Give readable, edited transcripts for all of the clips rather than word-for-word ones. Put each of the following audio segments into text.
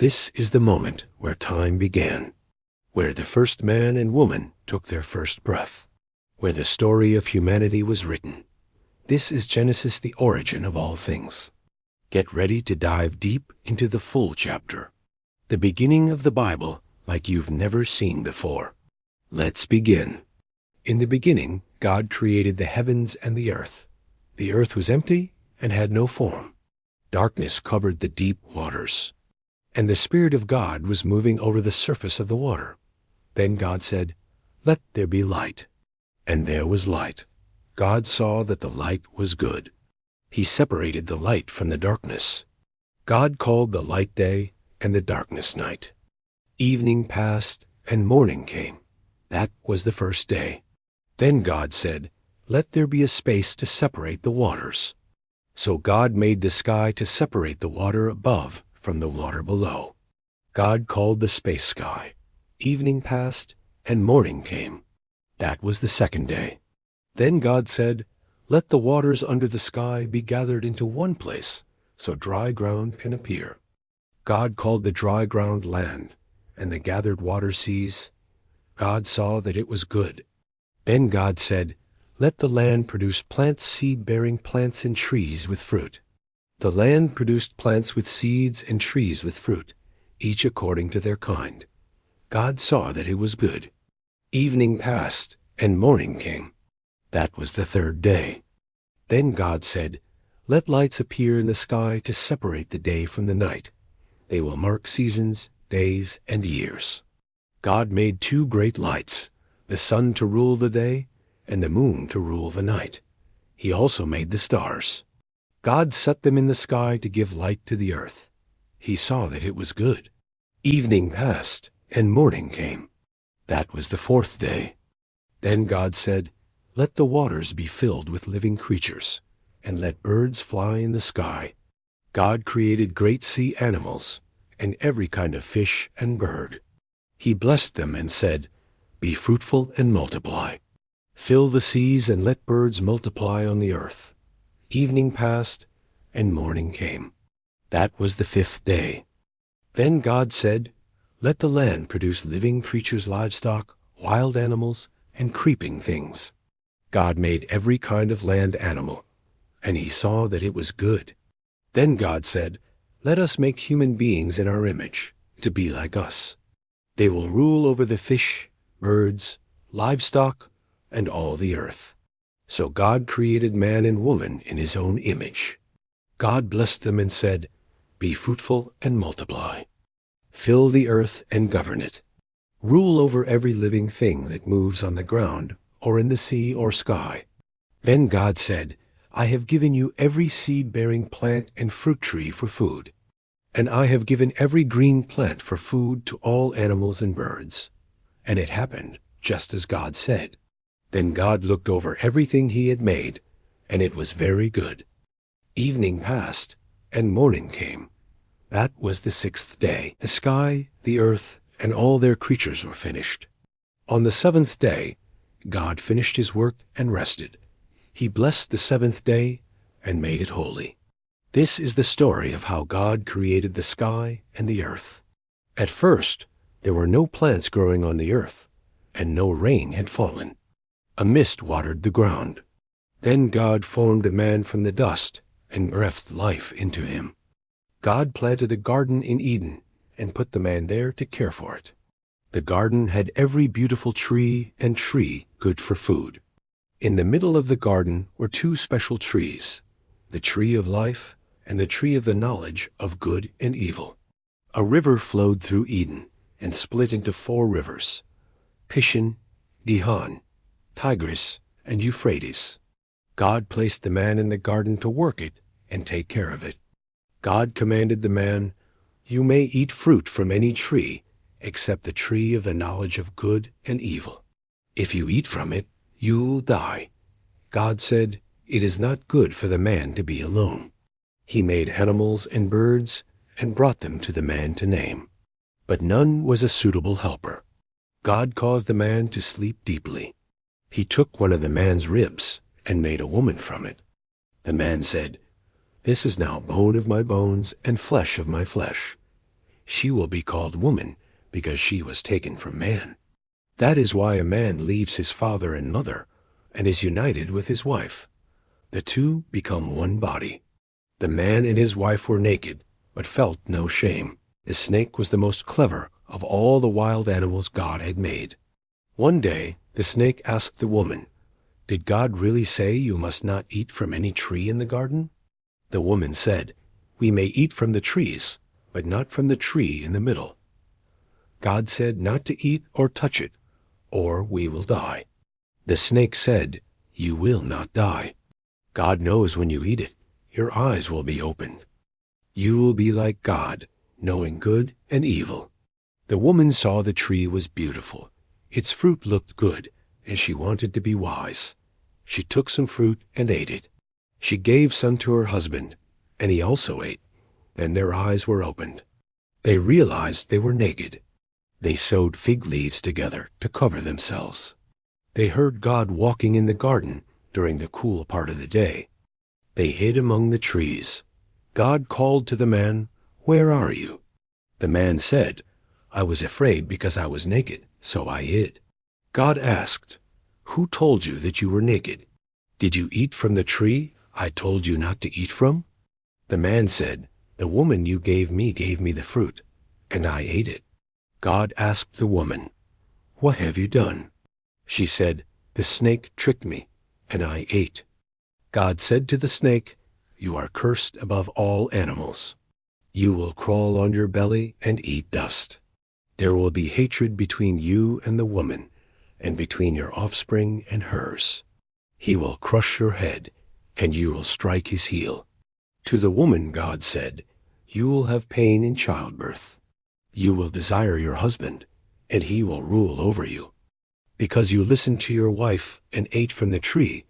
This is the moment where time began, where the first man and woman took their first breath, where the story of humanity was written. This is Genesis, the origin of all things. Get ready to dive deep into the full chapter, the beginning of the Bible like you've never seen before. Let's begin. In the beginning, God created the heavens and the earth. The earth was empty and had no form. Darkness covered the deep waters, and the Spirit of God was moving over the surface of the water. Then God said, "Let there be light." And there was light. God saw that the light was good. He separated the light from the darkness. God called the light day and the darkness night. Evening passed and morning came. That was the first day. Then God said, "Let there be a space to separate the waters." So God made the sky to separate the water above from the water below. God called the space sky. Evening passed and morning came. That was the second day. Then God said, "Let the waters under the sky be gathered into one place, so dry ground can appear." God called the dry ground land, and the gathered water seas. God saw that it was good. Then God said, "Let the land produce plants, seed-bearing plants and trees with fruit." The land produced plants with seeds and trees with fruit, each according to their kind. God saw that it was good. Evening passed and morning came. That was the third day. Then God said, "Let lights appear in the sky to separate the day from the night. They will mark seasons, days, and years." God made two great lights, the sun to rule the day and the moon to rule the night. He also made the stars. God set them in the sky to give light to the earth. He saw that it was good. Evening passed and morning came. That was the fourth day. Then God said, "Let the waters be filled with living creatures, and let birds fly in the sky." God created great sea animals and every kind of fish and bird. He blessed them and said, "Be fruitful and multiply. Fill the seas and let birds multiply on the earth." Evening passed and morning came. That was the fifth day. Then God said, "Let the land produce living creatures, livestock, wild animals, and creeping things." God made every kind of land animal, and he saw that it was good. Then God said, "Let us make human beings in our image, to be like us. They will rule over the fish, birds, livestock, and all the earth." So God created man and woman in his own image. God blessed them and said, "Be fruitful and multiply. Fill the earth and govern it. Rule over every living thing that moves on the ground or in the sea or sky." Then God said, "I have given you every seed-bearing plant and fruit tree for food, and I have given every green plant for food to all animals and birds." And it happened just as God said. Then God looked over everything he had made, and it was very good. Evening passed, and morning came. That was the sixth day. The sky, the earth, and all their creatures were finished. On the seventh day, God finished his work and rested. He blessed the seventh day and made it holy. This is the story of how God created the sky and the earth. At first, there were no plants growing on the earth, and no rain had fallen. A mist watered the ground. Then God formed a man from the dust and breathed life into him. God planted a garden in Eden and put the man there to care for it. The garden had every beautiful tree and tree good for food. In the middle of the garden were two special trees, the tree of life and the tree of the knowledge of good and evil. A river flowed through Eden and split into 4 rivers, Pishon, Gihon, Tigris, and Euphrates. God placed the man in the garden to work it and take care of it. God commanded the man, "You may eat fruit from any tree except the tree of the knowledge of good and evil. If you eat from it, you will die." God said, "It is not good for the man to be alone." He made animals and birds and brought them to the man to name. But none was a suitable helper. God caused the man to sleep deeply. He took one of the man's ribs and made a woman from it. The man said, "This is now bone of my bones and flesh of my flesh. She will be called woman, because she was taken from man. That is why a man leaves his father and mother and is united with his wife. The two become one body. The man and his wife were naked, but felt no shame. The snake was the most clever of all the wild animals God had made. One day, the snake asked the woman, "Did God really say you must not eat from any tree in the garden?" The woman said, "We may eat from the trees, but not from the tree in the middle. God said not to eat or touch it, or we will die." The snake said, "You will not die. God knows when you eat it, your eyes will be opened. You will be like God, knowing good and evil." The woman saw the tree was beautiful. Its fruit looked good, and she wanted to be wise. She took some fruit and ate it. She gave some to her husband, and he also ate. Then their eyes were opened. They realized they were naked. They sewed fig leaves together to cover themselves. They heard God walking in the garden during the cool part of the day. They hid among the trees. God called to the man, "Where are you?" The man said, "I was afraid because I was naked, so I hid." God asked, "Who told you that you were naked? Did you eat from the tree I told you not to eat from?" The man said, "The woman you gave me the fruit, and I ate it." God asked the woman, "What have you done?" She said, "The snake tricked me, and I ate." God said to the snake, "You are cursed above all animals. You will crawl on your belly and eat dust. There will be hatred between you and the woman, and between your offspring and hers. He will crush your head, and you will strike his heel." To the woman God said, "You will have pain in childbirth. You will desire your husband, and he will rule over you. Because you listened to your wife and ate from the tree,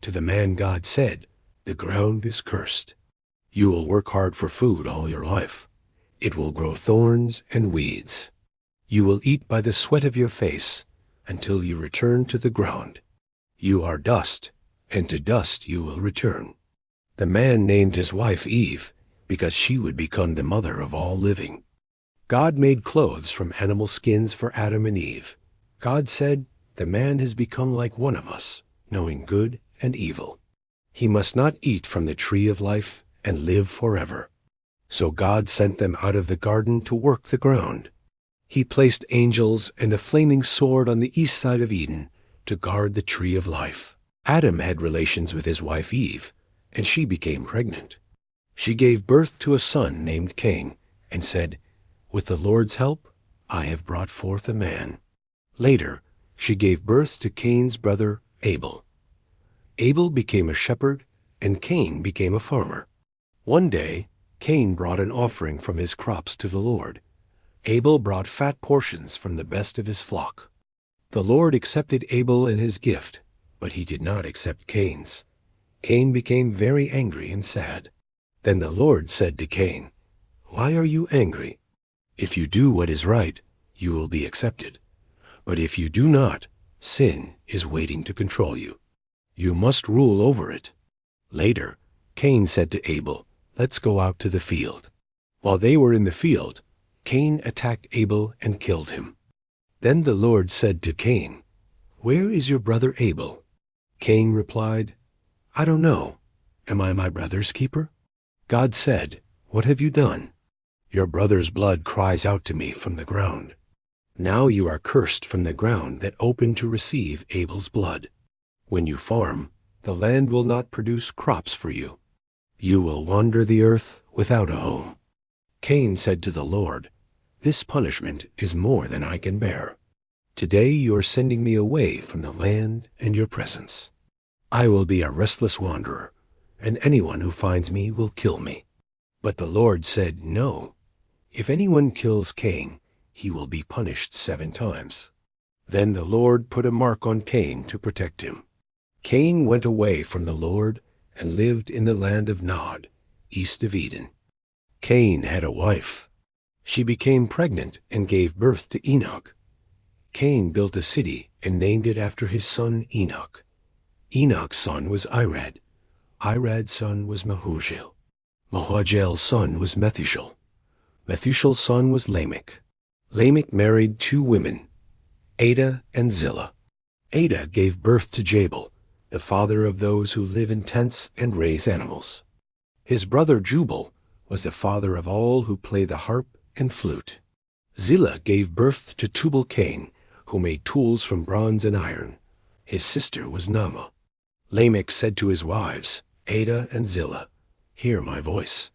to the man God said, 'The ground is cursed. You will work hard for food all your life. It will grow thorns and weeds. You will eat by the sweat of your face until you return to the ground. You are dust, and to dust you will return." The man named his wife Eve, because she would become the mother of all living. God made clothes from animal skins for Adam and Eve. God said, "The man has become like one of us, knowing good and evil. He must not eat from the tree of life and live forever." So God sent them out of the garden to work the ground. He placed angels and a flaming sword on the east side of Eden to guard the tree of life. Adam had relations with his wife Eve, and she became pregnant. She gave birth to a son named Cain and said, "With the Lord's help, I have brought forth a man." Later, she gave birth to Cain's brother Abel. Abel became a shepherd, and Cain became a farmer. One day, Cain brought an offering from his crops to the Lord. Abel brought fat portions from the best of his flock. The Lord accepted Abel and his gift, but he did not accept Cain's. Cain became very angry and sad. Then the Lord said to Cain, "Why are you angry? If you do what is right, you will be accepted. But if you do not, sin is waiting to control you. You must rule over it." Later, Cain said to Abel, "Let's go out to the field." While they were in the field, Cain attacked Abel and killed him. Then the Lord said to Cain, "Where is your brother Abel?" Cain replied, "I don't know. Am I my brother's keeper?" God said, "What have you done?" "Your brother's blood cries out to me from the ground. Now you are cursed from the ground that opened to receive Abel's blood. When you farm, the land will not produce crops for you. You will wander the earth without a home." Cain said to the Lord, "This punishment is more than I can bear. Today you are sending me away from the land and your presence. I will be a restless wanderer, and anyone who finds me will kill me." But the Lord said, "No. If anyone kills Cain, he will be punished 7 times. Then the Lord put a mark on Cain to protect him. Cain went away from the Lord and lived in the land of Nod, east of Eden. Cain had a wife. She became pregnant and gave birth to Enoch. Cain built a city and named it after his son Enoch. Enoch's son was Irad. Irad's son was Mehujael. Mehujael's son was Methuselah. Methuselah's son was Lamech. Lamech married 2 women, Adah and Zillah. Adah gave birth to Jabal, the father of those who live in tents and raise animals. His brother Jubal was the father of all who play the harp and flute. Zillah gave birth to Tubal-Cain, who made tools from bronze and iron. His sister was Naamah. Lamech said to his wives, Adah and Zillah, "Hear my voice.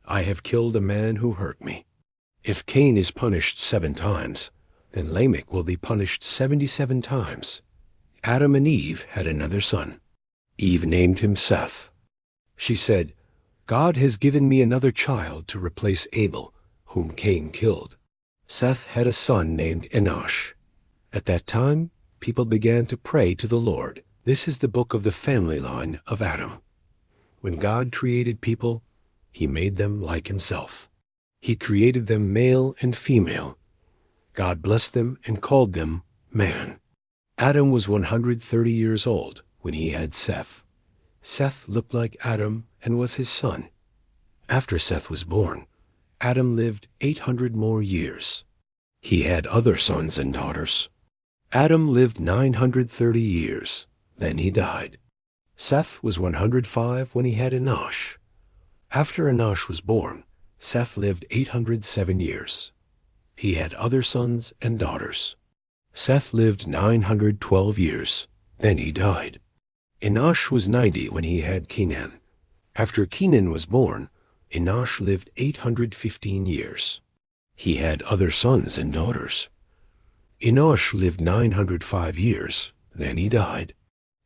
I have killed a man who hurt me. If Cain is punished 7 times, then Lamech will be punished 77 times. Adam and Eve had another son. Eve named him Seth. She said, God has given me another child to replace Abel, whom Cain killed. Seth had a son named Enosh. At that time, people began to pray to the Lord. This is the book of the family line of Adam. When God created people, he made them like himself. He created them male and female. God blessed them and called them man. Adam was 130 years old when he had Seth. Seth looked like Adam and was his son. After Seth was born, Adam lived 800 more years. He had other sons and daughters. Adam lived 930 years. Then he died. Seth was 105 when he had Enosh. After Enosh was born, Seth lived 807 years. He had other sons and daughters. Seth lived 912 years. Then he died. Enosh was 90 when he had Kenan. After Kenan was born, Enosh lived 815 years. He had other sons and daughters. Enosh lived 905 years. Then he died.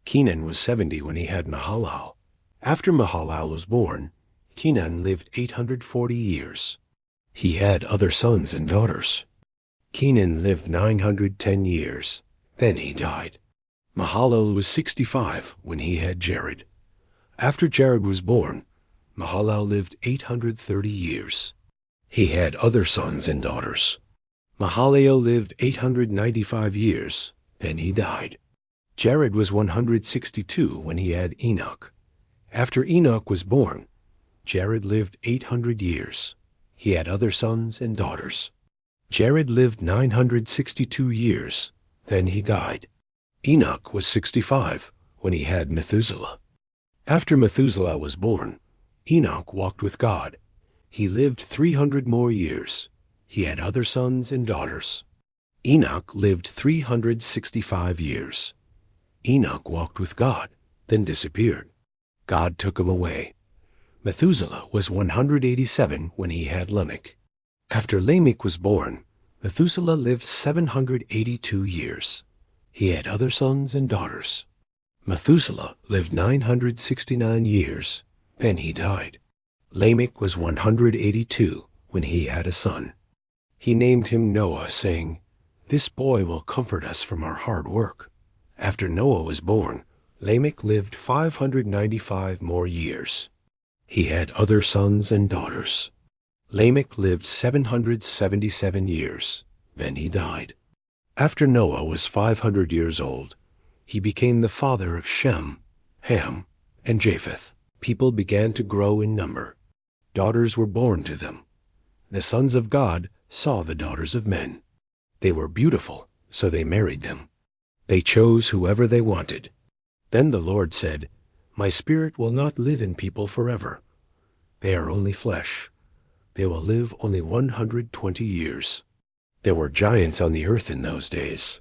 Kenan was 70 when he had Mahalalel. After Mahalalel was born, Kenan lived 840 years. He had other sons and daughters. Kenan lived 910 years. Then he died. Mahalalel was 65 when he had Jared. After Jared was born, Mahalalel lived 830 years. He had other sons and daughters. Mahalalel lived 895 years. Then he died. Jared was 162 when he had Enoch. After Enoch was born, Jared lived 800 years. He had other sons and daughters. Jared lived 962 years. Then he died. Enoch was 65 when he had Methuselah. After Methuselah was born, Enoch walked with God. He lived 300 more years. He had other sons and daughters. Enoch lived 365 years. Enoch walked with God, then disappeared. God took him away. Methuselah was 187 when he had Lamech. After Lamech was born, Methuselah lived 782 years. He had other sons and daughters. Methuselah lived 969 years. Then he died. Lamech was 182 when he had a son. He named him Noah, saying, "This boy will comfort us from our hard work." After Noah was born, Lamech lived 595 more years. He had other sons and daughters. Lamech lived 777 years. Then he died. After Noah was 500 years old, he became the father of Shem, Ham, and Japheth. People began to grow in number. Daughters were born to them. The sons of God saw the daughters of men. They were beautiful, so they married them. They chose whoever they wanted. Then the Lord said, "My spirit will not live in people forever. They are only flesh. They will live only 120 years. There were giants on the earth in those days.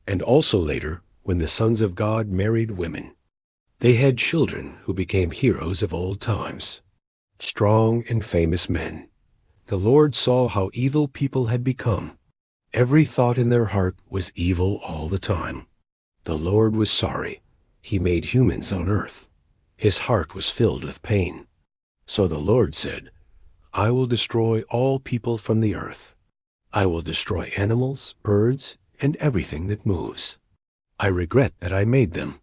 And also later, when the sons of God married women. They had children who became heroes of old times, strong and famous men. The Lord saw how evil people had become. Every thought in their heart was evil all the time. The Lord was sorry. He made humans on earth. His heart was filled with pain. So the Lord said, I will destroy all people from the earth. I will destroy animals, birds, and everything that moves. I regret that I made them.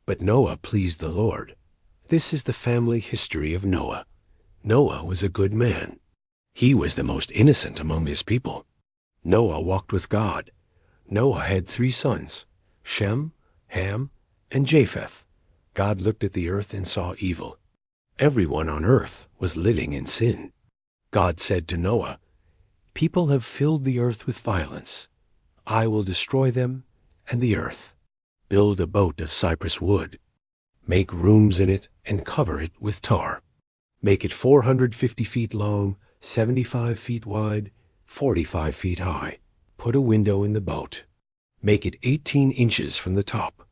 But Noah pleased the Lord. This is the family history of Noah. Noah was a good man. He was the most innocent among his people. Noah walked with God. Noah had 3 sons, Shem, Ham, and Japheth. God looked at the earth and saw evil. Everyone on earth was living in sin. God said to Noah, People have filled the earth with violence. I will destroy them and the earth. Build a boat of cypress wood. Make rooms in it and cover it with tar. Make it 450 feet long, 75 feet wide, 45 feet high. Put a window in the boat. Make it 18 inches from the top.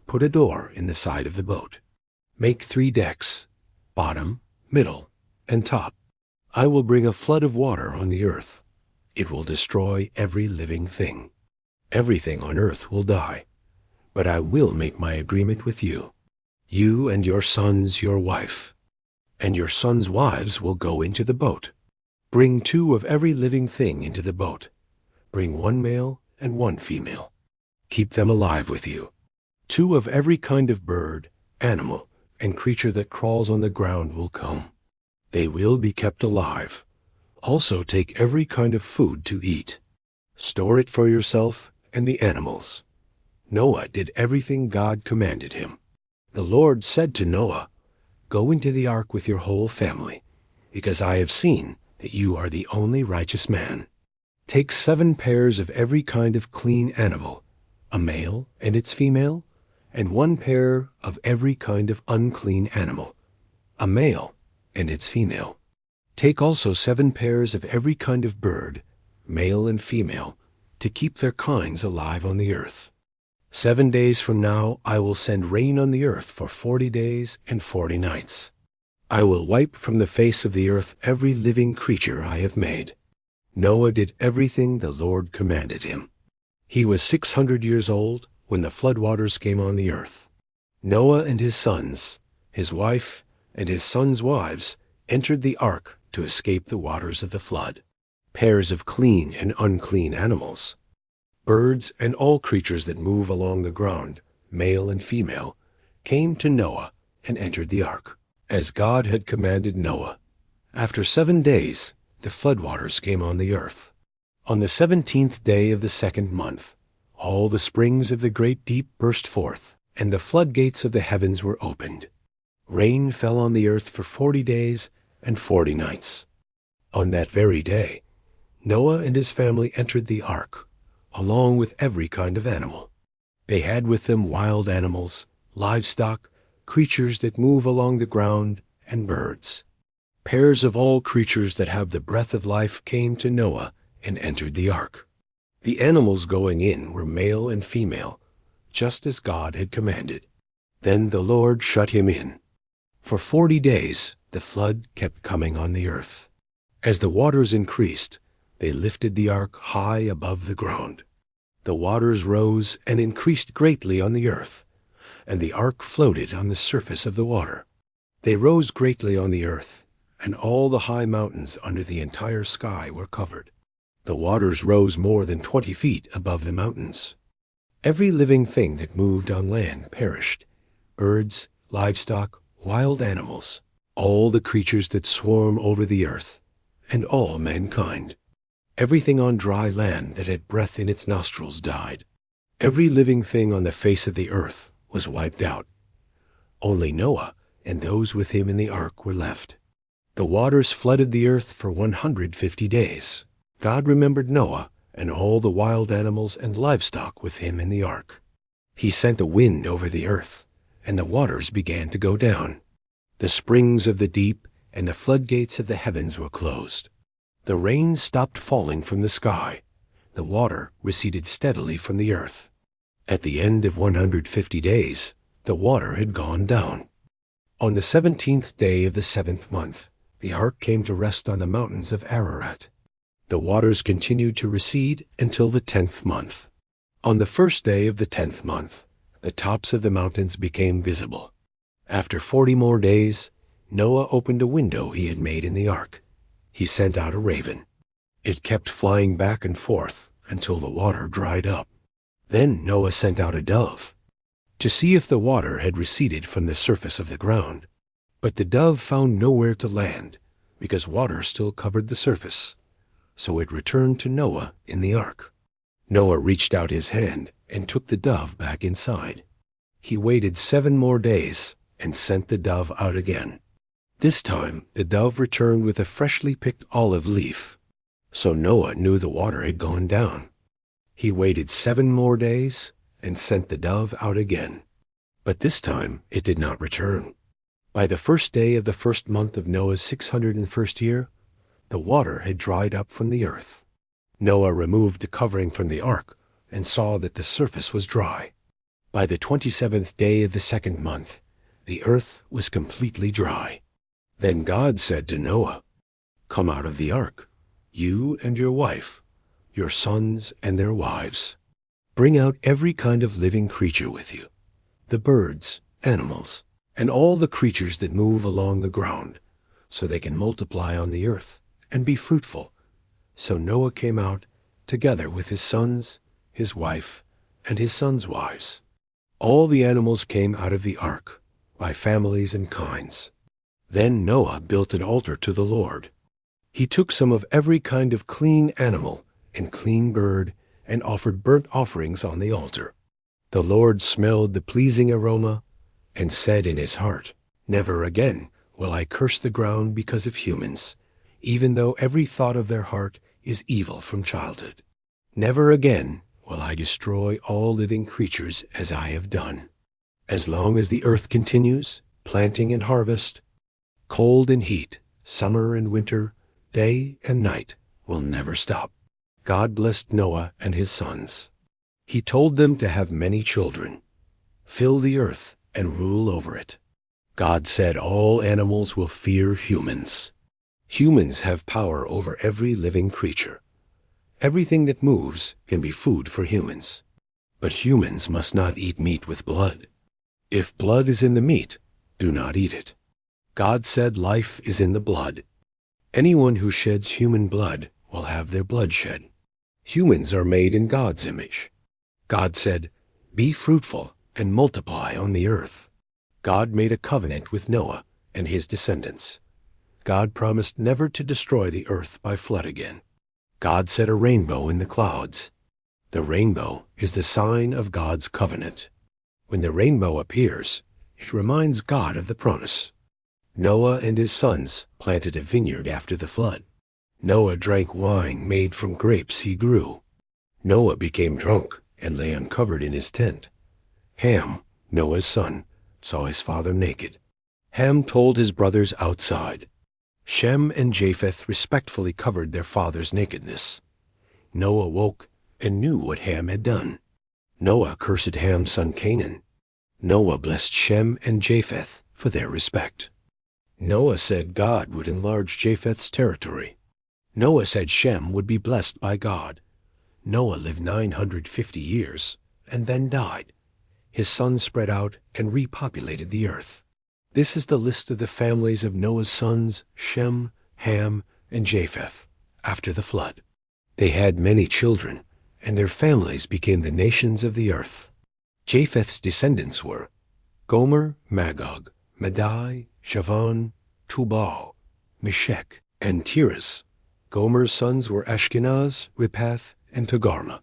Put a door in the side of the boat. Make 3 decks, bottom, middle, and top. I will bring a flood of water on the earth. It will destroy every living thing. Everything on earth will die. But I will make my agreement with you. You and your sons, your wife, and your sons' wives will go into the boat. Bring 2 of every living thing into the boat. Bring 1 male and 1 female. Keep them alive with you. 2 of every kind of bird, animal, and creature that crawls on the ground will come. They will be kept alive. Also take every kind of food to eat. Store it for yourself and the animals. Noah did everything God commanded him. The Lord said to Noah, "Go into the ark with your whole family, because I have seen that you are the only righteous man. Take 7 pairs of every kind of clean animal, a male and its female, and 1 pair of every kind of unclean animal, a male and its female. Take also 7 pairs of every kind of bird, male and female, to keep their kinds alive on the earth. 7 days from now I will send rain on the earth for 40 days and 40 nights. I will wipe from the face of the earth every living creature I have made." Noah did everything the Lord commanded him. He was 600 years old when the floodwaters came on the earth. Noah and his sons, his wife, and his sons' wives entered the ark to escape the waters of the flood. Pairs of clean and unclean animals, birds and all creatures that move along the ground, male and female, came to Noah and entered the ark, as God had commanded Noah. After 7 days, the floodwaters came on the earth. On the 17th day of the 2nd month, all the springs of the great deep burst forth, and the floodgates of the heavens were opened. Rain fell on the earth for 40 days and 40 nights. On that very day, Noah and his family entered the ark, along with every kind of animal. They had with them wild animals, livestock, creatures that move along the ground, and birds. Pairs of all creatures that have the breath of life came to Noah and entered the ark. The animals going in were male and female, just as God had commanded. Then the Lord shut him in. For 40 days the flood kept coming on the earth. As the waters increased, they lifted the ark high above the ground. The waters rose and increased greatly on the earth, and the ark floated on the surface of the water. They rose greatly on the earth, and all the high mountains under the entire sky were covered. The waters rose more than 20 feet above the mountains. Every living thing that moved on land perished, birds, livestock, wild animals, all the creatures that swarm over the earth, and all mankind. Everything on dry land that had breath in its nostrils died. Every living thing on the face of the earth was wiped out. Only Noah and those with him in the ark were left. The waters flooded the earth for 150 days. God remembered Noah and all the wild animals and livestock with him in the ark. He sent a wind over the earth, and the waters began to go down. The springs of the deep and the floodgates of the heavens were closed. The rain stopped falling from the sky. The water receded steadily from the earth. At the end of 150 days, the water had gone down. On the 17th day of the 7th month, the ark came to rest on the mountains of Ararat. The waters continued to recede until the 10th month. On the first day of the 10th month, the tops of the mountains became visible. After 40 more days, Noah opened a window he had made in the ark. He sent out a raven. It kept flying back and forth until the water dried up. Then Noah sent out a dove to see if the water had receded from the surface of the ground. But the dove found nowhere to land, because water still covered the surface. So it returned to Noah in the ark. Noah reached out his hand and took the dove back inside. He waited 7 more days and sent the dove out again. This time the dove returned with a freshly picked olive leaf. So Noah knew the water had gone down. He waited 7 more days and sent the dove out again. But this time it did not return. By the first day of the first month of Noah's 601st year, the water had dried up from the earth. Noah removed the covering from the ark and saw that the surface was dry. By the 27th day of the second month, the earth was completely dry. Then God said to Noah, "Come out of the ark, you and your wife, your sons and their wives. Bring out every kind of living creature with you, the birds, animals, and all the creatures that move along the ground, so they can multiply on the earth and be fruitful." So Noah came out together with his sons, his wife, and his sons' wives. All the animals came out of the ark, by families and kinds. Then Noah built an altar to the Lord. He took some of every kind of clean animal and clean bird and offered burnt offerings on the altar. The Lord smelled the pleasing aroma and said in his heart, "Never again will I curse the ground because of humans, even though every thought of their heart is evil from childhood. Never again will I destroy all living creatures as I have done. As long as the earth continues, planting and harvest, cold and heat, summer and winter, day and night will never stop." God blessed Noah and his sons. He told them to have many children, fill the earth and rule over it. God said all animals will fear humans. Humans have power over every living creature. Everything that moves can be food for humans. But humans must not eat meat with blood. If blood is in the meat, do not eat it. God said life is in the blood. Anyone who sheds human blood will have their blood shed. Humans are made in God's image. God said, "Be fruitful and multiply on the earth." God made a covenant with Noah and his descendants. God promised never to destroy the earth by flood again. God set a rainbow in the clouds. The rainbow is the sign of God's covenant. When the rainbow appears, it reminds God of the promise. Noah and his sons planted a vineyard after the flood. Noah drank wine made from grapes he grew. Noah became drunk and lay uncovered in his tent. Ham, Noah's son, saw his father naked. Ham told his brothers outside. Shem and Japheth respectfully covered their father's nakedness. Noah woke and knew what Ham had done. Noah cursed Ham's son Canaan. Noah blessed Shem and Japheth for their respect. Noah said God would enlarge Japheth's territory. Noah said Shem would be blessed by God. Noah lived 950 years and then died. His sons spread out and repopulated the earth. This is the list of the families of Noah's sons, Shem, Ham, and Japheth, after the flood. They had many children, and their families became the nations of the earth. Japheth's descendants were Gomer, Magog, Madai, Javan, Tubal, Meshech, and Tiras. Gomer's sons were Ashkenaz, Riphath, and Togarmah.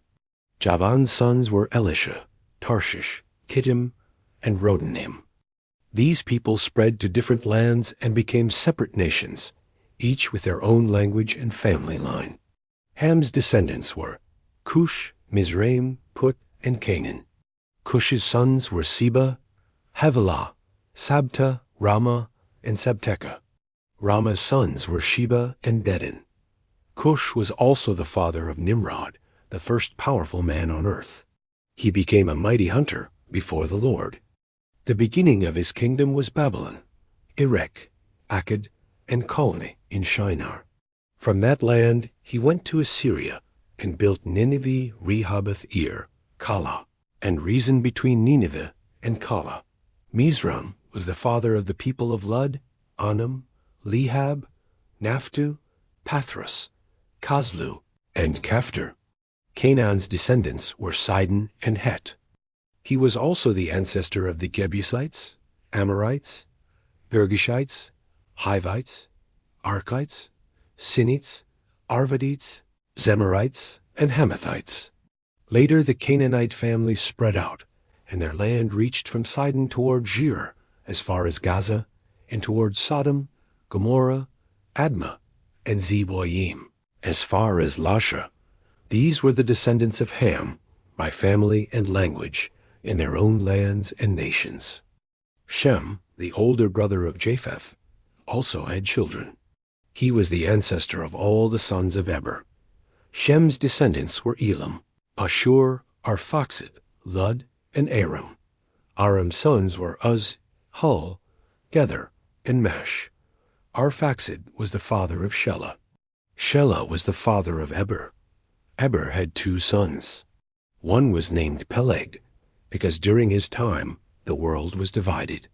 Javan's sons were Elisha, Tarshish, Kittim, and Rodanim. These people spread to different lands and became separate nations, each with their own language and family line. Ham's descendants were Cush, Mizraim, Put, and Canaan. Cush's sons were Seba, Havilah, Sabta, Rama, and Sabteca. Rama's sons were Sheba and Dedan. Cush was also the father of Nimrod, the first powerful man on earth. He became a mighty hunter before the Lord. The beginning of his kingdom was Babylon, Erech, Akkad, and Calneh in Shinar. From that land he went to Assyria and built Nineveh, Rehoboth, Ir, Calah, and reasoned between Nineveh and Calah. Mizraim was the father of the people of Lud, Anam, Lehab, Naphtu, Pathros, Kazlu, and Kaphtor. Canaan's descendants were Sidon and Het. He was also the ancestor of the Jebusites, Amorites, Girgashites, Hivites, Arkites, Sinites, Arvadites, Zemarites, and Hamathites. Later the Canaanite families spread out, and their land reached from Sidon toward Shur as far as Gaza, and toward Sodom, Gomorrah, Admah, and Zeboiim. as far as Lasha. These were the descendants of Ham, by family and language, in their own lands and nations. Shem, the older brother of Japheth, also had children. He was the ancestor of all the sons of Eber. Shem's descendants were Elam, Ashur, Arphaxad, Lud, and Aram. Aram's sons were Uz, Hul, Gether, and Mash. Arphaxad was the father of Shelah. Shelah was the father of Eber. Eber had 2 sons. One was named Peleg, because during his time the world was divided.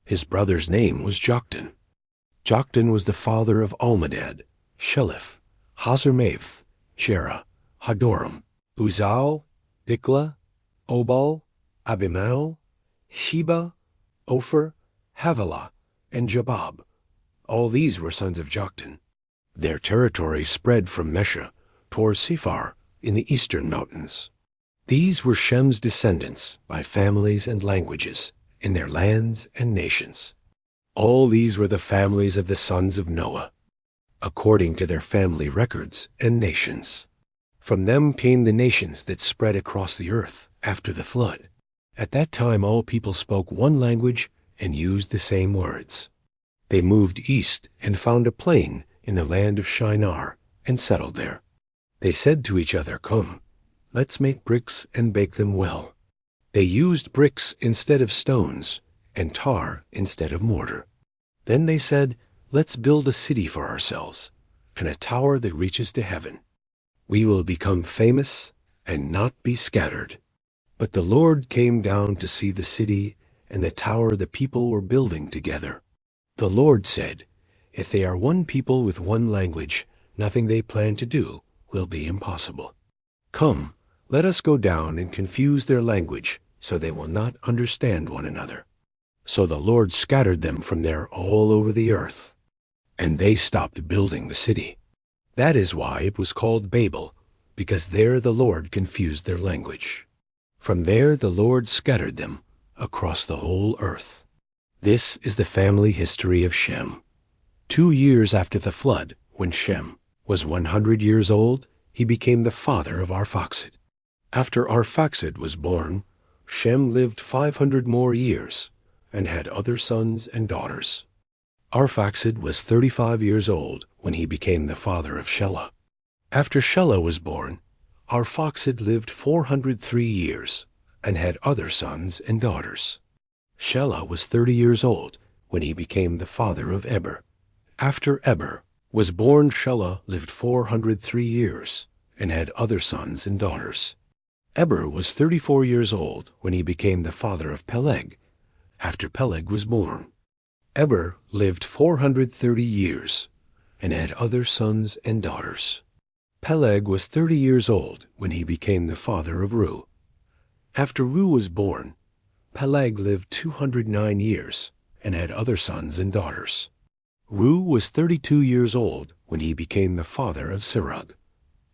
His brother's name was Joktan. Joktan was the father of Almadad, Sheleph, Hazarmath, Cherah, Hadoram, Uzal, Dikla, Obal, Abimael, Sheba, Ophir, Havilah, and Jabab. All these were sons of Joktan. Their territory spread from Mesha toward Sephar in the eastern mountains. These were Shem's descendants by families and languages, in their lands and nations. All these were the families of the sons of Noah, according to their family records and nations. From them came the nations that spread across the earth after the flood. At that time all people spoke one language and used the same words. They moved east and found a plain in the land of Shinar and settled there. They said to each other, "Come, let's make bricks and bake them well." They used bricks instead of stones and tar instead of mortar. Then they said, "Let's build a city for ourselves and a tower that reaches to heaven. We will become famous and not be scattered." But the Lord came down to see the city and the tower the people were building together. The Lord said, "If they are one people with one language, nothing they plan to do will be impossible. Come, let us go down and confuse their language, so they will not understand one another." So the Lord scattered them from there all over the earth, and they stopped building the city. That is why it was called Babel, because there the Lord confused their language. From there the Lord scattered them across the whole earth. This is the family history of Shem. 2 years after the flood, when Shem was 100 years old, he became the father of Arphaxad. After Arphaxad was born, Shem lived 500 more years and had other sons and daughters. Arphaxad was 35 years old when he became the father of Shelah. After Shelah was born, Arphaxad lived 403 years and had other sons and daughters. Shelah was 30 years old when he became the father of Eber. After Eber was born, Shelah lived 403 years and had other sons and daughters. Eber was 34 years old when he became the father of Peleg, after Peleg was born. Eber lived 430 years and had other sons and daughters. Peleg was 30 years old when he became the father of Reu. After Reu was born, Peleg lived 209 years and had other sons and daughters. Reu was 32 years old when he became the father of Sirach.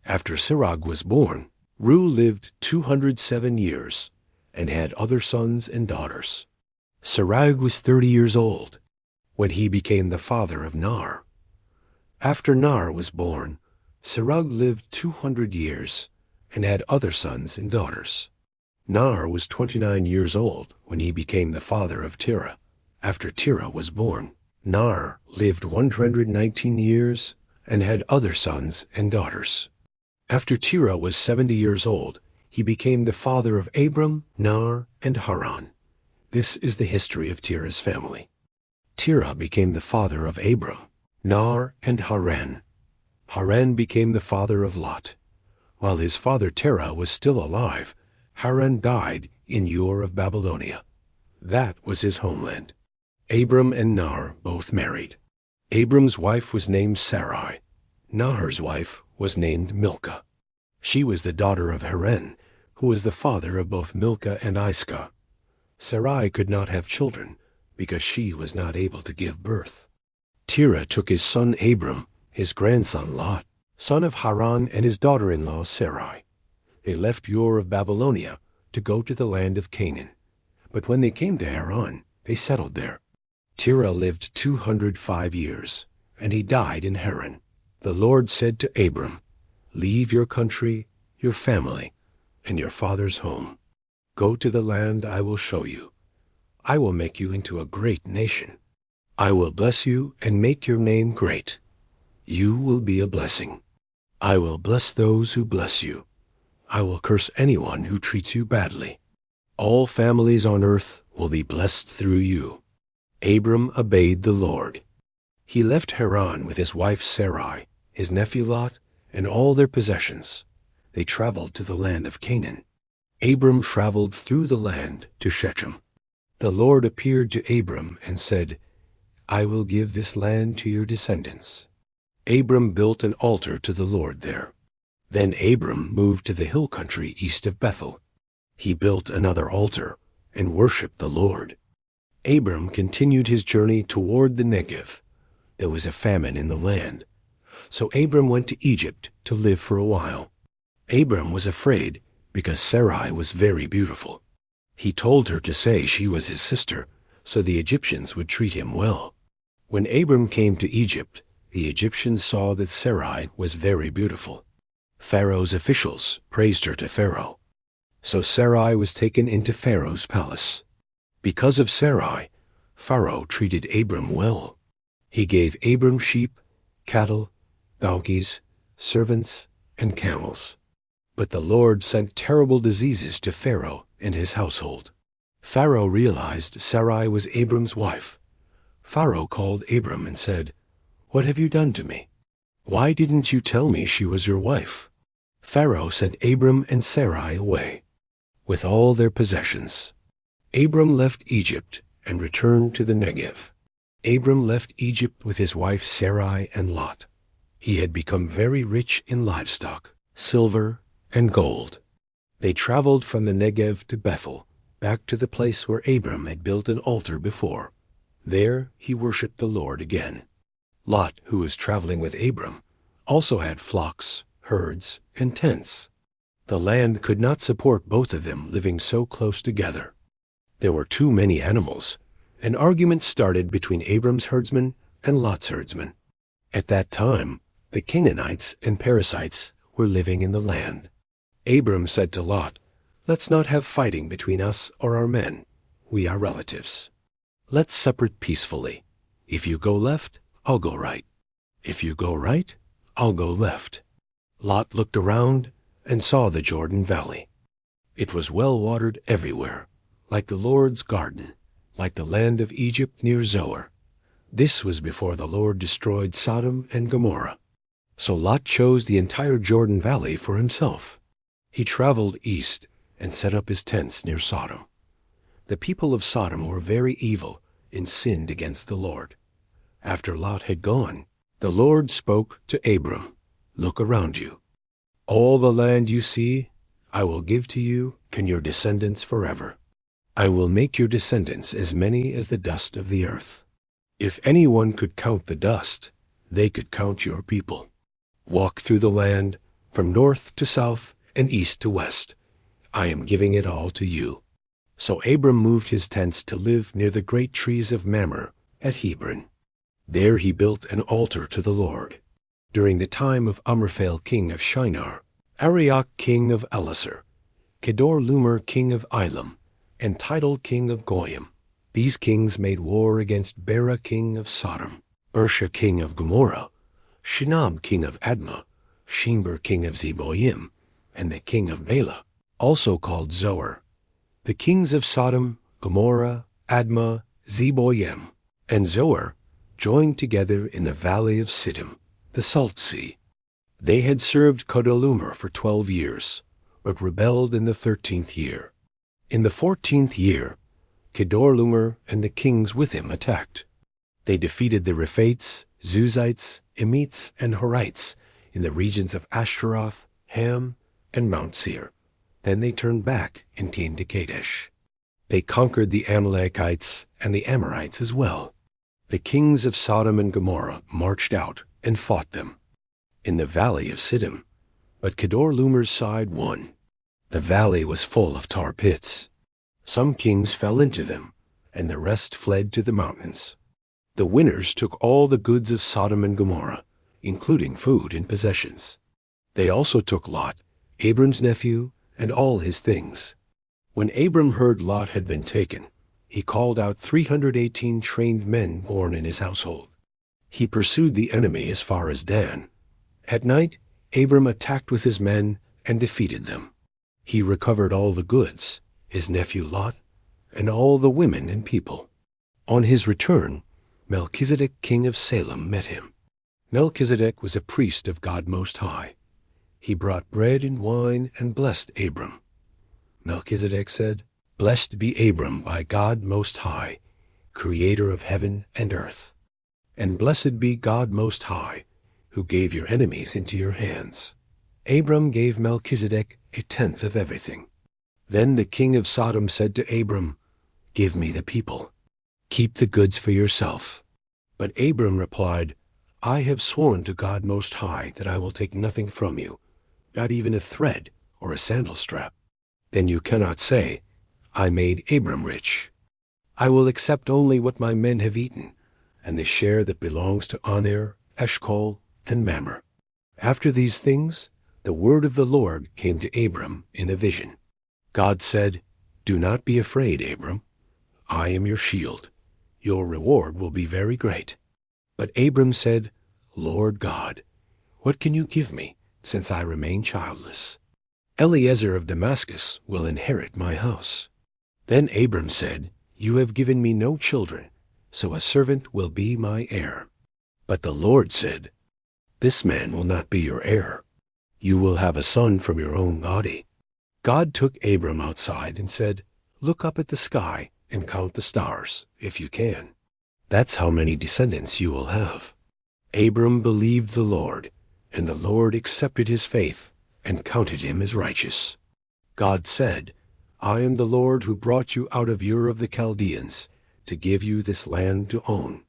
After Sirach was born, Reu lived 207 years and had other sons and daughters. Sirach was 30 years old when he became the father of Nar. After Nar was born, Sirach lived 200 years and had other sons and daughters. Nar was 29 years old when he became the father of Terah. After Terah was born, Nar lived 119 years and had other sons and daughters. After Terah was 70 years old, he became the father of Abram, Nar, and Haran. This is the history of Terah's family. Terah became the father of Abram, Nar, and Haran. Haran became the father of Lot. While his father Terah was still alive, Haran died in Ur of Babylonia. That was his homeland. Abram and Nar both married. Abram's wife was named Sarai. Nahar's wife was named Milcah. She was the daughter of Haran, who was the father of both Milcah and Iscah. Sarai could not have children because she was not able to give birth. Terah took his son Abram, his grandson Lot, son of Haran, and his daughter-in-law Sarai. They left Ur of Babylonia to go to the land of Canaan. But when they came to Haran, they settled there. Terah lived 205 years, and he died in Haran. The Lord said to Abram, Leave your country, your family, and your father's home. Go to the land I will show you. I will make you into a great nation. I will bless you and make your name great. You will be a blessing. I will bless those who bless you. I will curse anyone who treats you badly. All families on earth will be blessed through you." Abram obeyed the Lord. He left Haran with his wife Sarai, his nephew Lot, and all their possessions. They traveled to the land of Canaan. Abram traveled through the land to Shechem. The Lord appeared to Abram and said, "I will give this land to your descendants." Abram built an altar to the Lord there. Then Abram moved to the hill country east of Bethel. He built another altar and worshiped the Lord. Abram continued his journey toward the Negev. There was a famine in the land. So Abram went to Egypt to live for a while. Abram was afraid because Sarai was very beautiful. He told her to say she was his sister, so the Egyptians would treat him well. When Abram came to Egypt, the Egyptians saw that Sarai was very beautiful. Pharaoh's officials praised her to Pharaoh. So Sarai was taken into Pharaoh's palace. Because of Sarai, Pharaoh treated Abram well. He gave Abram sheep, cattle, donkeys, servants, and camels. But the Lord sent terrible diseases to Pharaoh and his household. Pharaoh realized Sarai was Abram's wife. Pharaoh called Abram and said, "What have you done to me? Why didn't you tell me she was your wife?" Pharaoh sent Abram and Sarai away, with all their possessions. Abram left Egypt and returned to the Negev. Abram left Egypt with his wife Sarai and Lot. He had become very rich in livestock, silver, and gold. They traveled from the Negev to Bethel, back to the place where Abram had built an altar before. There he worshipped the Lord again. Lot, who was traveling with Abram, also had flocks, herds, and tents. The land could not support both of them living so close together. There were too many animals. An argument started between Abram's herdsmen and Lot's herdsmen. At that time, the Canaanites and Perizzites were living in the land. Abram said to Lot, "Let's not have fighting between us or our men. We are relatives. Let's separate peacefully. If you go left, I'll go right. If you go right, I'll go left." Lot looked around and saw the Jordan Valley. It was well watered everywhere, like the Lord's garden, like the land of Egypt near Zoar. This was before the Lord destroyed Sodom and Gomorrah. So Lot chose the entire Jordan Valley for himself. He traveled east and set up his tents near Sodom. The people of Sodom were very evil and sinned against the Lord. After Lot had gone, the Lord spoke to Abram, "Look around you. All the land you see, I will give to you and your descendants forever. I will make your descendants as many as the dust of the earth. If anyone could count the dust, they could count your people. Walk through the land from north to south and east to west. I am giving it all to you." So Abram moved his tents to live near the great trees of Mamre at Hebron. There he built an altar to the Lord. During the time of Amraphel king of Shinar, Arioch king of Elasar, Kedorlaomer king of Elam, and Tidal king of Goyim, these kings made war against Bera king of Sodom, Birsha king of Gomorrah, Shinab king of Admah, Shimber king of Zeboim, and the king of Bela, also called Zoar. The kings of Sodom, Gomorrah, Admah, Zeboim, and Zoar joined together in the valley of Siddim, the Salt Sea. They had served Kedorlaomer for 12 years, but rebelled in the 13th year. In the 14th year, Kedorlaomer and the kings with him attacked. They defeated the Rephaites, Zuzites, Emites, and Horites in the regions of Ashtaroth, Ham, and Mount Seir. Then they turned back and came to Kadesh. They conquered the Amalekites and the Amorites as well. The kings of Sodom and Gomorrah marched out and fought them in the valley of Siddim, but Kedorlaomer's side won. The valley was full of tar pits. Some kings fell into them, and the rest fled to the mountains. The winners took all the goods of Sodom and Gomorrah, including food and possessions. They also took Lot, Abram's nephew, and all his things. When Abram heard Lot had been taken, he called out 318 trained men born in his household. He pursued the enemy as far as Dan. At night, Abram attacked with his men and defeated them. He recovered all the goods, his nephew Lot, and all the women and people. On his return, Melchizedek, king of Salem, met him. Melchizedek was a priest of God Most High. He brought bread and wine and blessed Abram. Melchizedek said, "Blessed be Abram by God Most High, creator of heaven and earth. And blessed be God Most High, who gave your enemies into your hands." Abram gave Melchizedek 1/10 of everything. Then the king of Sodom said to Abram, "Give me the people. Keep the goods for yourself." But Abram replied, "I have sworn to God Most High that I will take nothing from you, not even a thread or a sandal strap. Then you cannot say, 'I made Abram rich.' I will accept only what my men have eaten, and the share that belongs to Aner, Eshcol, and Mamre." After these things, the word of the Lord came to Abram in a vision. God said, "Do not be afraid, Abram. I am your shield. Your reward will be very great." But Abram said, "Lord God, what can you give me, since I remain childless? Eliezer of Damascus will inherit my house." Then Abram said, "You have given me no children, so a servant will be my heir." But the Lord said, "This man will not be your heir. You will have a son from your own body." God took Abram outside and said, "Look up at the sky and count the stars, if you can. That's how many descendants you will have." Abram believed the Lord, and the Lord accepted his faith and counted him as righteous. God said, "I am the Lord who brought you out of Ur of the Chaldeans to give you this land to own."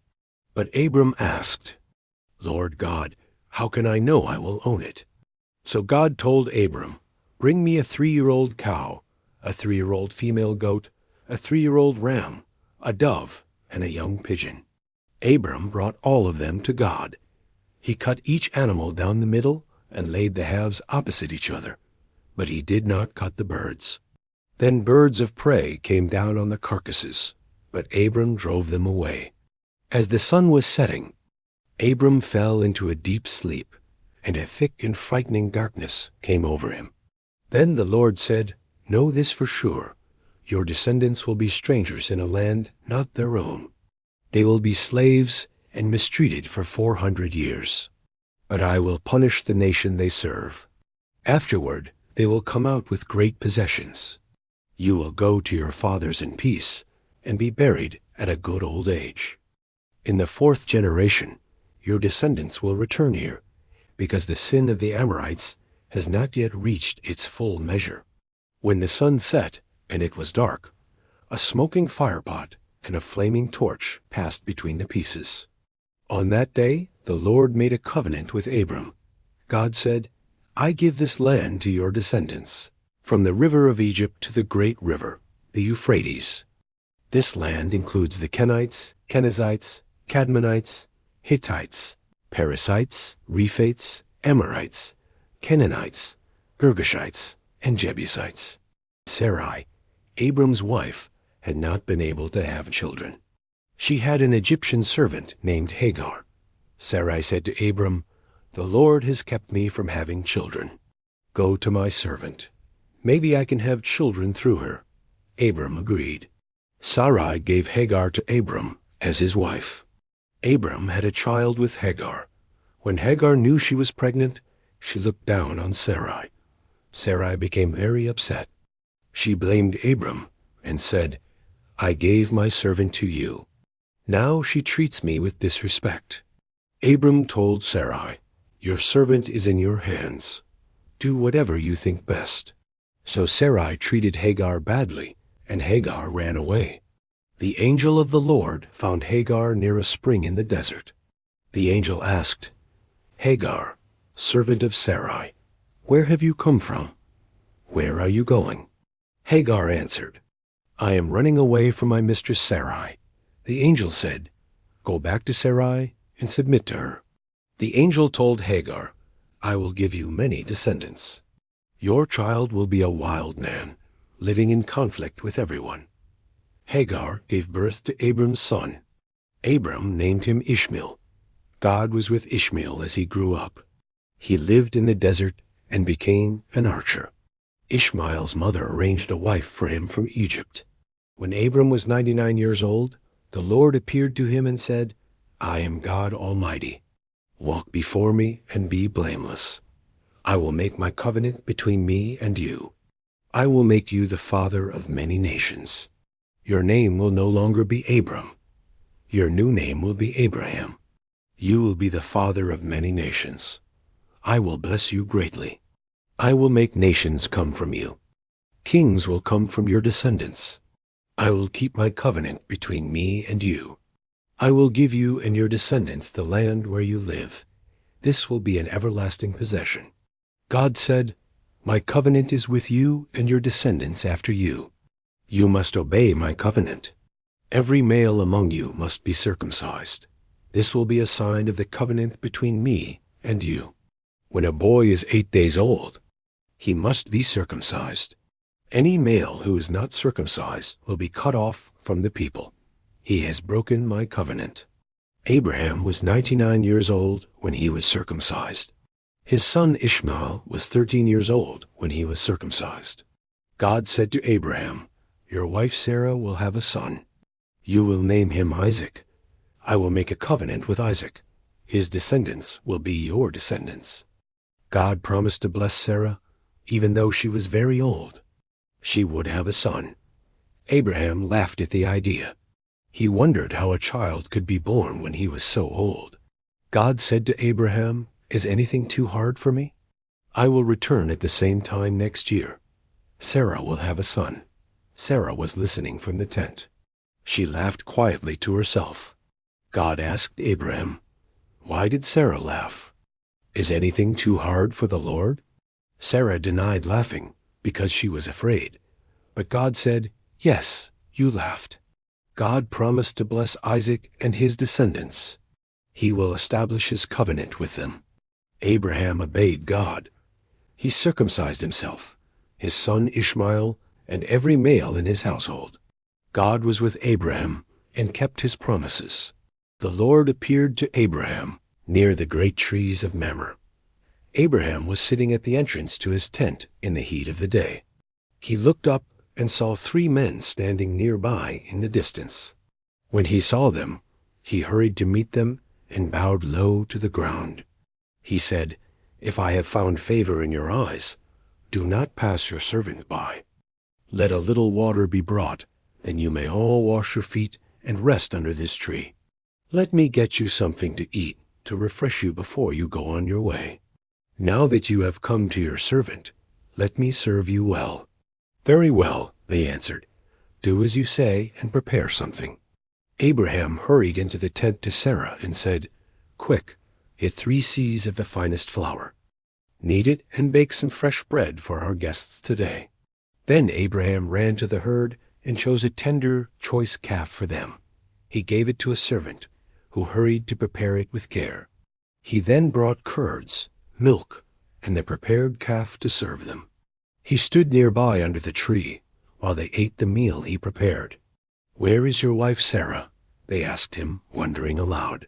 But Abram asked, "Lord God, how can I know I will own it?" So God told Abram, "Bring me a 3-year-old cow, a 3-year-old female goat, a 3-year-old ram, a dove, and a young pigeon." Abram brought all of them to God. He cut each animal down the middle and laid the halves opposite each other, but he did not cut the birds. Then birds of prey came down on the carcasses, but Abram drove them away. As the sun was setting, Abram fell into a deep sleep, and a thick and frightening darkness came over him. Then the Lord said, "Know this for sure, your descendants will be strangers in a land not their own. They will be slaves and mistreated for 400 years. But I will punish the nation they serve. Afterward, they will come out with great possessions. You will go to your fathers in peace and be buried at a good old age. In the 4th generation, your descendants will return here, because the sin of the Amorites has not yet reached its full measure." When the sun set and it was dark, a smoking firepot and a flaming torch passed between the pieces. On that day the Lord made a covenant with Abram. God said, "I give this land to your descendants, from the river of Egypt to the great river, the Euphrates. This land includes the Kenites, Kenizzites, Cadmonites, Hittites, Perizzites, Rephates, Amorites, Canaanites, Girgashites, and Jebusites." Sarai, Abram's wife, had not been able to have children. She had an Egyptian servant named Hagar. Sarai said to Abram, "The Lord has kept me from having children. Go to my servant. Maybe I can have children through her." Abram agreed. Sarai gave Hagar to Abram as his wife. Abram had a child with Hagar. When Hagar knew she was pregnant, she looked down on Sarai. Sarai became very upset. She blamed Abram and said, "I gave my servant to you. Now she treats me with disrespect." Abram told Sarai, "Your servant is in your hands. Do whatever you think best." So Sarai treated Hagar badly, and Hagar ran away. The angel of the Lord found Hagar near a spring in the desert. The angel asked, "Hagar, servant of Sarai, where have you come from? Where are you going?" Hagar answered, "I am running away from my mistress Sarai." The angel said, "Go back to Sarai and submit to her." The angel told Hagar, I will give you many descendants. Your child will be a wild man, living in conflict with everyone. Hagar gave birth to Abram's son. Abram named him Ishmael. God was with Ishmael as he grew up. He lived in the desert and became an archer. Ishmael's mother arranged a wife for him from Egypt. When Abram was 99 years old, the Lord appeared to him and said, I am God Almighty. Walk before me and be blameless. I will make my covenant between me and you. I will make you the father of many nations. Your name will no longer be Abram. Your new name will be Abraham. You will be the father of many nations. I will bless you greatly. I will make nations come from you. Kings will come from your descendants. I will keep my covenant between me and you. I will give you and your descendants the land where you live. This will be an everlasting possession. God said, My covenant is with you and your descendants after you. You must obey my covenant. Every male among you must be circumcised. This will be a sign of the covenant between me and you. When a boy is 8 days old, he must be circumcised. Any male who is not circumcised will be cut off from the people. He has broken my covenant. Abraham was 99 years old when he was circumcised. His son Ishmael was 13 years old when he was circumcised. God said to Abraham, Your wife Sarah will have a son. You will name him Isaac. I will make a covenant with Isaac. His descendants will be your descendants. God promised to bless Sarah, even though she was very old. She would have a son. Abraham laughed at the idea. He wondered how a child could be born when he was so old. God said to Abraham, Is anything too hard for me? I will return at the same time next year. Sarah will have a son. Sarah was listening from the tent. She laughed quietly to herself. God asked Abraham, Why did Sarah laugh? Is anything too hard for the Lord? Sarah denied laughing because she was afraid. But God said, Yes, you laughed. God promised to bless Isaac and his descendants. He will establish his covenant with them. Abraham obeyed God. He circumcised himself, his son Ishmael, and every male in his household. God was with Abraham and kept his promises. The Lord appeared to Abraham near the great trees of Mamre. Abraham was sitting at the entrance to his tent in the heat of the day. He looked up and saw 3 men standing nearby in the distance. When he saw them, he hurried to meet them and bowed low to the ground. He said, If I have found favor in your eyes, do not pass your servant by. Let a little water be brought, and you may all wash your feet and rest under this tree. Let me get you something to eat to refresh you before you go on your way. Now that you have come to your servant, let me serve you well. Very well, they answered. Do as you say and prepare something. Abraham hurried into the tent to Sarah and said, Quick, get 3 seahs of the finest flour. Knead it and bake some fresh bread for our guests today. Then Abraham ran to the herd and chose a tender, choice calf for them. He gave it to a servant, who hurried to prepare it with care. He then brought curds, milk, and the prepared calf to serve them. He stood nearby under the tree while they ate the meal he prepared. Where is your wife Sarah? They asked him, wondering aloud.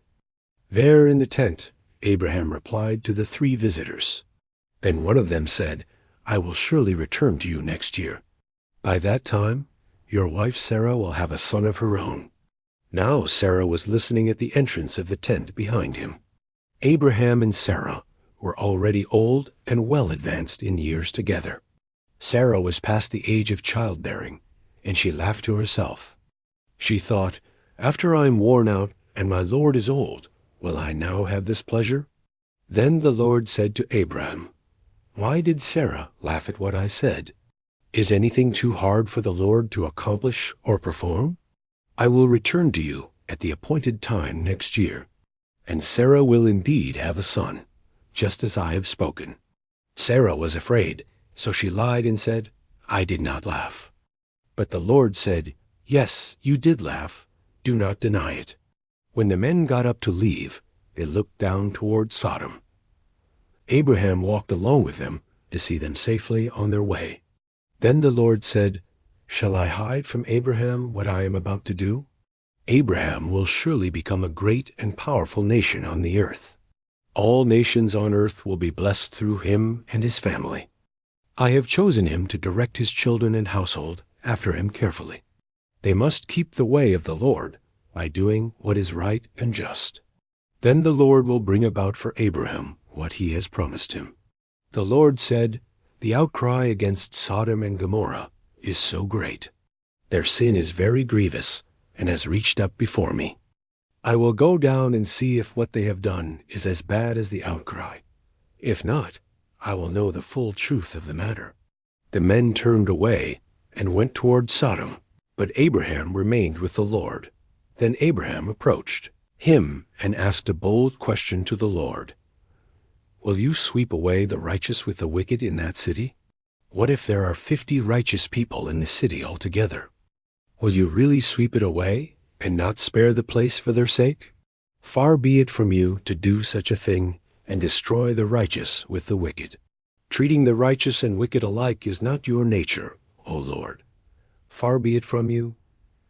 There in the tent, Abraham replied to the 3 visitors. Then one of them said, I will surely return to you next year. By that time, your wife Sarah will have a son of her own. Now Sarah was listening at the entrance of the tent behind him. Abraham and Sarah were already old and well advanced in years together. Sarah was past the age of childbearing, and she laughed to herself. She thought, After I am worn out and my Lord is old, will I now have this pleasure? Then the Lord said to Abraham, Why did Sarah laugh at what I said? Is anything too hard for the Lord to accomplish or perform? I will return to you at the appointed time next year, and Sarah will indeed have a son, just as I have spoken. Sarah was afraid, so she lied and said, I did not laugh. But the Lord said, Yes, you did laugh. Do not deny it. When the men got up to leave, they looked down toward Sodom. Abraham walked along with them to see them safely on their way. Then the Lord said, "Shall I hide from Abraham what I am about to do? Abraham will surely become a great and powerful nation on the earth. All nations on earth will be blessed through him and his family. I have chosen him to direct his children and household after him carefully. They must keep the way of the Lord by doing what is right and just. Then the Lord will bring about for Abraham what he has promised him." The Lord said, "The outcry against Sodom and Gomorrah is so great. Their sin is very grievous and has reached up before me. I will go down and see if what they have done is as bad as the outcry. If not, I will know the full truth of the matter." The men turned away and went toward Sodom, but Abraham remained with the Lord. Then Abraham approached him and asked a bold question to the Lord. "Will you sweep away the righteous with the wicked in that city? What if there are 50 righteous people in the city altogether? Will you really sweep it away and not spare the place for their sake? Far be it from you to do such a thing and destroy the righteous with the wicked. Treating the righteous and wicked alike is not your nature, O Lord. Far be it from you.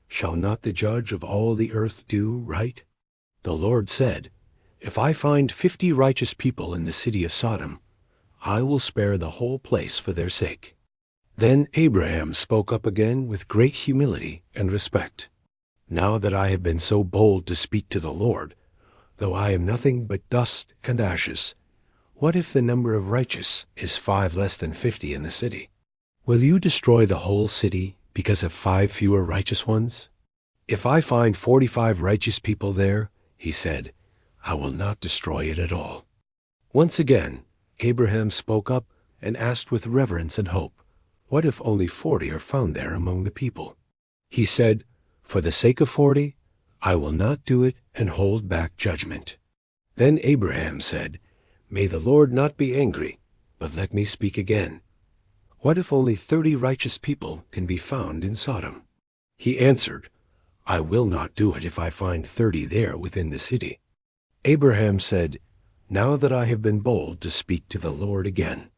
Shall not the judge of all the earth do right?" The Lord said, "If I find 50 righteous people in the city of Sodom, I will spare the whole place for their sake." Then Abraham spoke up again with great humility and respect. "Now that I have been so bold to speak to the Lord, though I am nothing but dust and ashes, what if the number of righteous is 5 less than 50 in the city? Will you destroy the whole city because of 5 fewer righteous ones? If I find 45 righteous people there," he said, "I will not destroy it at all." Once again, Abraham spoke up and asked with reverence and hope, "What if only 40 are found there among the people?" He said, "For the sake of 40, I will not do it and hold back judgment." Then Abraham said, "May the Lord not be angry, but let me speak again. What if only 30 righteous people can be found in Sodom?" He answered, "I will not do it if I find 30 there within the city." Abraham said, "Now that I have been bold to speak to the Lord again,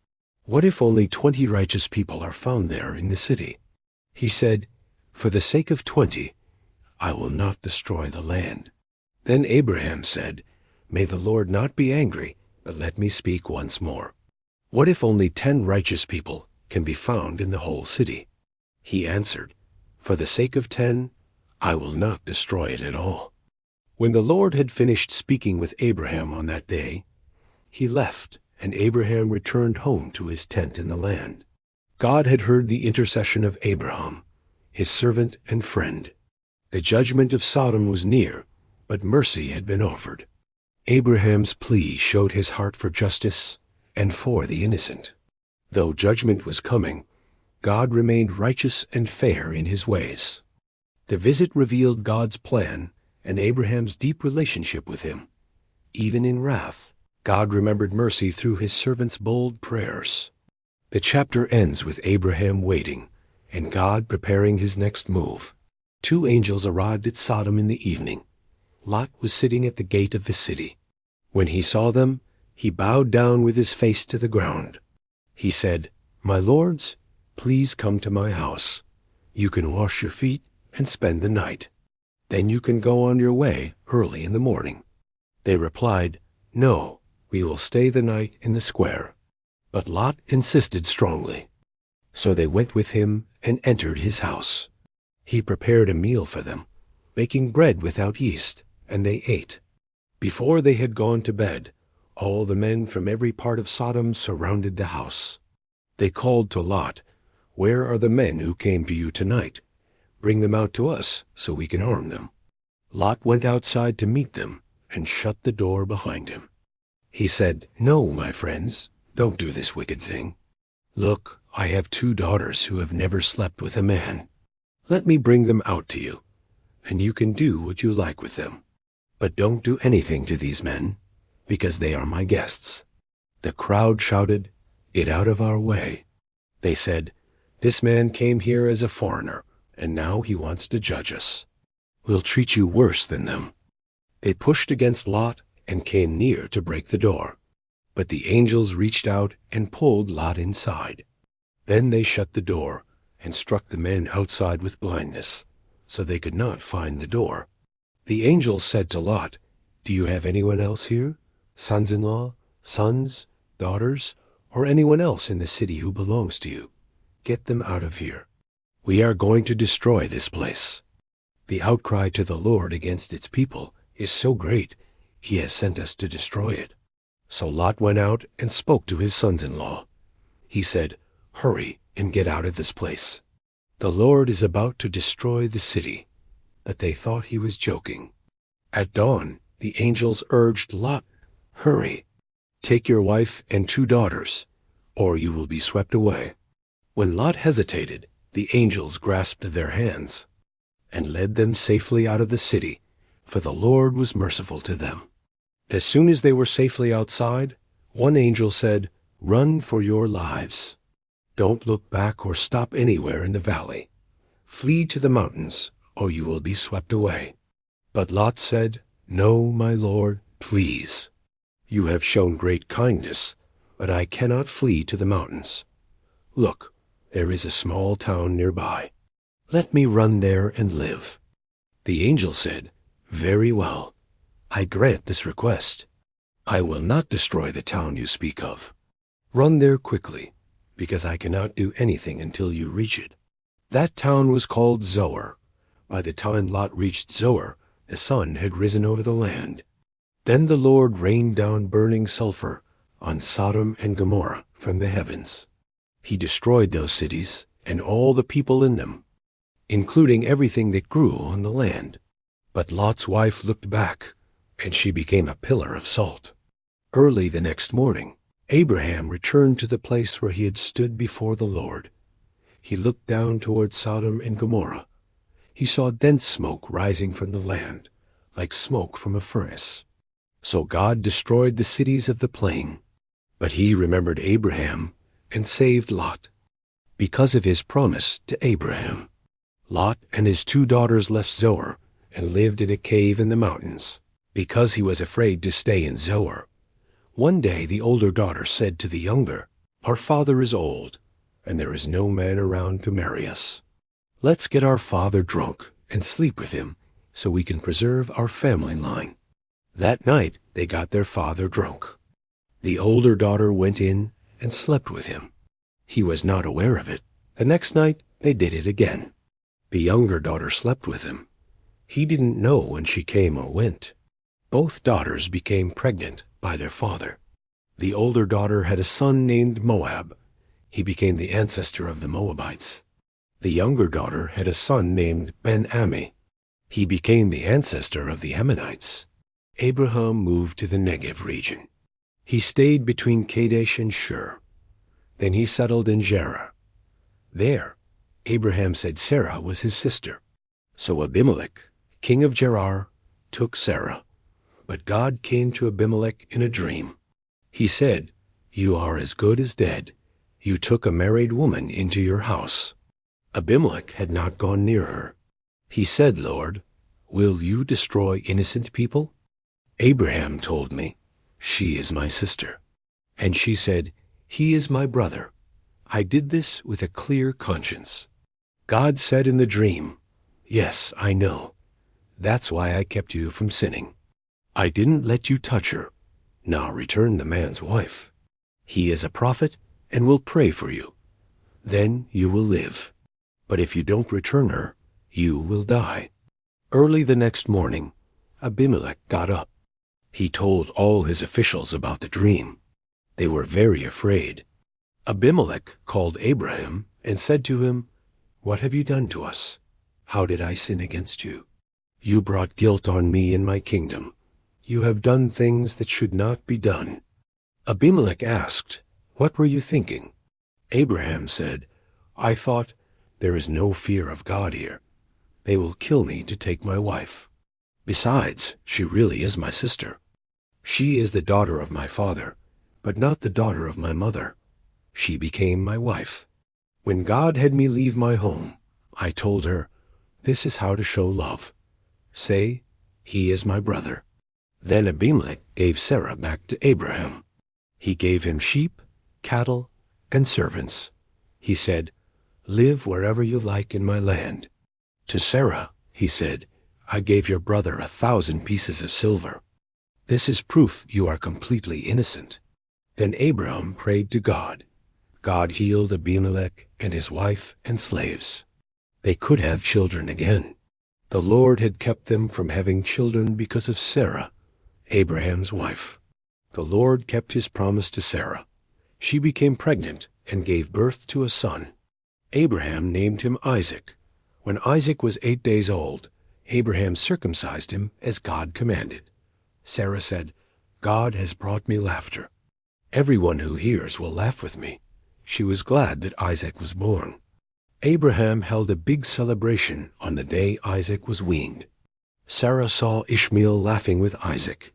what if only 20 righteous people are found there in the city?" He said, "For the sake of 20, I will not destroy the land." Then Abraham said, "May the Lord not be angry, but let me speak once more. What if only 10 righteous people can be found in the whole city?" He answered, "For the sake of 10, I will not destroy it at all." When the Lord had finished speaking with Abraham on that day, he left, and Abraham returned home to his tent in the land. God had heard the intercession of Abraham, his servant and friend. The judgment of Sodom was near, but mercy had been offered. Abraham's plea showed his heart for justice and for the innocent. Though judgment was coming, God remained righteous and fair in his ways. The visit revealed God's plan and Abraham's deep relationship with him. Even in wrath, God remembered mercy through his servant's bold prayers. The chapter ends with Abraham waiting and God preparing his next move. 2 angels arrived at Sodom in the evening. Lot was sitting at the gate of the city. When he saw them, he bowed down with his face to the ground. He said, "My lords, please come to my house. You can wash your feet and spend the night. Then you can go on your way early in the morning." They replied, "No, we will stay the night in the square." But Lot insisted strongly. So they went with him and entered his house. He prepared a meal for them, baking bread without yeast, and they ate. Before they had gone to bed, all the men from every part of Sodom surrounded the house. They called to Lot, "Where are the men who came to you tonight? Bring them out to us so we can harm them." Lot went outside to meet them and shut the door behind him. He said, "No, my friends, don't do this wicked thing. Look, I have 2 daughters who have never slept with a man. Let me bring them out to you, and you can do what you like with them. But don't do anything to these men, because they are my guests." The crowd shouted, "Get out of our way." They said, "This man came here as a foreigner, and now he wants to judge us. We'll treat you worse than them." They pushed against Lot and came near to break the door. But the angels reached out and pulled Lot inside. Then they shut the door and struck the men outside with blindness, so they could not find the door. The angels said to Lot, "Do you have anyone else here? Sons-in-law, sons, daughters, or anyone else in the city who belongs to you? Get them out of here. We are going to destroy this place." The outcry to the Lord against its people is so great, he has sent us to destroy it. So Lot went out and spoke to his sons-in-law. He said, "Hurry and get out of this place. The Lord is about to destroy the city." But they thought he was joking. At dawn, the angels urged Lot, "Hurry, take your wife and 2 daughters, or you will be swept away." When Lot hesitated, the angels grasped their hands and led them safely out of the city, for the Lord was merciful to them. As soon as they were safely outside, one angel said, "Run for your lives. Don't look back or stop anywhere in the valley. Flee to the mountains, or you will be swept away." But Lot said, "No, my Lord, please. You have shown great kindness, but I cannot flee to the mountains. Look, there is a small town nearby. Let me run there and live." The angel said, "Very well. I grant this request. I will not destroy the town you speak of. Run there quickly, because I cannot do anything until you reach it." That town was called Zoar. By the time Lot reached Zoar, the sun had risen over the land. Then the Lord rained down burning sulfur on Sodom and Gomorrah from the heavens. He destroyed those cities and all the people in them, including everything that grew on the land. But Lot's wife looked back, and she became a pillar of salt. Early the next morning, Abraham returned to the place where he had stood before the Lord. He looked down toward Sodom and Gomorrah. He saw dense smoke rising from the land, like smoke from a furnace. So God destroyed the cities of the plain. But he remembered Abraham and saved Lot, because of his promise to Abraham. Lot and his 2 daughters left Zoar and lived in a cave in the mountains, because he was afraid to stay in Zoar. One day the older daughter said to the younger, "Our father is old, and there is no man around to marry us. Let's get our father drunk and sleep with him, so we can preserve our family line." That night they got their father drunk. The older daughter went in and slept with him. He was not aware of it. The next night they did it again. The younger daughter slept with him. He didn't know when she came or went. Both daughters became pregnant by their father. The older daughter had a son named Moab. He became the ancestor of the Moabites. The younger daughter had a son named Ben-Ammi. He became the ancestor of the Ammonites. Abraham moved to the Negev region. He stayed between Kadesh and Shur. Then he settled in Gerar. There, Abraham said Sarah was his sister. So Abimelech, king of Gerar, took Sarah. But God came to Abimelech in a dream. He said, "You are as good as dead. You took a married woman into your house." Abimelech had not gone near her. He said, "Lord, will you destroy innocent people?" Abraham told me, "She is my sister." And she said, "He is my brother. I did this with a clear conscience." God said in the dream, "Yes, I know. That's why I kept you from sinning. I didn't let you touch her. Now return the man's wife. He is a prophet and will pray for you. Then you will live. But if you don't return her, you will die." Early the next morning, Abimelech got up. He told all his officials about the dream. They were very afraid. Abimelech called Abraham and said to him, "What have you done to us? How did I sin against you? You brought guilt on me and my kingdom. You have done things that should not be done." Abimelech asked, "What were you thinking?" Abraham said, "I thought, there is no fear of God here. They will kill me to take my wife. Besides, she really is my sister. She is the daughter of my father, but not the daughter of my mother. She became my wife. When God had me leave my home, I told her, 'This is how to show love. Say, he is my brother.'" Then Abimelech gave Sarah back to Abraham. He gave him sheep, cattle, and servants. He said, "Live wherever you like in my land." To Sarah, he said, "I gave your brother 1,000 pieces of silver. This is proof you are completely innocent." Then Abraham prayed to God. God healed Abimelech and his wife and slaves. They could have children again. The Lord had kept them from having children because of Sarah, Abraham's wife. The Lord kept his promise to Sarah. She became pregnant and gave birth to a son. Abraham named him Isaac. When Isaac was 8 days old, Abraham circumcised him as God commanded. Sarah said, "God has brought me laughter. Everyone who hears will laugh with me." She was glad that Isaac was born. Abraham held a big celebration on the day Isaac was weaned. Sarah saw Ishmael laughing with Isaac.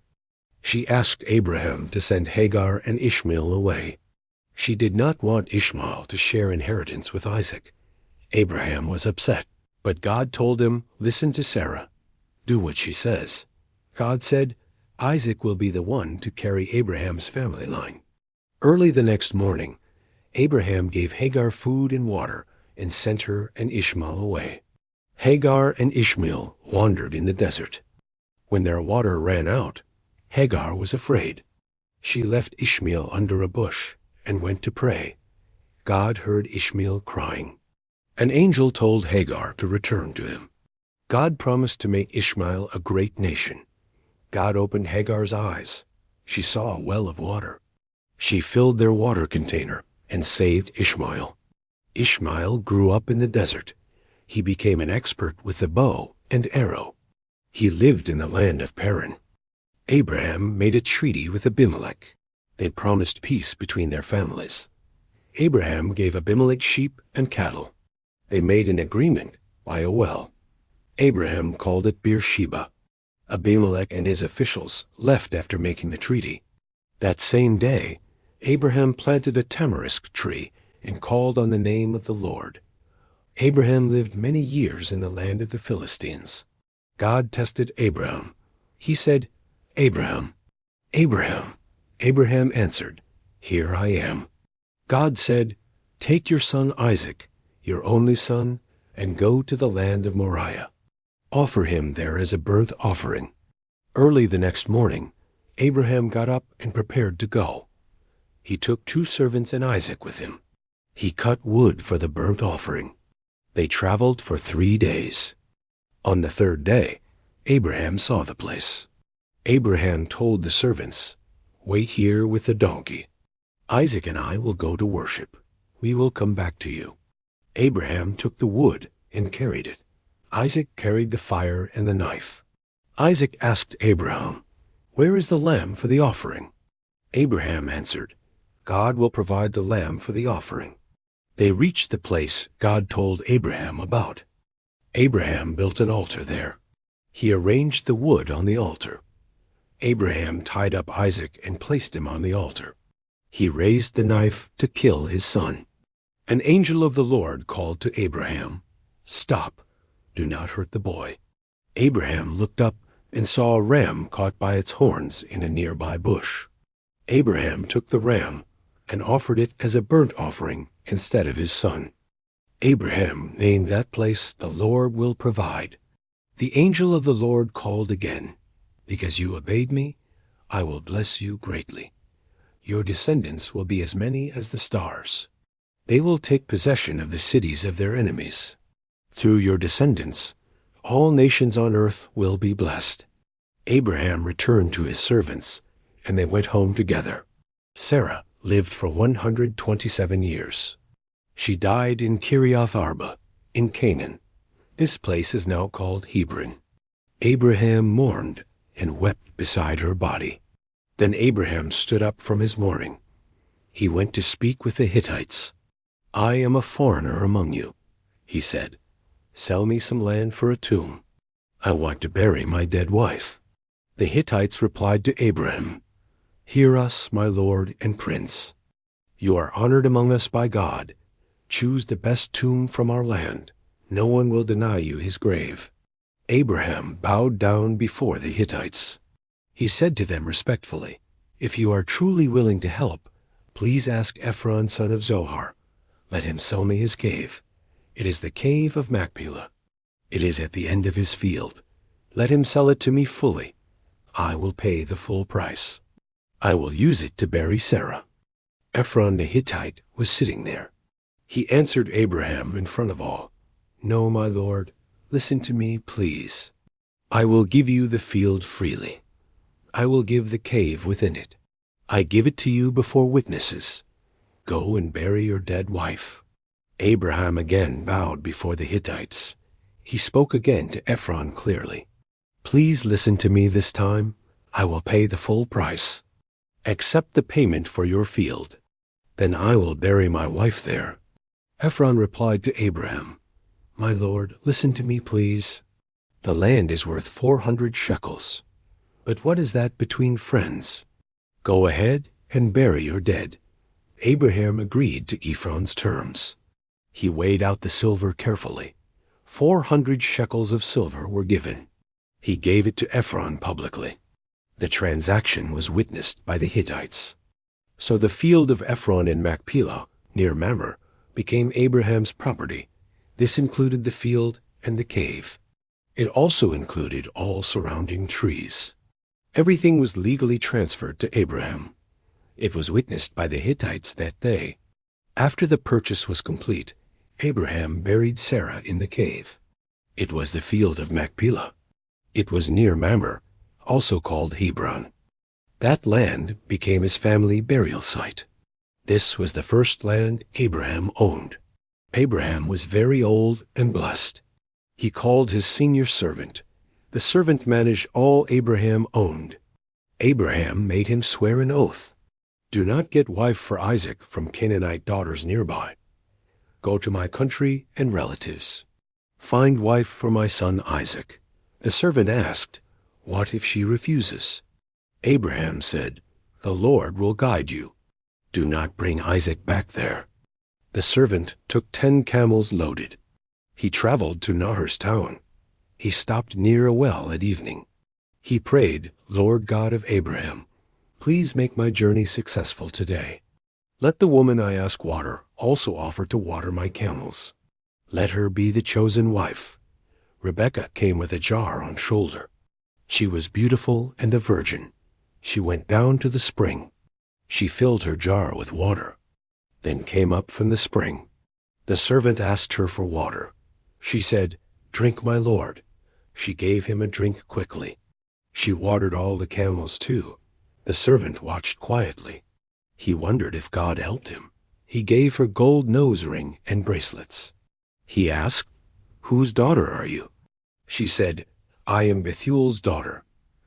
She asked Abraham to send Hagar and Ishmael away. She did not want Ishmael to share inheritance with Isaac. Abraham was upset, but God told him, "Listen to Sarah. Do what she says." God said, "Isaac will be the one to carry Abraham's family line." Early the next morning, Abraham gave Hagar food and water and sent her and Ishmael away. Hagar and Ishmael wandered in the desert. When their water ran out, Hagar was afraid. She left Ishmael under a bush and went to pray. God heard Ishmael crying. An angel told Hagar to return to him. God promised to make Ishmael a great nation. God opened Hagar's eyes. She saw a well of water. She filled their water container and saved Ishmael. Ishmael grew up in the desert. He became an expert with the bow and arrow. He lived in the land of Paran. Abraham made a treaty with Abimelech. They promised peace between their families. Abraham gave Abimelech sheep and cattle. They made an agreement by a well. Abraham called it Beersheba. Abimelech and his officials left after making the treaty. That same day, Abraham planted a tamarisk tree and called on the name of the Lord. Abraham lived many years in the land of the Philistines. God tested Abraham. He said, "Abraham, Abraham." Abraham answered, "Here I am." God said, "Take your son Isaac, your only son, and go to the land of Moriah. Offer him there as a burnt offering." Early the next morning, Abraham got up and prepared to go. He took 2 servants and Isaac with him. He cut wood for the burnt offering. They traveled for 3 days. On the 3rd day, Abraham saw the place. Abraham told the servants, "Wait here with the donkey. Isaac and I will go to worship. We will come back to you." Abraham took the wood and carried it. Isaac carried the fire and the knife. Isaac asked Abraham, "Where is the lamb for the offering?" Abraham answered, "God will provide the lamb for the offering." They reached the place God told Abraham about. Abraham built an altar there. He arranged the wood on the altar. Abraham tied up Isaac and placed him on the altar. He raised the knife to kill his son. An angel of the Lord called to Abraham, "Stop, do not hurt the boy." Abraham looked up and saw a ram caught by its horns in a nearby bush. Abraham took the ram and offered it as a burnt offering instead of his son. Abraham named that place, "The Lord will provide." The angel of the Lord called again, "Because you obeyed me, I will bless you greatly. Your descendants will be as many as the stars. They will take possession of the cities of their enemies. Through your descendants, all nations on earth will be blessed." Abraham returned to his servants, and they went home together. Sarah lived for 127 years. She died in Kiriath Arba, in Canaan. This place is now called Hebron. Abraham mourned and wept beside her body. Then Abraham stood up from his mourning. He went to speak with the Hittites. "I am a foreigner among you," he said. "Sell me some land for a tomb. I want to bury my dead wife." The Hittites replied to Abraham, "Hear us, my lord and prince. You are honored among us by God. Choose the best tomb from our land. No one will deny you his grave." Abraham bowed down before the Hittites. He said to them respectfully, If you are truly willing to help, please ask Ephron son of Zohar. Let him sell me his cave. It is the cave of Machpelah. It is at the end of his field. Let him sell it to me fully. I will pay the full price. I will use it to bury Sarah." Ephron the Hittite was sitting there. He answered Abraham in front of all, "No, my lord, listen to me, please. I will give you the field freely. I will give the cave within it. I give it to you before witnesses. Go and bury your dead wife." Abraham again bowed before the Hittites. He spoke again to Ephron clearly. "Please listen to me this time. I will pay the full price. Accept the payment for your field. Then I will bury my wife there." Ephron replied to Abraham, "My lord, listen to me, please. The land is worth 400 shekels. But what is that between friends? Go ahead and bury your dead." Abraham agreed to Ephron's terms. He weighed out the silver carefully. 400 shekels of silver were given. He gave it to Ephron publicly. The transaction was witnessed by the Hittites. So the field of Ephron in Machpelah, near Mamre, became Abraham's property. This included the field and the cave. It also included all surrounding trees. Everything was legally transferred to Abraham. It was witnessed by the Hittites that day. After the purchase was complete, Abraham buried Sarah in the cave. It was the field of Machpelah. It was near Mamre, also called Hebron. That land became his family burial site. This was the first land Abraham owned. Abraham was very old and blessed. He called his senior servant. The servant managed all Abraham owned. Abraham made him swear an oath. "Do not get wife for Isaac from Canaanite daughters nearby. Go to my country and relatives. Find wife for my son Isaac." The servant asked, "What if she refuses?" Abraham said, "The Lord will guide you. Do not bring Isaac back there." The servant took 10 camels loaded. He traveled to Nahor's town. He stopped near a well at evening. He prayed, "Lord God of Abraham, please make my journey successful today. Let the woman I ask water also offer to water my camels. Let her be the chosen wife." Rebekah came with a jar on shoulder. She was beautiful and a virgin. She went down to the spring. She filled her jar with water, then came up from the spring. The servant asked her for water. She said, "Drink, my lord." She gave him a drink quickly. She watered all the camels too. The servant watched quietly. He wondered if God helped him. He gave her gold nose ring and bracelets. He asked, "Whose daughter are you?" She said, "I am Bethuel's daughter."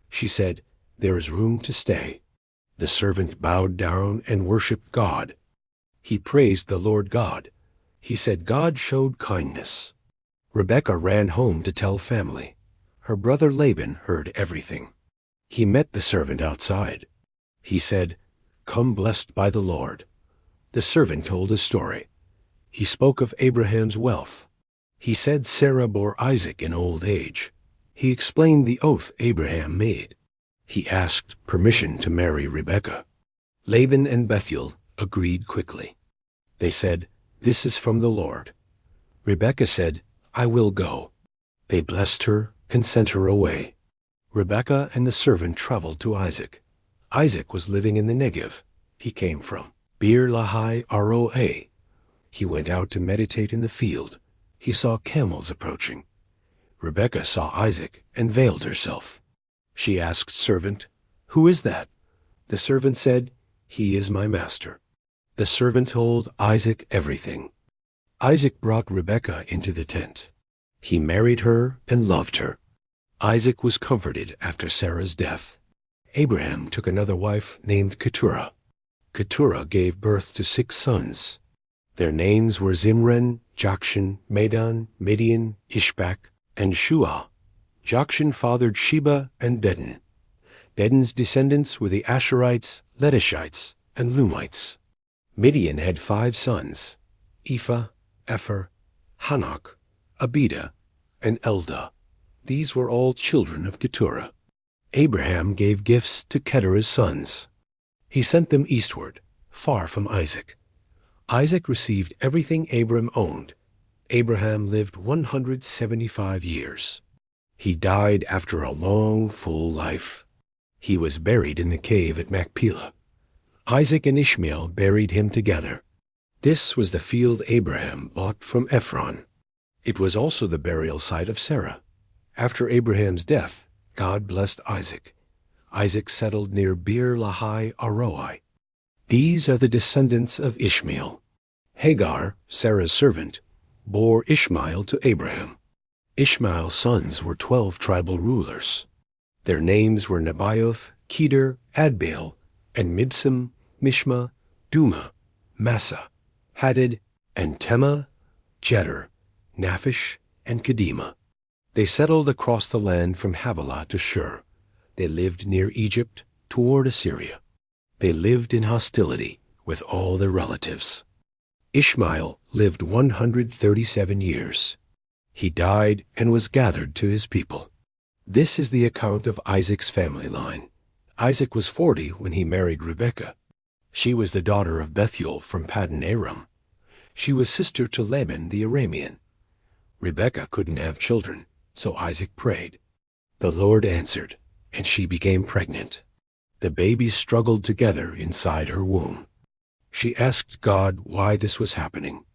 She said, "There is room to stay." The servant bowed down and worshipped God. He praised the Lord God. He said God showed kindness. Rebekah ran home to tell family. Her brother Laban heard everything. He met the servant outside. He said, "Come blessed by the Lord." The servant told a story. He spoke of Abraham's wealth. He said Sarah bore Isaac in old age. He explained the oath Abraham made. He asked permission to marry Rebekah. Laban and Bethuel agreed quickly. They said, "This is from the Lord." Rebekah said, "I will go." They blessed her and sent her away. Rebekah and the servant traveled to Isaac. Isaac was living in the Negev. He came from Beer Lahai Roa. He went out to meditate in the field. He saw camels approaching. Rebekah saw Isaac and veiled herself. She asked servant, "Who is that?" The servant said, "He is my master." The servant told Isaac everything. Isaac brought Rebekah into the tent. He married her and loved her. Isaac was comforted after Sarah's death. Abraham took another wife named Keturah. Keturah gave birth to 6 sons. Their names were Zimran, Jokshan, Medan, Midian, Ishbak, and Shuah. Jokshan fathered Sheba and Dedan. Dedan's descendants were the Asherites, Letishites, and Lumites. Midian had 5 sons, Ephah, Epher, Hanok, Abida, and Eldah. These were all children of Keturah. Abraham gave gifts to Keturah's sons. He sent them eastward, far from Isaac. Isaac received everything Abram owned. Abraham lived 175 years. He died after a long, full life. He was buried in the cave at Machpelah. Isaac and Ishmael buried him together. This was the field Abraham bought from Ephron. It was also the burial site of Sarah. After Abraham's death, God blessed Isaac. Isaac settled near Beer Lahai Aroi. These are the descendants of Ishmael. Hagar, Sarah's servant, bore Ishmael to Abraham. Ishmael's sons were 12 tribal rulers. Their names were Nebaioth, Kedar, Adbeel, and Mibsam, Mishma, Duma, Massa, Hadid, and Tema, Jeter, Naphish, and Kedema. They settled across the land from Havilah to Shur. They lived near Egypt, toward Assyria. They lived in hostility with all their relatives. Ishmael lived 137 years. He died and was gathered to his people. This is the account of Isaac's family line. Isaac was 40 when he married Rebekah. She was the daughter of Bethuel from Paddan Aram. She was sister to Laban the Aramean. Rebekah couldn't have children, so Isaac prayed. The Lord answered, and she became pregnant. The babies struggled together inside her womb. She asked God why this was happening.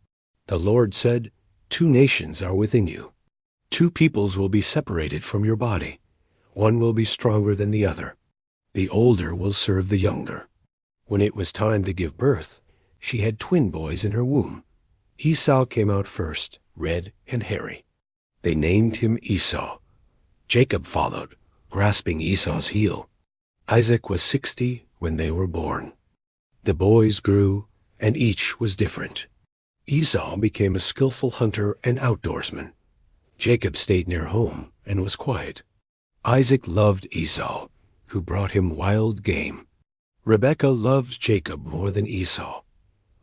The Lord said, 2 nations are within you. 2 peoples will be separated from your body. One will be stronger than the other. The older will serve the younger. When it was time to give birth, she had twin boys in her womb. Esau came out first, red and hairy. They named him Esau. Jacob followed, grasping Esau's heel. Isaac was 60 when they were born. The boys grew, and each was different. Esau became a skillful hunter and outdoorsman. Jacob stayed near home and was quiet. Isaac loved Esau, who brought him wild game. Rebekah loved Jacob more than Esau.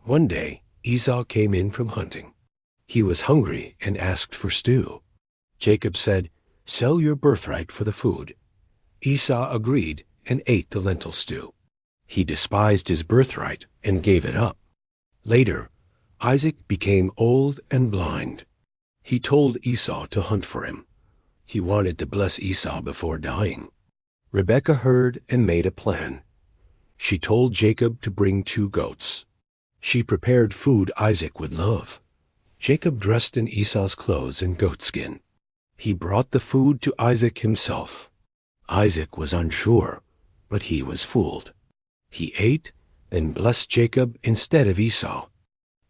One day, Esau came in from hunting. He was hungry and asked for stew. Jacob said, "Sell your birthright for the food." Esau agreed and ate the lentil stew. He despised his birthright and gave it up. Later, Isaac became old and blind. He told Esau to hunt for him. He wanted to bless Esau before dying. Rebekah heard and made a plan. She told Jacob to bring 2 goats. She prepared food Isaac would love. Jacob dressed in Esau's clothes and goatskin. He brought the food to Isaac himself. Isaac was unsure, but he was fooled. He ate, then blessed Jacob instead of Esau.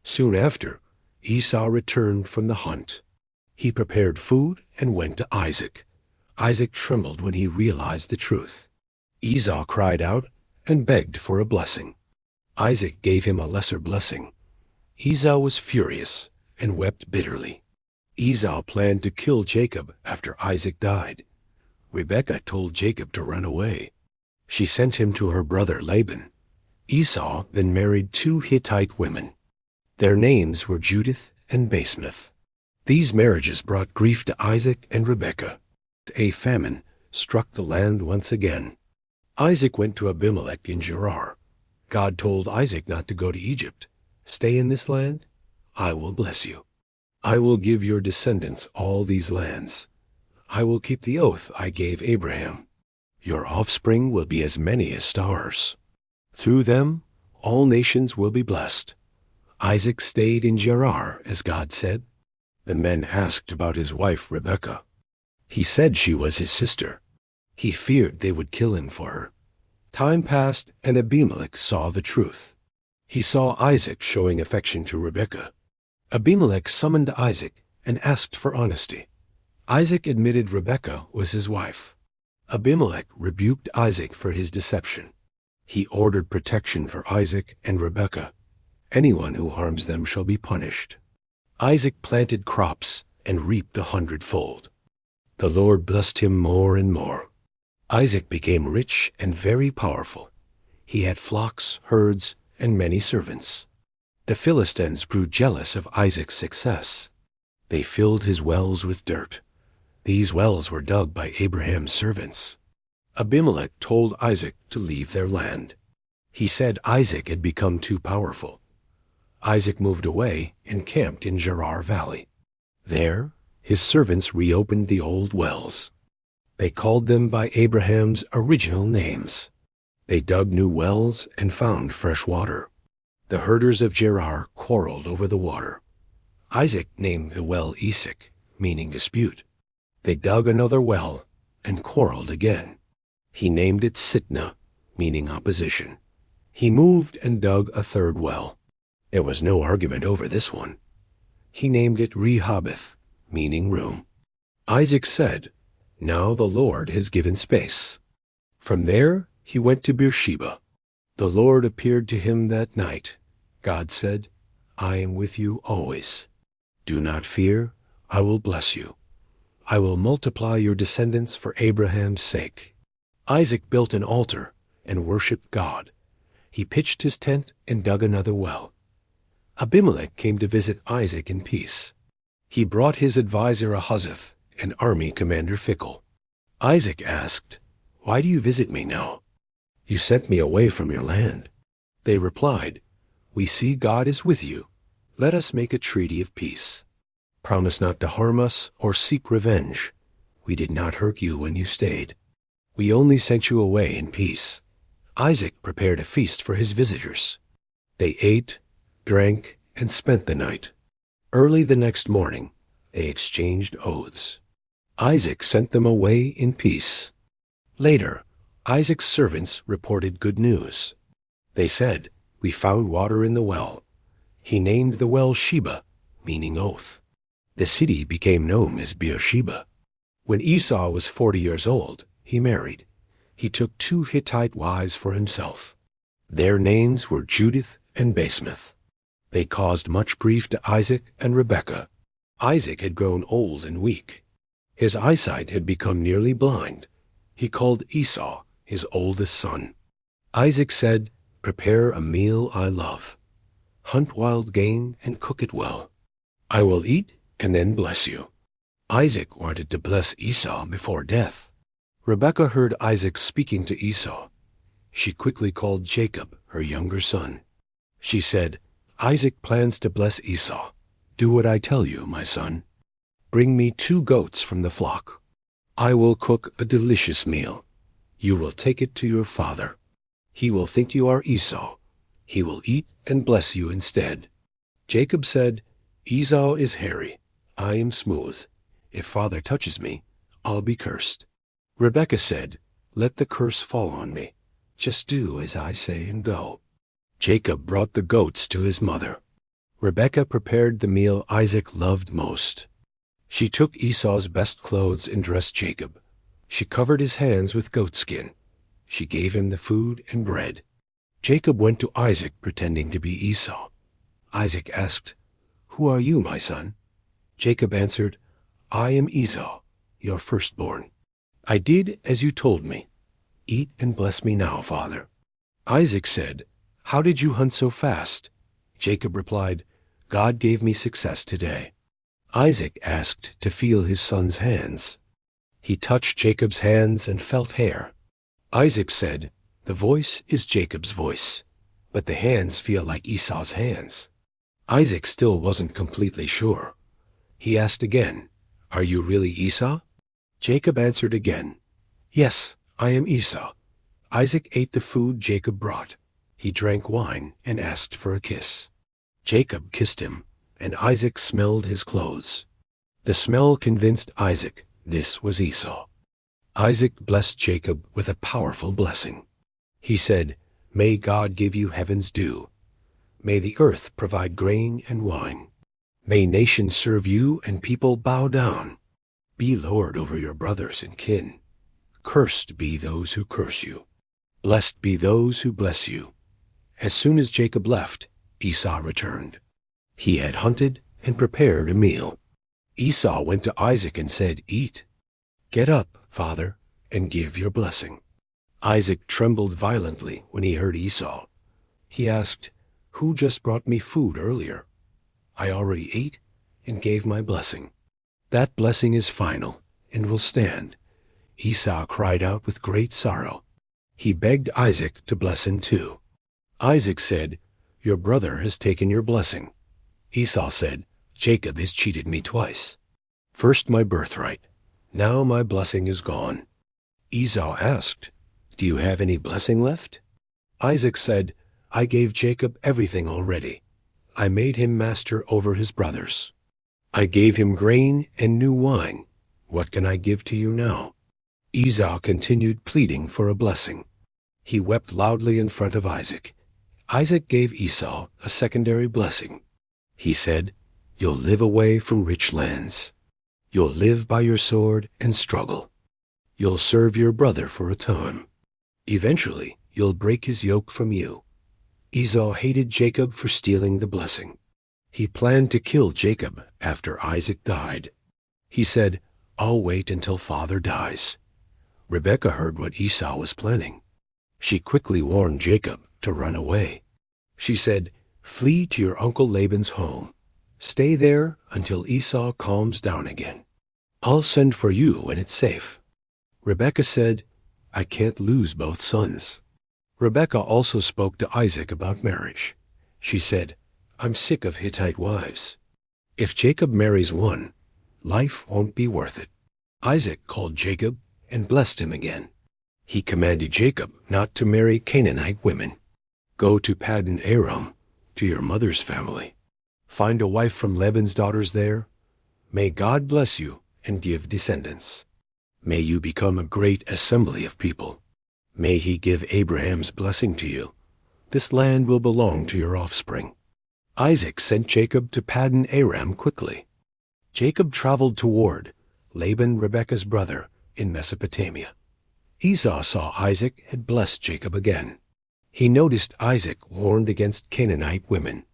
Soon after, Esau returned from the hunt. He prepared food and went to Isaac. Isaac trembled when he realized the truth. Esau cried out and begged for a blessing. Isaac gave him a lesser blessing. Esau was furious and wept bitterly. Esau planned to kill Jacob after Isaac died. Rebekah told Jacob to run away. She sent him to her brother Laban. Esau then married 2 Hittite women. Their names were Judith and Basemath. These marriages brought grief to Isaac and Rebekah. A famine struck the land once again. Isaac went to Abimelech in Gerar. God told Isaac not to go to Egypt. "Stay in this land. I will bless you. I will give your descendants all these lands. I will keep the oath I gave Abraham. Your offspring will be as many as stars. Through them, all nations will be blessed." Isaac stayed in Gerar, as God said. The men asked about his wife Rebekah. He said she was his sister. He feared they would kill him for her. Time passed, and Abimelech saw the truth. He saw Isaac showing affection to Rebekah. Abimelech summoned Isaac and asked for honesty. Isaac admitted Rebekah was his wife. Abimelech rebuked Isaac for his deception. He ordered protection for Isaac and Rebekah. Anyone who harms them shall be punished. Isaac planted crops and reaped 100-fold. The Lord blessed him more and more. Isaac became rich and very powerful. He had flocks, herds, and many servants. The Philistines grew jealous of Isaac's success. They filled his wells with dirt. These wells were dug by Abraham's servants. Abimelech told Isaac to leave their land. He said Isaac had become too powerful. Isaac moved away and camped in Gerar Valley. There, his servants reopened the old wells. They called them by Abraham's original names. They dug new wells and found fresh water. The herders of Gerar quarreled over the water. Isaac named the well Esek, meaning dispute. They dug another well and quarreled again. He named it Sitnah, meaning opposition. He moved and dug a third well. There was no argument over this one. He named it Rehoboth, meaning room. Isaac said, "Now the Lord has given space." From there he went to Beersheba. The Lord appeared to him that night. God said, "I am with you always. Do not fear, I will bless you. I will multiply your descendants for Abraham's sake." Isaac built an altar and worshipped God. He pitched his tent and dug another well. Abimelech came to visit Isaac in peace. He brought his advisor Ahuzzath and army commander Phicol. Isaac asked, "Why do you visit me now? You sent me away from your land." They replied, "We see God is with you. Let us make a treaty of peace. Promise not to harm us or seek revenge. We did not hurt you when you stayed. We only sent you away in peace." Isaac prepared a feast for his visitors. They ate, drank, and spent the night. Early the next morning, they exchanged oaths. Isaac sent them away in peace. Later, Isaac's servants reported good news. They said, "We found water in the well." He named the well Sheba, meaning oath. The city became known as Beersheba. When Esau was 40 years old, he married. He took 2 Hittite wives for himself. Their names were Judith and Basemath. They caused much grief to Isaac and Rebekah. Isaac had grown old and weak. His eyesight had become nearly blind. He called Esau his oldest son. Isaac said, "Prepare a meal I love. Hunt wild game and cook it well. I will eat and then bless you." Isaac wanted to bless Esau before death. Rebekah heard Isaac speaking to Esau. She quickly called Jacob, her younger son. She said, "Isaac plans to bless Esau. Do what I tell you, my son. Bring me 2 goats from the flock. I will cook a delicious meal. You will take it to your father. He will think you are Esau. He will eat and bless you instead." Jacob said, "Esau is hairy. I am smooth. If father touches me, I'll be cursed." Rebekah said, "Let the curse fall on me. Just do as I say and go." Jacob brought the goats to his mother. Rebekah prepared the meal Isaac loved most. She took Esau's best clothes and dressed Jacob. She covered his hands with goatskin. She gave him the food and bread. Jacob went to Isaac pretending to be Esau. Isaac asked, "Who are you, my son?" Jacob answered, "I am Esau, your firstborn. I did as you told me. Eat and bless me now, father." Isaac said, "How did you hunt so fast?" Jacob replied, "God gave me success today." Isaac asked to feel his son's hands. He touched Jacob's hands and felt hair. Isaac said, "The voice is Jacob's voice, but the hands feel like Esau's hands." Isaac still wasn't completely sure. He asked again, "Are you really Esau?" Jacob answered again, "Yes, I am Esau." Isaac ate the food Jacob brought. He drank wine and asked for a kiss. Jacob kissed him, and Isaac smelled his clothes. The smell convinced Isaac this was Esau. Isaac blessed Jacob with a powerful blessing. He said, "May God give you heaven's dew. May the earth provide grain and wine. May nations serve you and people bow down. Be Lord over your brothers and kin. Cursed be those who curse you. Blessed be those who bless you." As soon as Jacob left, Esau returned. He had hunted and prepared a meal. Esau went to Isaac and said, "Eat. Get up, father, and give your blessing." Isaac trembled violently when he heard Esau. He asked, "Who just brought me food earlier?" "I already ate and gave my blessing." "That blessing is final and will stand." Esau cried out with great sorrow. He begged Isaac to bless him too. Isaac said, "Your brother has taken your blessing." Esau said, "Jacob has cheated me twice. First my birthright, now my blessing is gone." Esau asked, "Do you have any blessing left?" Isaac said, "I gave Jacob everything already. I made him master over his brothers. I gave him grain and new wine. What can I give to you now?" Esau continued pleading for a blessing. He wept loudly in front of Isaac. Isaac gave Esau a secondary blessing. He said, "You'll live away from rich lands. You'll live by your sword and struggle. You'll serve your brother for a time. Eventually, you'll break his yoke from you." Esau hated Jacob for stealing the blessing. He planned to kill Jacob after Isaac died. He said, "I'll wait until father dies." Rebekah heard what Esau was planning. She quickly warned Jacob to run away. She said, "Flee to your uncle Laban's home. Stay there until Esau calms down again. I'll send for you when it's safe." Rebekah said, "I can't lose both sons." Rebekah also spoke to Isaac about marriage. She said, "I'm sick of Hittite wives. If Jacob marries one, life won't be worth it." Isaac called Jacob and blessed him again. He commanded Jacob not to marry Canaanite women. "Go to Paddan Aram, to your mother's family. Find a wife from Laban's daughters there. May God bless you and give descendants. May you become a great assembly of people. May he give Abraham's blessing to you. This land will belong to your offspring." Isaac sent Jacob to Paddan Aram quickly. Jacob traveled toward Laban, Rebekah's brother, in Mesopotamia. Esau saw Isaac had blessed Jacob again. He noticed Isaac warned against Canaanite women.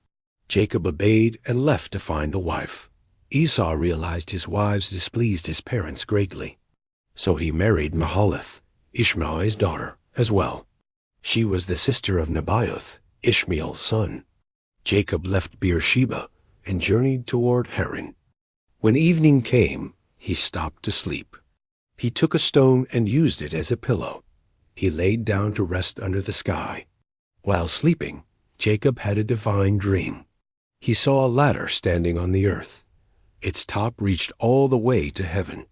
Jacob obeyed and left to find a wife. Esau realized his wives displeased his parents greatly. So he married Mahalath, Ishmael's daughter, as well. She was the sister of Nebaioth, Ishmael's son. Jacob left Beersheba and journeyed toward Haran. When evening came, he stopped to sleep. He took a stone and used it as a pillow. He laid down to rest under the sky. While sleeping, Jacob had a divine dream. He saw a ladder standing on the earth. Its top reached all the way to heaven.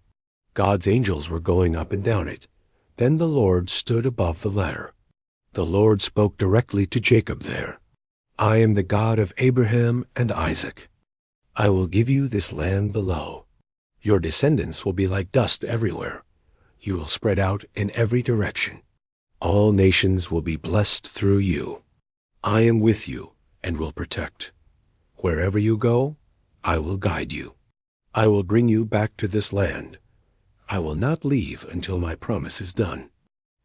God's angels were going up and down it. Then the Lord stood above the ladder. The Lord spoke directly to Jacob there. "I am the God of Abraham and Isaac. I will give you this land below. Your descendants will be like dust everywhere. You will spread out in every direction. All nations will be blessed through you. I am with you and will protect. Wherever you go, I will guide you. I will bring you back to this land. I will not leave until my promise is done."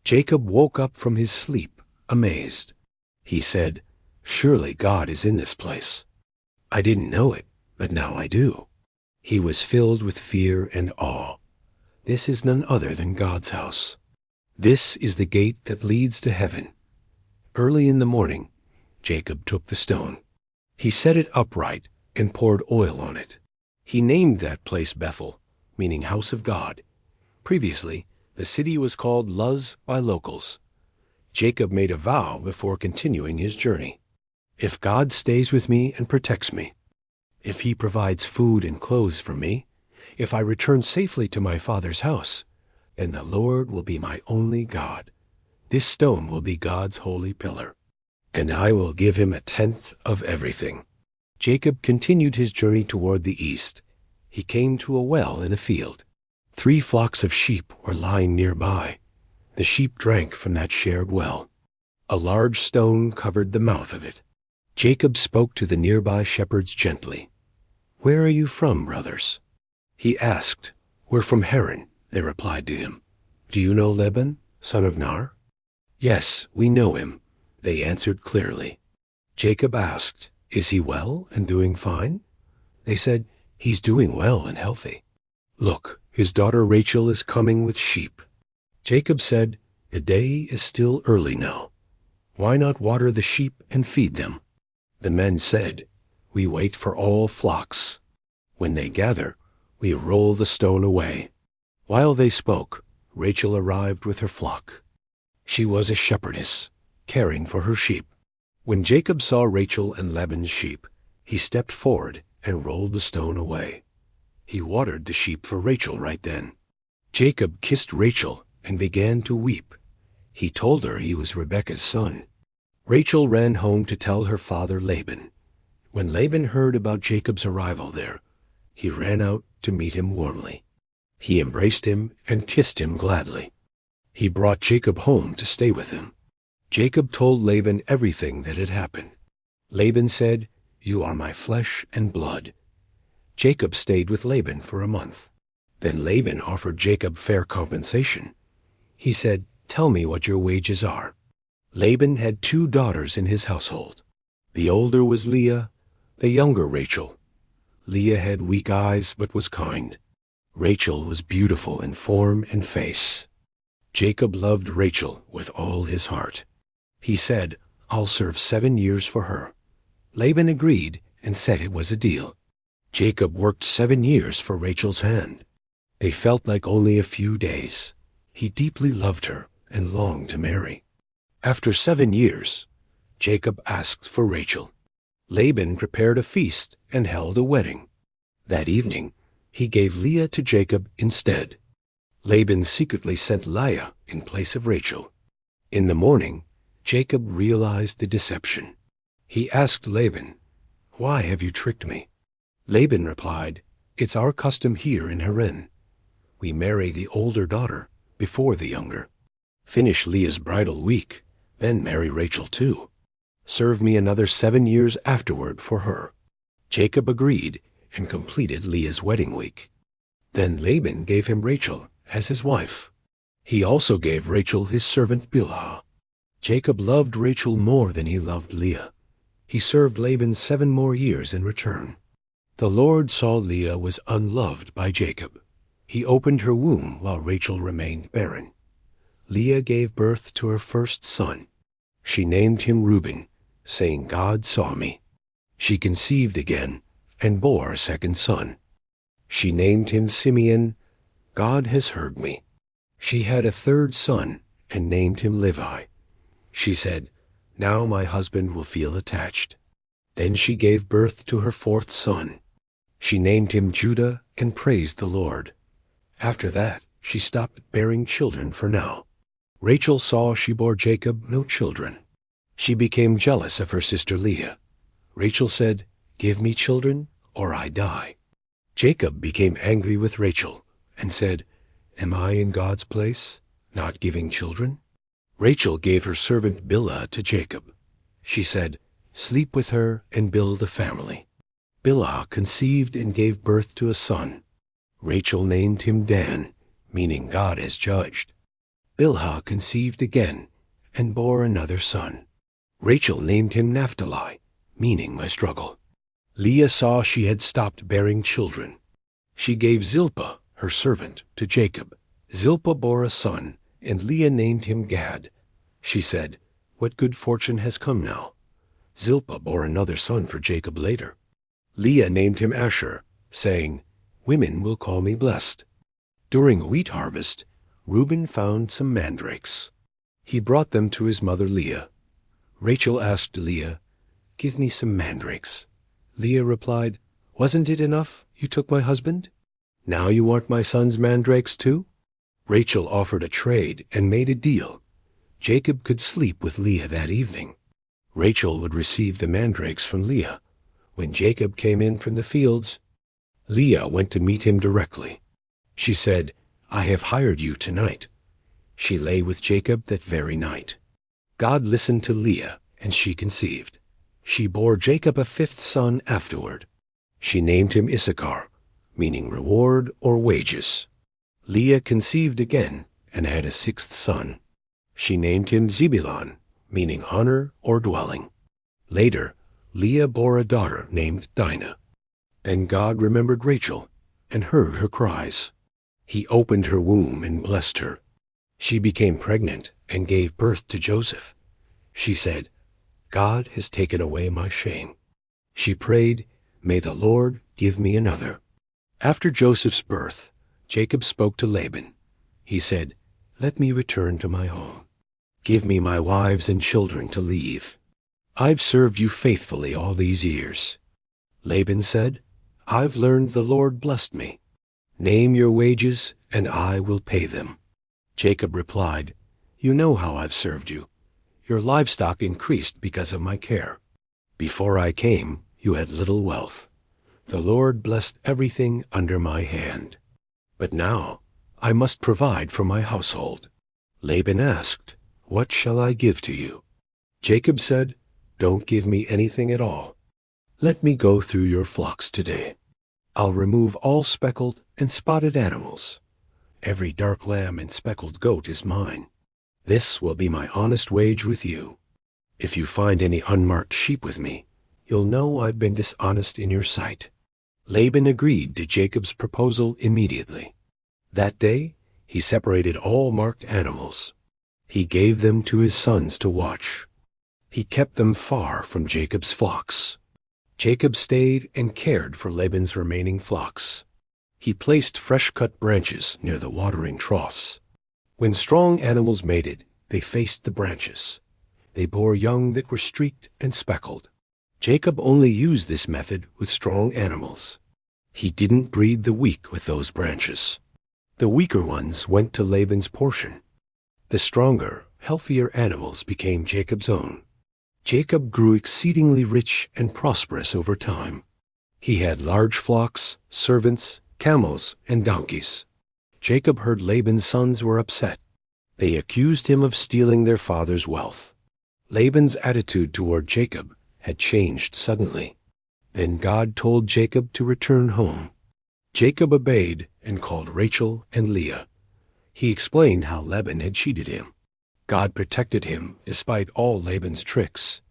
Jacob woke up from his sleep, amazed. He said, "Surely God is in this place. I didn't know it, but now I do." He was filled with fear and awe. This is none other than God's house. This is the gate that leads to heaven. Early in the morning, Jacob took the stone. He set it upright and poured oil on it. He named that place Bethel, meaning house of God. Previously, the city was called Luz by locals. Jacob made a vow before continuing his journey. "If God stays with me and protects me, if he provides food and clothes for me, if I return safely to my father's house, then the Lord will be my only God. This stone will be God's holy pillar, and I will give him a tenth of everything." Jacob continued his journey toward the east. He came to a well in a field. 3 flocks of sheep were lying nearby. The sheep drank from that shared well. A large stone covered the mouth of it. Jacob spoke to the nearby shepherds gently. "Where are you from, brothers?" He asked. "We're from Haran," they replied to him. "Do you know Laban, son of Nar?" "Yes, we know him," they answered clearly. Jacob asked, "Is he well and doing fine?" They said, "He's doing well and healthy. Look, his daughter Rachel is coming with sheep." Jacob said, "The day is still early now. Why not water the sheep and feed them?" The men said, "We wait for all flocks. When they gather, we roll the stone away." While they spoke, Rachel arrived with her flock. She was a shepherdess, caring for her sheep. When Jacob saw Rachel and Laban's sheep, he stepped forward and rolled the stone away. He watered the sheep for Rachel right then. Jacob kissed Rachel and began to weep. He told her he was Rebekah's son. Rachel ran home to tell her father Laban. When Laban heard about Jacob's arrival there, he ran out to meet him warmly. He embraced him and kissed him gladly. He brought Jacob home to stay with him. Jacob told Laban everything that had happened. Laban said, "You are my flesh and blood." Jacob stayed with Laban for a month. Then Laban offered Jacob fair compensation. He said, "Tell me what your wages are." Laban had 2 daughters in his household. The older was Leah, the younger Rachel. Leah had weak eyes but was kind. Rachel was beautiful in form and face. Jacob loved Rachel with all his heart. He said, "I'll serve 7 years for her." Laban agreed and said it was a deal. Jacob worked 7 years for Rachel's hand. They felt like only a few days. He deeply loved her and longed to marry. After 7 years, Jacob asked for Rachel. Laban prepared a feast and held a wedding. That evening, he gave Leah to Jacob instead. Laban secretly sent Leah in place of Rachel. In the morning, Jacob realized the deception. He asked Laban, "Why have you tricked me?" Laban replied, "It's our custom here in Haran. We marry the older daughter before the younger. Finish Leah's bridal week, then marry Rachel too. Serve me another 7 years afterward for her." Jacob agreed and completed Leah's wedding week. Then Laban gave him Rachel as his wife. He also gave Rachel his servant Bilhah. Jacob loved Rachel more than he loved Leah. He served Laban 7 more years in return. The Lord saw Leah was unloved by Jacob. He opened her womb while Rachel remained barren. Leah gave birth to her first son. She named him Reuben, saying, "God saw me." She conceived again and bore a second son. She named him Simeon, "God has heard me." She had a third son and named him Levi. She said, "Now my husband will feel attached." Then she gave birth to her fourth son. She named him Judah and praised the Lord. After that, she stopped bearing children for now. Rachel saw she bore Jacob no children. She became jealous of her sister Leah. Rachel said, "Give me children, or I die." Jacob became angry with Rachel and said, "Am I in God's place, not giving children?" Rachel gave her servant Bilhah to Jacob. She said, "Sleep with her and build a family." Bilhah conceived and gave birth to a son. Rachel named him Dan, meaning God has judged. Bilhah conceived again and bore another son. Rachel named him Naphtali, meaning my struggle. Leah saw she had stopped bearing children. She gave Zilpah, her servant, to Jacob. Zilpah bore a son, and Leah named him Gad. She said, "What good fortune has come now?" Zilpah bore another son for Jacob later. Leah named him Asher, saying, "Women will call me blessed." During a wheat harvest, Reuben found some mandrakes. He brought them to his mother Leah. Rachel asked Leah, "Give me some mandrakes." Leah replied, "Wasn't it enough you took my husband? Now you want my son's mandrakes too?" Rachel offered a trade and made a deal. Jacob could sleep with Leah that evening. Rachel would receive the mandrakes from Leah. When Jacob came in from the fields, Leah went to meet him directly. She said, "I have hired you tonight." She lay with Jacob that very night. God listened to Leah, and she conceived. She bore Jacob a fifth son afterward. She named him Issachar, meaning reward or wages. Leah conceived again and had a sixth son. She named him Zebulun, meaning honor or dwelling. Later, Leah bore a daughter named Dinah. Then God remembered Rachel and heard her cries. He opened her womb and blessed her. She became pregnant and gave birth to Joseph. She said, "God has taken away my shame." She prayed, "May the Lord give me another." After Joseph's birth, Jacob spoke to Laban. He said, "Let me return to my home. Give me my wives and children to leave." I've served you faithfully all these years." Laban said, "I've learned the Lord blessed me. Name your wages, and I will pay them." Jacob replied, "You know how I've served you. Your livestock increased because of my care. Before I came, you had little wealth. The Lord blessed everything under my hand. But now I must provide for my household." Laban asked, "What shall I give to you?" Jacob said, "Don't give me anything at all. Let me go through your flocks today. I'll remove all speckled and spotted animals. Every dark lamb and speckled goat is mine. This will be my honest wage with you. If you find any unmarked sheep with me, you'll know I've been dishonest in your sight." Laban agreed to Jacob's proposal immediately. That day he separated all marked animals. He gave them to his sons to watch. He kept them far from Jacob's flocks. Jacob stayed and cared for Laban's remaining flocks. He placed fresh-cut branches near the watering troughs. When strong animals mated, they faced the branches. They bore young that were streaked and speckled. Jacob only used this method with strong animals. He didn't breed the weak with those branches. The weaker ones went to Laban's portion. The stronger, healthier animals became Jacob's own. Jacob grew exceedingly rich and prosperous over time. He had large flocks, servants, camels, and donkeys. Jacob heard Laban's sons were upset. They accused him of stealing their father's wealth. Laban's attitude toward Jacob had changed suddenly. Then God told Jacob to return home. Jacob obeyed and called Rachel and Leah. He explained how Laban had cheated him. God protected him despite all Laban's tricks.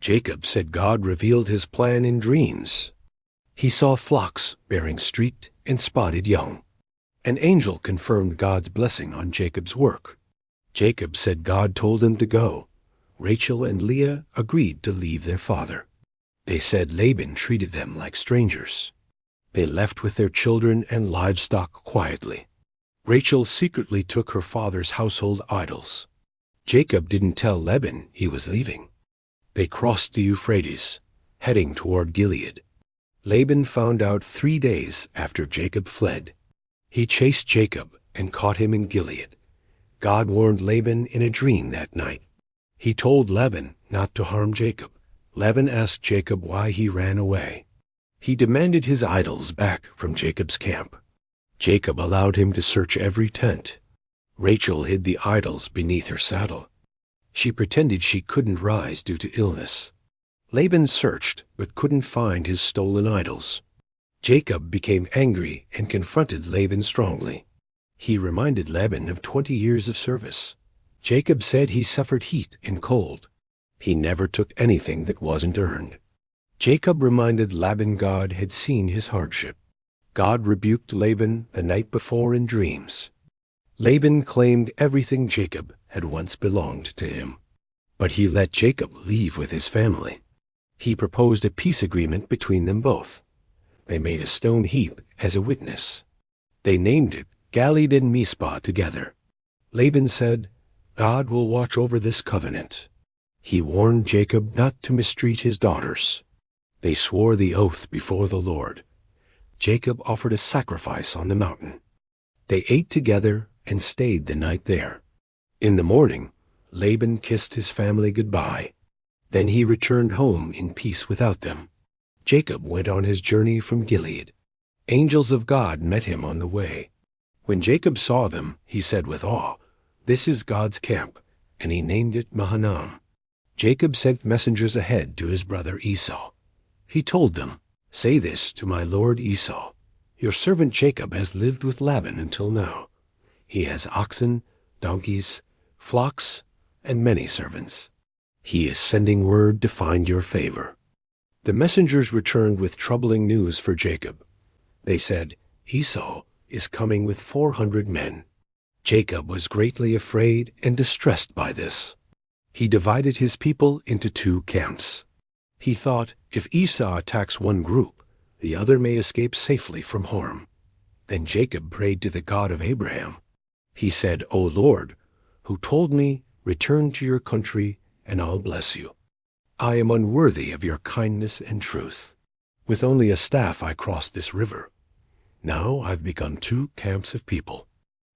Jacob said God revealed his plan in dreams. He saw flocks bearing streaked and spotted young. An angel confirmed God's blessing on Jacob's work. Jacob said God told him to go. Rachel and Leah agreed to leave their father. They said Laban treated them like strangers. They left with their children and livestock quietly. Rachel secretly took her father's household idols. Jacob didn't tell Laban he was leaving. They crossed the Euphrates, heading toward Gilead. Laban found out 3 days after Jacob fled. He chased Jacob and caught him in Gilead. God warned Laban in a dream that night. He told Laban not to harm Jacob. Laban asked Jacob why he ran away. He demanded his idols back from Jacob's camp. Jacob allowed him to search every tent. Rachel hid the idols beneath her saddle. She pretended she couldn't rise due to illness. Laban searched but couldn't find his stolen idols. Jacob became angry and confronted Laban strongly. He reminded Laban of 20 years of service. Jacob said he suffered heat and cold. He never took anything that wasn't earned. Jacob reminded Laban God had seen his hardship. God rebuked Laban the night before in dreams. Laban claimed everything Jacob had once belonged to him. But he let Jacob leave with his family. He proposed a peace agreement between them both. They made a stone heap as a witness. They named it Galeed and Mizpah together. Laban said, "God will watch over this covenant." He warned Jacob not to mistreat his daughters. They swore the oath before the Lord. Jacob offered a sacrifice on the mountain. They ate together and stayed the night there. In the morning, Laban kissed his family goodbye. Then he returned home in peace without them. Jacob went on his journey from Gilead. Angels of God met him on the way. When Jacob saw them, he said with awe, "This is God's camp," and he named it Mahanaim. Jacob sent messengers ahead to his brother Esau. He told them, "Say this to my lord Esau, your servant Jacob has lived with Laban until now. He has oxen, donkeys, flocks, and many servants. He is sending word to find your favor." The messengers returned with troubling news for Jacob. They said, "Esau is coming with 400 men." Jacob was greatly afraid and distressed by this. He divided his people into 2 camps. He thought, if Esau attacks one group, the other may escape safely from harm. Then Jacob prayed to the God of Abraham. He said, "O Lord, who told me, 'Return to your country, and I'll bless you.' I am unworthy of your kindness and truth. With only a staff I crossed this river. Now I've begun 2 camps of people.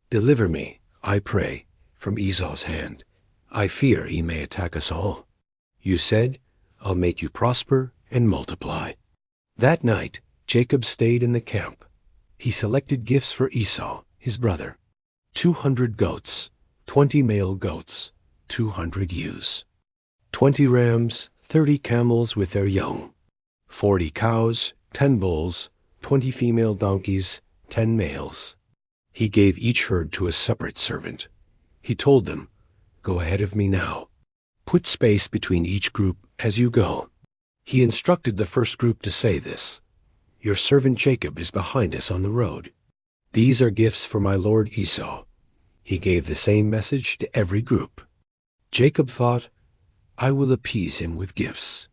Deliver me, I pray, from Esau's hand. I fear he may attack us all. You said, I'll make you prosper and multiply. That night, Jacob stayed in the camp. He selected gifts for Esau, his brother. 200 goats, 20 male goats, 200 ewes. 20 rams, 30 camels with their young. 40 cows, 10 bulls, 20 female donkeys, 10 males. He gave each herd to a separate servant. He told them, Go ahead of me now. Put space between each group as you go. He instructed the first group to say this, Your servant Jacob is behind us on the road. These are gifts for my lord Esau. He gave the same message to every group. Jacob thought, I will appease him with gifts.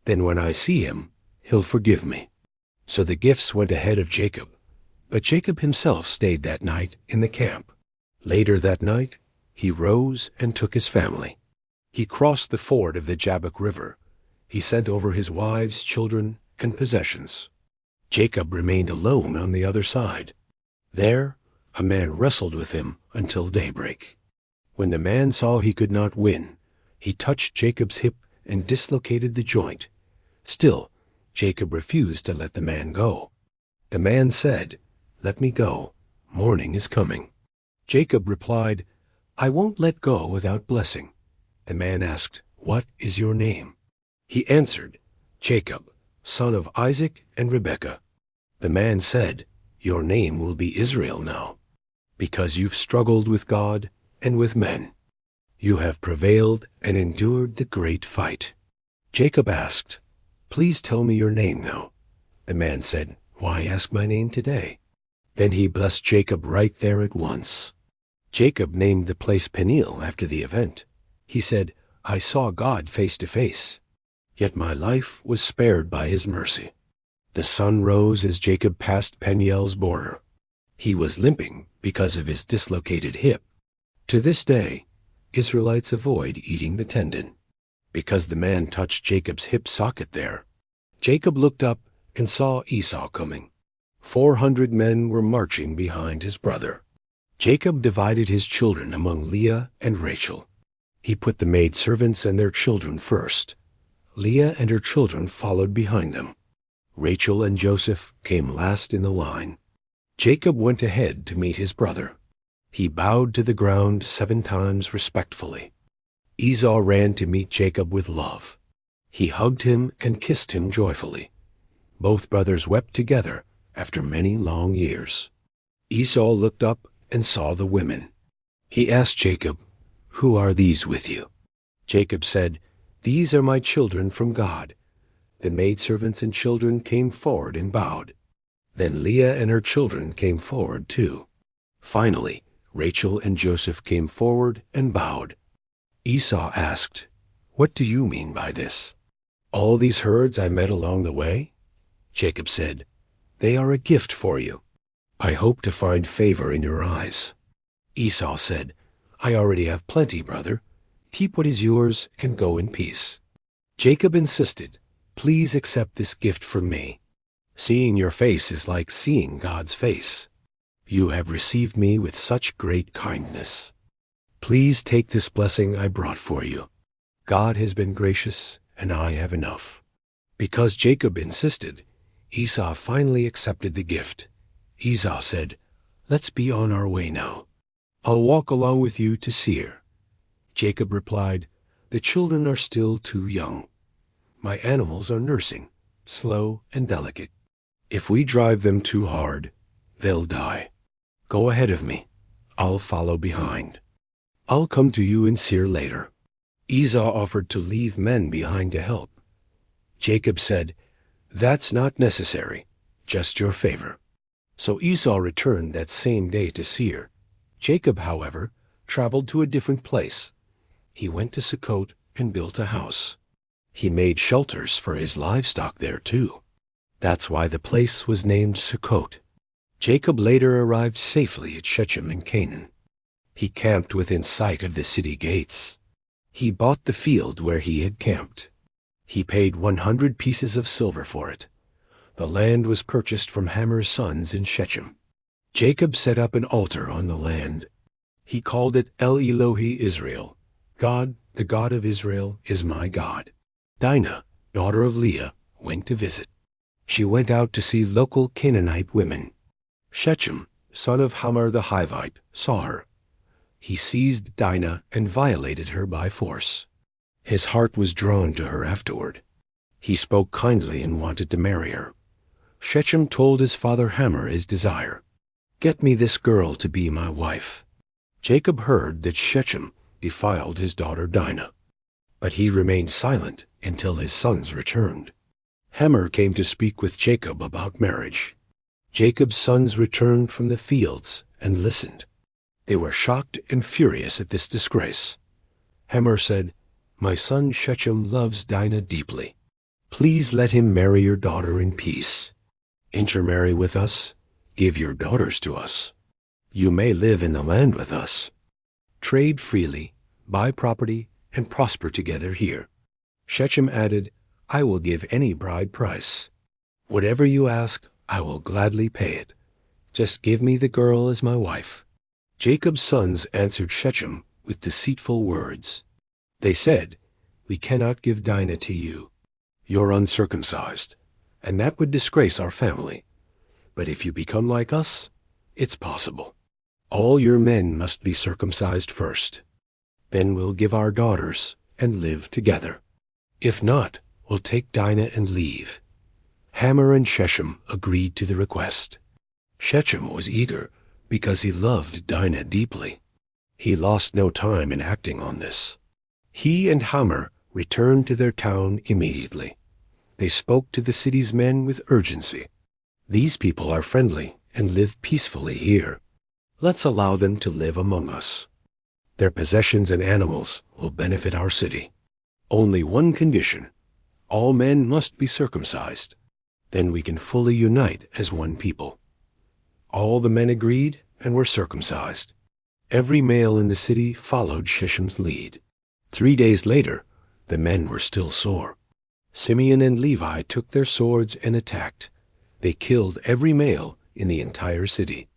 Then when I see him, he'll forgive me. So the gifts went ahead of Jacob, but Jacob himself stayed that night in the camp. Later that night, he rose and took his family. He crossed the ford of the Jabbok River. He sent over his wives, children, and possessions. Jacob remained alone on the other side. There, a man wrestled with him until daybreak. When the man saw he could not win, he touched Jacob's hip and dislocated the joint. Still, Jacob refused to let the man go. The man said, Let me go. Morning is coming. Jacob replied, I won't let go without blessing. The man asked, What is your name? He answered, Jacob, son of Isaac and Rebekah. The man said, Your name will be Israel now, because you've struggled with God and with men. You have prevailed and endured the great fight. Jacob asked, Please tell me your name now. The man said, Why ask my name today? Then he blessed Jacob right there at once. Jacob named the place Peniel after the event. He said, I saw God face to face, yet my life was spared by his mercy. The sun rose as Jacob passed Peniel's border. He was limping because of his dislocated hip. To this day, Israelites avoid eating the tendon, because the man touched Jacob's hip socket there. Jacob looked up and saw Esau coming. 400 men were marching behind his brother. Jacob divided his children among Leah and Rachel. He put the maidservants and their children first. Leah and her children followed behind them. Rachel and Joseph came last in the line. Jacob went ahead to meet his brother. He bowed to the ground 7 times respectfully. Esau ran to meet Jacob with love. He hugged him and kissed him joyfully. Both brothers wept together after many long years. Esau looked up and saw the women. He asked Jacob, Who are these with you? Jacob said, These are my children from God. The maidservants and children came forward and bowed. Then Leah and her children came forward too. Finally, Rachel and Joseph came forward and bowed. Esau asked, What do you mean by this? All these herds I met along the way? Jacob said, They are a gift for you. I hope to find favor in your eyes. Esau said, I already have plenty, brother. Keep what is yours and go in peace. Jacob insisted, Please accept this gift from me. Seeing your face is like seeing God's face. You have received me with such great kindness. Please take this blessing I brought for you. God has been gracious, and I have enough. Because Jacob insisted, Esau finally accepted the gift. Esau said, Let's be on our way now. I'll walk along with you to Seir. Jacob replied, The children are still too young. My animals are nursing, slow and delicate. If we drive them too hard, they'll die. Go ahead of me. I'll follow behind. I'll come to you in Seir later. Esau offered to leave men behind to help. Jacob said, That's not necessary, just your favor. So Esau returned that same day to Seir. Jacob, however, traveled to a different place. He went to Sukkot and built a house. He made shelters for his livestock there too. That's why the place was named Sukkot. Jacob later arrived safely at Shechem in Canaan. He camped within sight of the city gates. He bought the field where he had camped. He paid 100 pieces of silver for it. The land was purchased from Hammer's sons in Shechem. Jacob set up an altar on the land. He called it El Elohe Israel. God, the God of Israel, is my God. Dinah, daughter of Leah, went to visit. She went out to see local Canaanite women. Shechem, son of Hamor the Hivite, saw her. He seized Dinah and violated her by force. His heart was drawn to her afterward. He spoke kindly and wanted to marry her. Shechem told his father Hamor his desire. "Get me this girl to be my wife." Jacob heard that Shechem defiled his daughter Dinah, but he remained silent until his sons returned. Hamor came to speak with Jacob about marriage. Jacob's sons returned from the fields and listened. They were shocked and furious at this disgrace. Hamor said, "My son Shechem loves Dinah deeply. Please let him marry your daughter in peace. Intermarry with us. Give your daughters to us. You may live in the land with us. Trade freely, buy property, and prosper together here." Shechem added, "I will give any bride price. Whatever you ask, I will gladly pay it. Just give me the girl as my wife." Jacob's sons answered Shechem with deceitful words. They said, "We cannot give Dinah to you. You're uncircumcised, and that would disgrace our family. But if you become like us, it's possible. All your men must be circumcised first. Then we'll give our daughters and live together. If not, we'll take Dinah and leave." Hamor and Shechem agreed to the request. Shechem was eager because he loved Dinah deeply. He lost no time in acting on this. He and Hamor returned to their town immediately. They spoke to the city's men with urgency. "These people are friendly and live peacefully here. Let's allow them to live among us. Their possessions and animals will benefit our city. Only one condition: all men must be circumcised. Then we can fully unite as one people." All the men agreed and were circumcised. Every male in the city followed Shechem's lead. 3 days later, the men were still sore. Simeon and Levi took their swords and attacked. They killed every male in the entire city.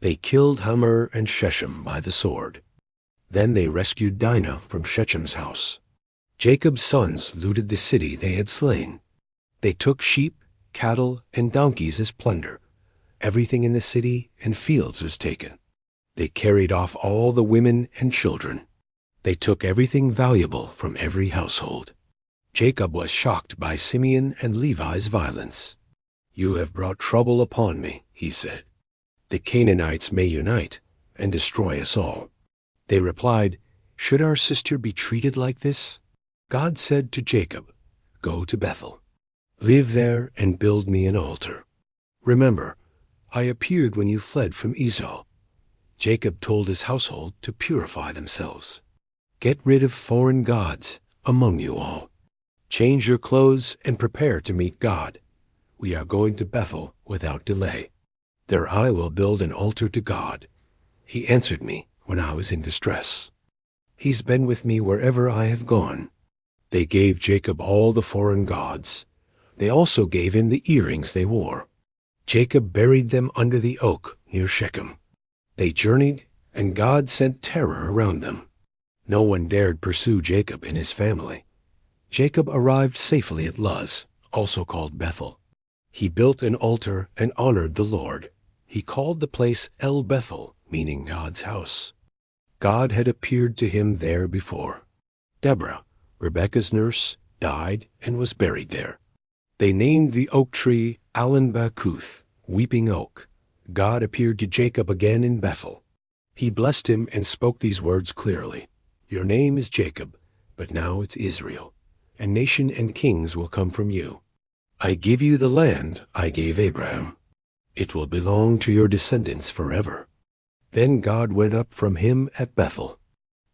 They killed Hamor and Shechem by the sword. Then they rescued Dinah from Shechem's house. Jacob's sons looted the city they had slain. They took sheep, cattle, and donkeys as plunder. Everything in the city and fields was taken. They carried off all the women and children. They took everything valuable from every household. Jacob was shocked by Simeon and Levi's violence. "You have brought trouble upon me," he said. "The Canaanites may unite and destroy us all." They replied, "Should our sister be treated like this?" God said to Jacob, "Go to Bethel. Live there and build me an altar. Remember, I appeared when you fled from Esau." Jacob told his household to purify themselves. "Get rid of foreign gods among you all. Change your clothes and prepare to meet God. We are going to Bethel without delay. There I will build an altar to God. He answered me when I was in distress. He's been with me wherever I have gone." They gave Jacob all the foreign gods. They also gave him the earrings they wore. Jacob buried them under the oak near Shechem. They journeyed, and God sent terror around them. No one dared pursue Jacob and his family. Jacob arrived safely at Luz, also called Bethel. He built an altar and honored the Lord. He called the place El Bethel, meaning God's house. God had appeared to him there before. Deborah, Rebekah's nurse, died and was buried there. They named the oak tree Alon-Bakuth, weeping oak. God appeared to Jacob again in Bethel. He blessed him and spoke these words clearly: "Your name is Jacob, but now it's Israel, and nation and kings will come from you. I give you the land I gave Abraham. It will belong to your descendants forever." Then God went up from him at Bethel.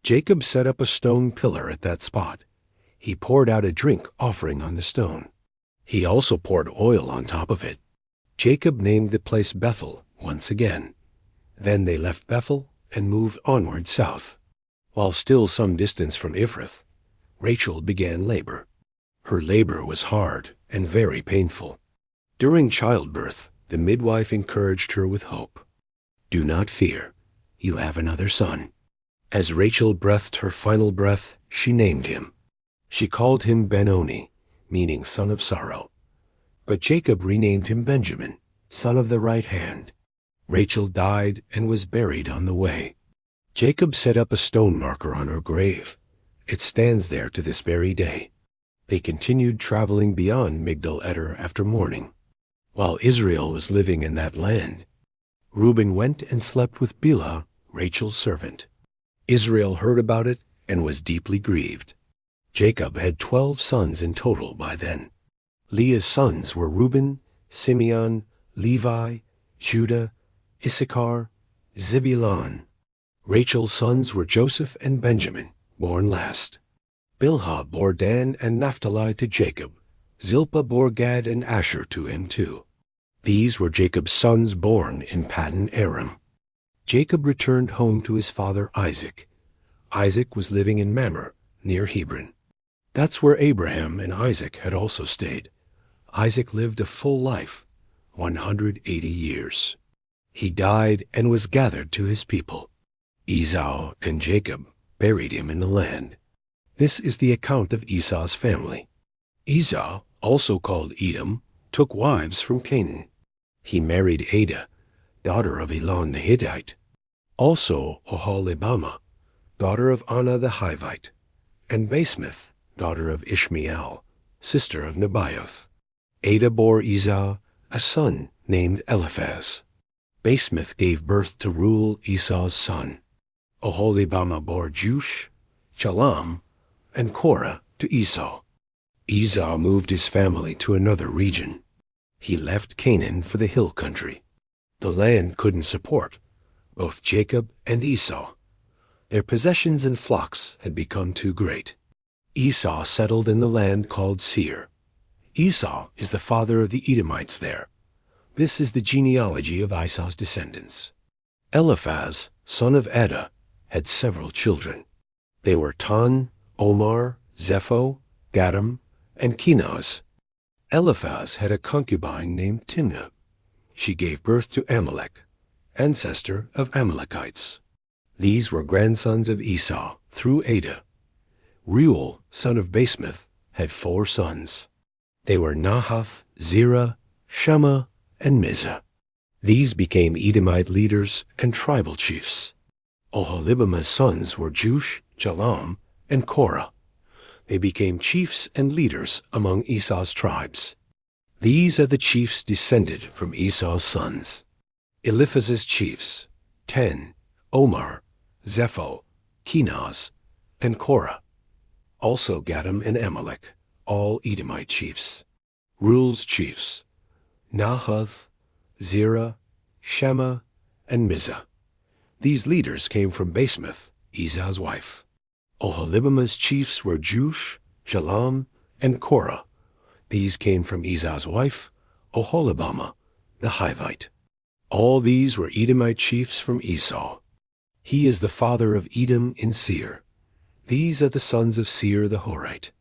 Jacob set up a stone pillar at that spot. He poured out a drink offering on the stone. He also poured oil on top of it. Jacob named the place Bethel once again. Then they left Bethel and moved onward south. While still some distance from Ephrath, Rachel began labor. Her labor was hard and very painful. During childbirth, the midwife encouraged her with hope. "Do not fear. You have another son." As Rachel breathed her final breath, she named him. She called him Benoni, meaning son of sorrow. But Jacob renamed him Benjamin, son of the right hand. Rachel died and was buried on the way. Jacob set up a stone marker on her grave. It stands there to this very day. They continued traveling beyond Migdal Eder after mourning. While Israel was living in that land, Reuben went and slept with Bilhah, Rachel's servant. Israel heard about it and was deeply grieved. Jacob had 12 sons in total by then. Leah's sons were Reuben, Simeon, Levi, Judah, Issachar, Zebulun. Rachel's sons were Joseph and Benjamin, born last. Bilhah bore Dan and Naphtali to Jacob. Zilpah bore Gad and Asher to him too. These were Jacob's sons born in Paddan Aram. Jacob returned home to his father Isaac. Isaac was living in Mamre, near Hebron. That's where Abraham and Isaac had also stayed. Isaac lived a full life, 180 years. He died and was gathered to his people. Esau and Jacob buried him in the land. This is the account of Esau's family. Esau, also called Edom, took wives from Canaan. He married Adah, daughter of Elon the Hittite, also Oholibamah, daughter of Anah the Hivite, and Basemath, daughter of Ishmael, sister of Nebaioth. Adah bore Esau a son named Eliphaz. Basemath gave birth to Reuel, Esau's son. Oholibamah bore Jush, Jalam, and Korah to Esau. Esau moved his family to another region. He left Canaan for the hill country. The land couldn't support both Jacob and Esau. Their possessions and flocks had become too great. Esau settled in the land called Seir. Esau is the father of the Edomites there. This is the genealogy of Esau's descendants. Eliphaz, son of Adah, had several children. They were Tan, Omar, Zepho, Gatam, and Kenaz. Eliphaz had a concubine named Timnah. She gave birth to Amalek, ancestor of Amalekites. These were grandsons of Esau through Adah. Reuel, son of Basemath, had 4 sons. They were Nahath, Zerah, Shammah, and Mizah. These became Edomite leaders and tribal chiefs. Oholibamah's sons were Jush, Jalam, and Korah. They became chiefs and leaders among Esau's tribes. These are the chiefs descended from Esau's sons. Eliphaz's chiefs, Ten, Omar, Zepho, Kenaz, and Korah. Also Gatam and Amalek, all Edomite chiefs. Reuel's chiefs, Nahath, Zerah, Shammah, and Mizah. These leaders came from Basemath, Esau's wife. Oholibamah's chiefs were Jush, Jalam, and Korah. These came from Esau's wife, Oholibamah, the Hivite. All these were Edomite chiefs from Esau. He is the father of Edom in Seir. These are the sons of Seir the Horite.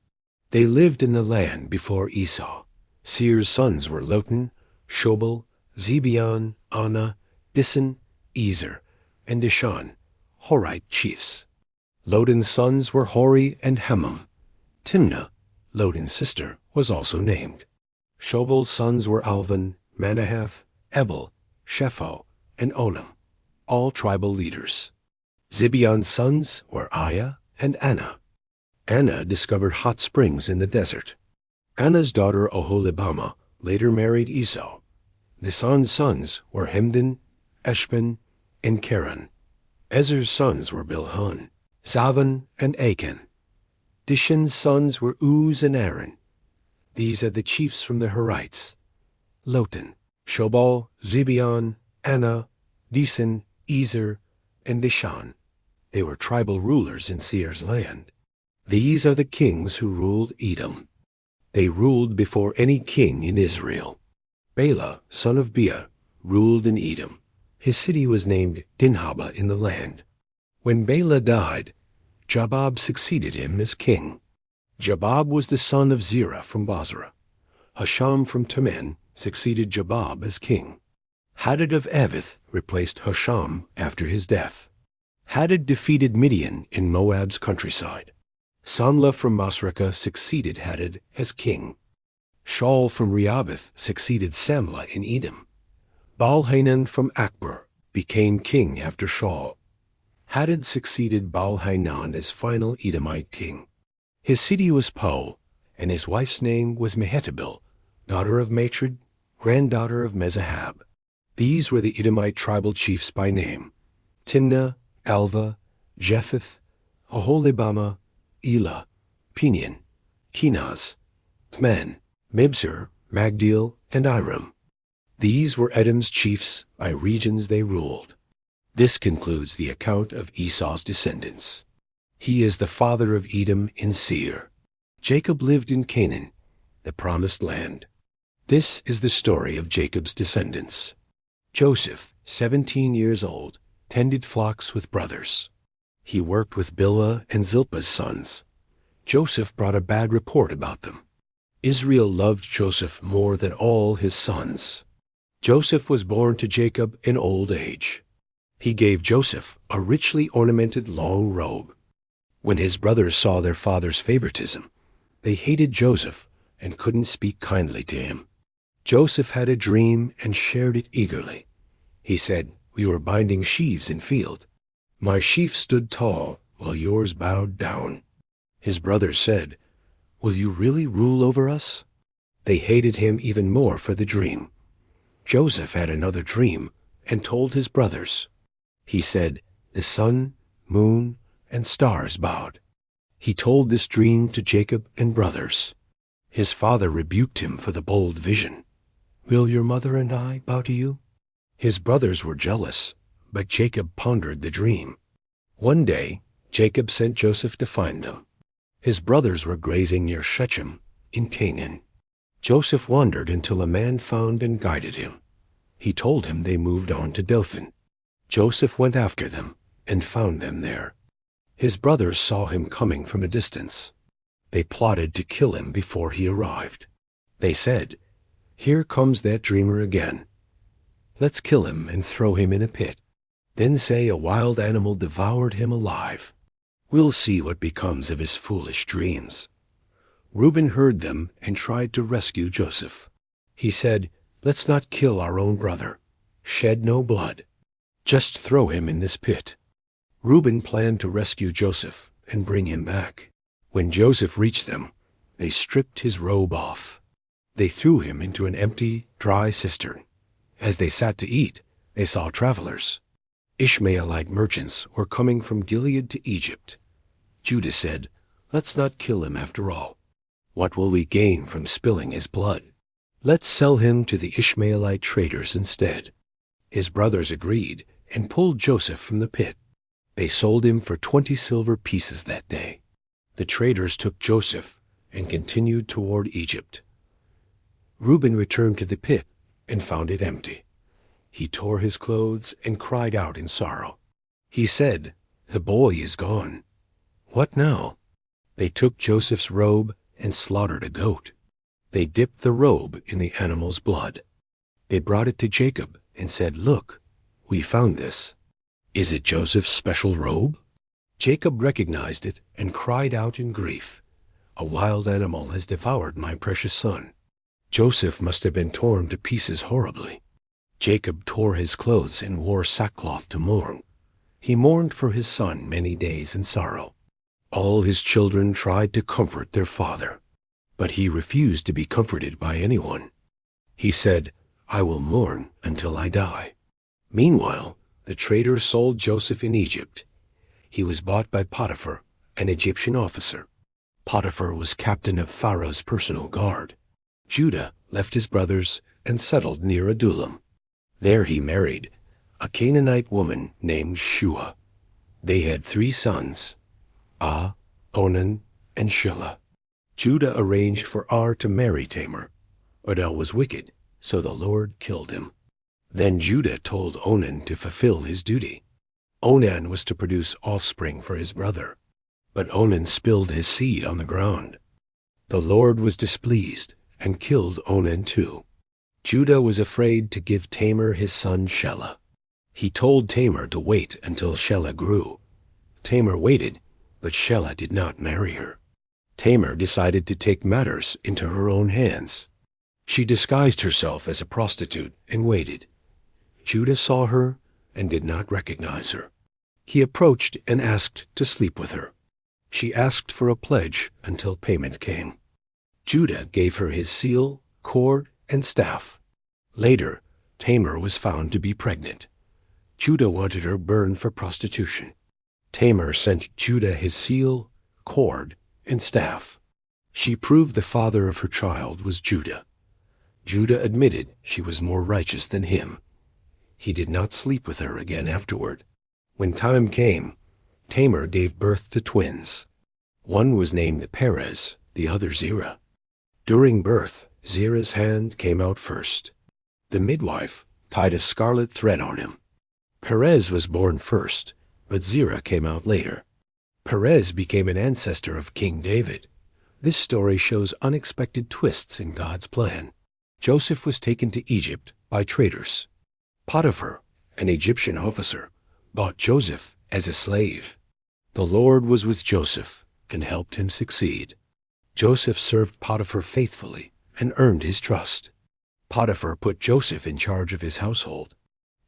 They lived in the land before Esau. Seir's sons were Lotan, Shobal, Zibeon, Anah, Disan, Ezer, and Dishan, Horite chiefs. Lotan's sons were Hori and Hemam. Timnah, Lotan's sister, was also named. Shobal's sons were Alvan, Manahath, Ebal, Shepho, and Onam, all tribal leaders. Zibeon's sons were Aiah and Anah. Anah discovered hot springs in the desert. Anah's daughter Oholibamah later married Esau. Dishan's sons were Hemdan, Eshban, and Keran. Ezer's sons were Bilhan, Zavan, and Achan. Dishan's sons were Uz and Aaron. These are the chiefs from the Horites: Lotan, Shobal, Zibeon, Anah, Disan, Ezer, and Dishan. They were tribal rulers in Seir's land. These are the kings who ruled Edom. They ruled before any king in Israel. Bela, son of Beah, ruled in Edom. His city was named Dinhabah in the land. When Bela died, Jabab succeeded him as king. Jabab was the son of Zerah from Basra. Husham from Teman succeeded Jabab as king. Hadad of Avith replaced Husham after his death. Hadad defeated Midian in Moab's countryside. Samlah from Masrekah succeeded Hadad as king. Shaul from Rehoboth succeeded Samlah in Edom. Baal-Hanan from Akbor became king after Shaul. Hadad succeeded Baal-Hanan as final Edomite king. His city was Po, and his wife's name was Mehetabel, daughter of Matred, granddaughter of Mezahab. These were the Edomite tribal chiefs by name: Timnah, Alva, Jephthah, Oholibamah, Elah, Penian, Kenaz, Tman, Mibzar, Magdiel, and Iram. These were Edom's chiefs by regions they ruled. This concludes the account of Esau's descendants. He is the father of Edom in Seir. Jacob lived in Canaan, the promised land. This is the story of Jacob's descendants. Joseph, 17 years old, tended flocks with brothers. He worked with Bilhah and Zilpah's sons. Joseph brought a bad report about them. Israel loved Joseph more than all his sons. Joseph was born to Jacob in old age. He gave Joseph a richly ornamented long robe. When his brothers saw their father's favoritism, they hated Joseph and couldn't speak kindly to him. Joseph had a dream and shared it eagerly. He said, "We were binding sheaves in field. My sheaf stood tall while yours bowed down." His brothers said, "Will you really rule over us?" They hated him even more for the dream. Joseph had another dream and told his brothers. He said, "The sun, moon, and stars bowed." He told this dream to Jacob and brothers. His father rebuked him for the bold vision. "Will your mother and I bow to you?" His brothers were jealous, but Jacob pondered the dream. One day, Jacob sent Joseph to find them. His brothers were grazing near Shechem in Canaan. Joseph wandered until a man found and guided him. He told him they moved on to Dothan. Joseph went after them and found them there. His brothers saw him coming from a distance. They plotted to kill him before he arrived. They said, "Here comes that dreamer again. Let's kill him and throw him in a pit. Then say a wild animal devoured him alive. We'll see what becomes of his foolish dreams." Reuben heard them and tried to rescue Joseph. He said, "Let's not kill our own brother. Shed no blood. Just throw him in this pit." Reuben planned to rescue Joseph and bring him back. When Joseph reached them, they stripped his robe off. They threw him into an empty, dry cistern. As they sat to eat, they saw travelers. Ishmaelite merchants were coming from Gilead to Egypt. Judah said, "Let's not kill him after all. What will we gain from spilling his blood? Let's sell him to the Ishmaelite traders instead." His brothers agreed and pulled Joseph from the pit. They sold him for 20 silver pieces that day. The traders took Joseph and continued toward Egypt. Reuben returned to the pit and found it empty. He tore his clothes and cried out in sorrow. He said, "The boy is gone. What now?" They took Joseph's robe and slaughtered a goat. They dipped the robe in the animal's blood. They brought it to Jacob and said, "Look, we found this. Is it Joseph's special robe?" Jacob recognized it and cried out in grief, "A wild animal has devoured my precious son." Joseph must have been torn to pieces horribly. Jacob tore his clothes and wore sackcloth to mourn. He mourned for his son many days in sorrow. All his children tried to comfort their father, but he refused to be comforted by anyone. He said, "I will mourn until I die." Meanwhile, the traders sold Joseph in Egypt. He was bought by Potiphar, an Egyptian officer. Potiphar was captain of Pharaoh's personal guard. Judah left his brothers and settled near Adullam. There he married a Canaanite woman named Shua. They had 3 sons, Ah, Onan, and Shelah. Judah arranged for Ar to marry Tamar, but El was wicked, so the Lord killed him. Then Judah told Onan to fulfill his duty. Onan was to produce offspring for his brother, but Onan spilled his seed on the ground. The Lord was displeased and killed Onan too. Judah was afraid to give Tamar his son Shelah. He told Tamar to wait until Shelah grew. Tamar waited, but Shelah did not marry her. Tamar decided to take matters into her own hands. She disguised herself as a prostitute and waited. Judah saw her and did not recognize her. He approached and asked to sleep with her. She asked for a pledge until payment came. Judah gave her his seal, cord, and staff. Later, Tamar was found to be pregnant. Judah wanted her burned for prostitution. Tamar sent Judah his seal, cord, and staff. She proved the father of her child was Judah. Judah admitted she was more righteous than him. He did not sleep with her again afterward. When time came, Tamar gave birth to twins. One was named Perez, the other Zerah. During birth, Zerah's hand came out first. The midwife tied a scarlet thread on him. Perez was born first, but Zerah came out later. Perez became an ancestor of King David. This story shows unexpected twists in God's plan. Joseph was taken to Egypt by traders. Potiphar, an Egyptian officer, bought Joseph as a slave. The Lord was with Joseph and helped him succeed. Joseph served Potiphar faithfully and earned his trust. Potiphar put Joseph in charge of his household.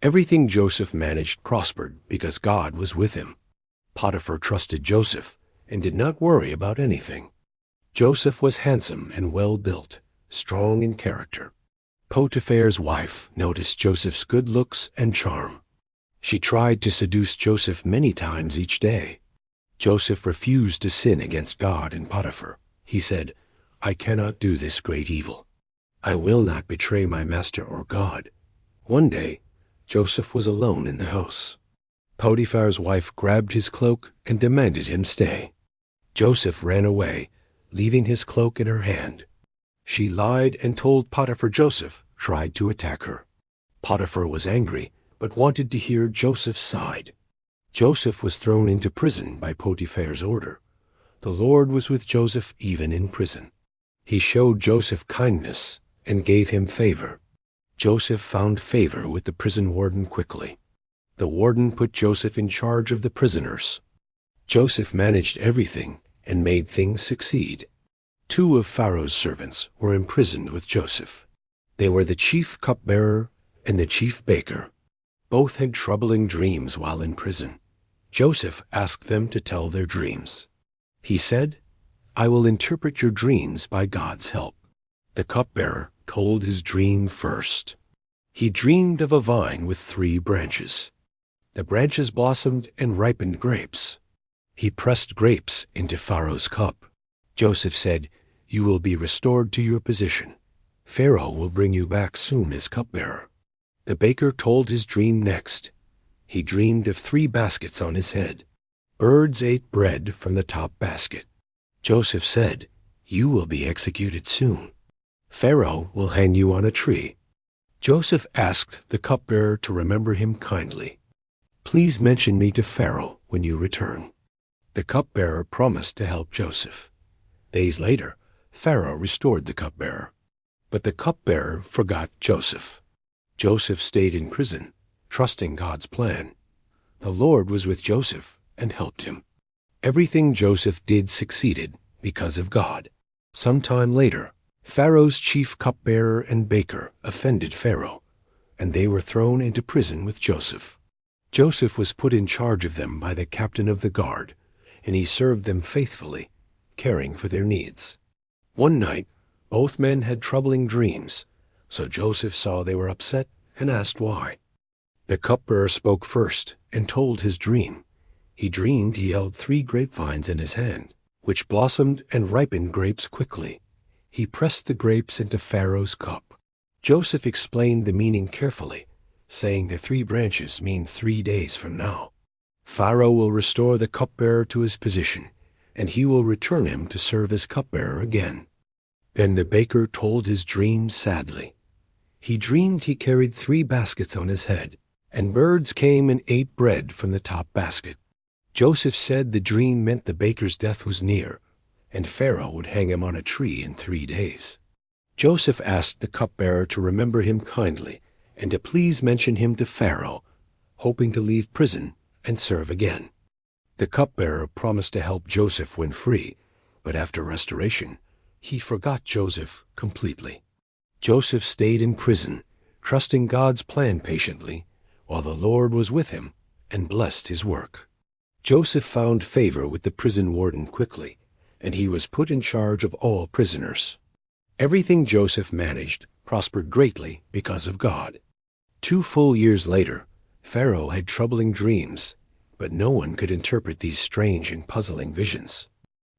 Everything Joseph managed prospered because God was with him. Potiphar trusted Joseph and did not worry about anything. Joseph was handsome and well-built, strong in character. Potiphar's wife noticed Joseph's good looks and charm. She tried to seduce Joseph many times each day. Joseph refused to sin against God and Potiphar. He said, "I cannot do this great evil. I will not betray my master or God." One day, Joseph was alone in the house. Potiphar's wife grabbed his cloak and demanded him stay. Joseph ran away, leaving his cloak in her hand. She lied and told Potiphar Joseph tried to attack her. Potiphar was angry, but wanted to hear Joseph's side. Joseph was thrown into prison by Potiphar's order. The Lord was with Joseph even in prison. He showed Joseph kindness and gave him favor. Joseph found favor with the prison warden quickly. The warden put Joseph in charge of the prisoners. Joseph managed everything and made things succeed. 2 of Pharaoh's servants were imprisoned with Joseph. They were the chief cupbearer and the chief baker. Both had troubling dreams while in prison. Joseph asked them to tell their dreams. He said, "I will interpret your dreams by God's help." The cupbearer told his dream first. He dreamed of a vine with 3 branches. The branches blossomed and ripened grapes. He pressed grapes into Pharaoh's cup. Joseph said, "You will be restored to your position. Pharaoh will bring you back soon as cupbearer." The baker told his dream next. He dreamed of 3 baskets on his head. Birds ate bread from the top basket. Joseph said, "You will be executed soon. Pharaoh will hang you on a tree." Joseph asked the cupbearer to remember him kindly. "Please mention me to Pharaoh when you return." The cupbearer promised to help Joseph. Days later, Pharaoh restored the cupbearer. But the cupbearer forgot Joseph. Joseph stayed in prison, trusting God's plan. The Lord was with Joseph and helped him. Everything Joseph did succeeded because of God. Sometime later, Pharaoh's chief cupbearer and baker offended Pharaoh, and they were thrown into prison with Joseph. Joseph was put in charge of them by the captain of the guard, and he served them faithfully, caring for their needs. One night, both men had troubling dreams, so Joseph saw they were upset and asked why. The cupbearer spoke first and told his dream. He dreamed he held 3 grapevines in his hand, which blossomed and ripened grapes quickly. He pressed the grapes into Pharaoh's cup. Joseph explained the meaning carefully, saying the 3 branches mean 3 days from now. Pharaoh will restore the cupbearer to his position, and he will return him to serve as cupbearer again. Then the baker told his dream sadly. He dreamed he carried 3 baskets on his head, and birds came and ate bread from the top basket. Joseph said the dream meant the baker's death was near, and Pharaoh would hang him on a tree in 3 days. Joseph asked the cupbearer to remember him kindly and to please mention him to Pharaoh, hoping to leave prison and serve again. The cupbearer promised to help Joseph when free, but after restoration, he forgot Joseph completely. Joseph stayed in prison, trusting God's plan patiently, while the Lord was with him and blessed his work. Joseph found favor with the prison warden quickly, and he was put in charge of all prisoners. Everything Joseph managed prospered greatly because of God. 2 full years later, Pharaoh had troubling dreams, but no one could interpret these strange and puzzling visions.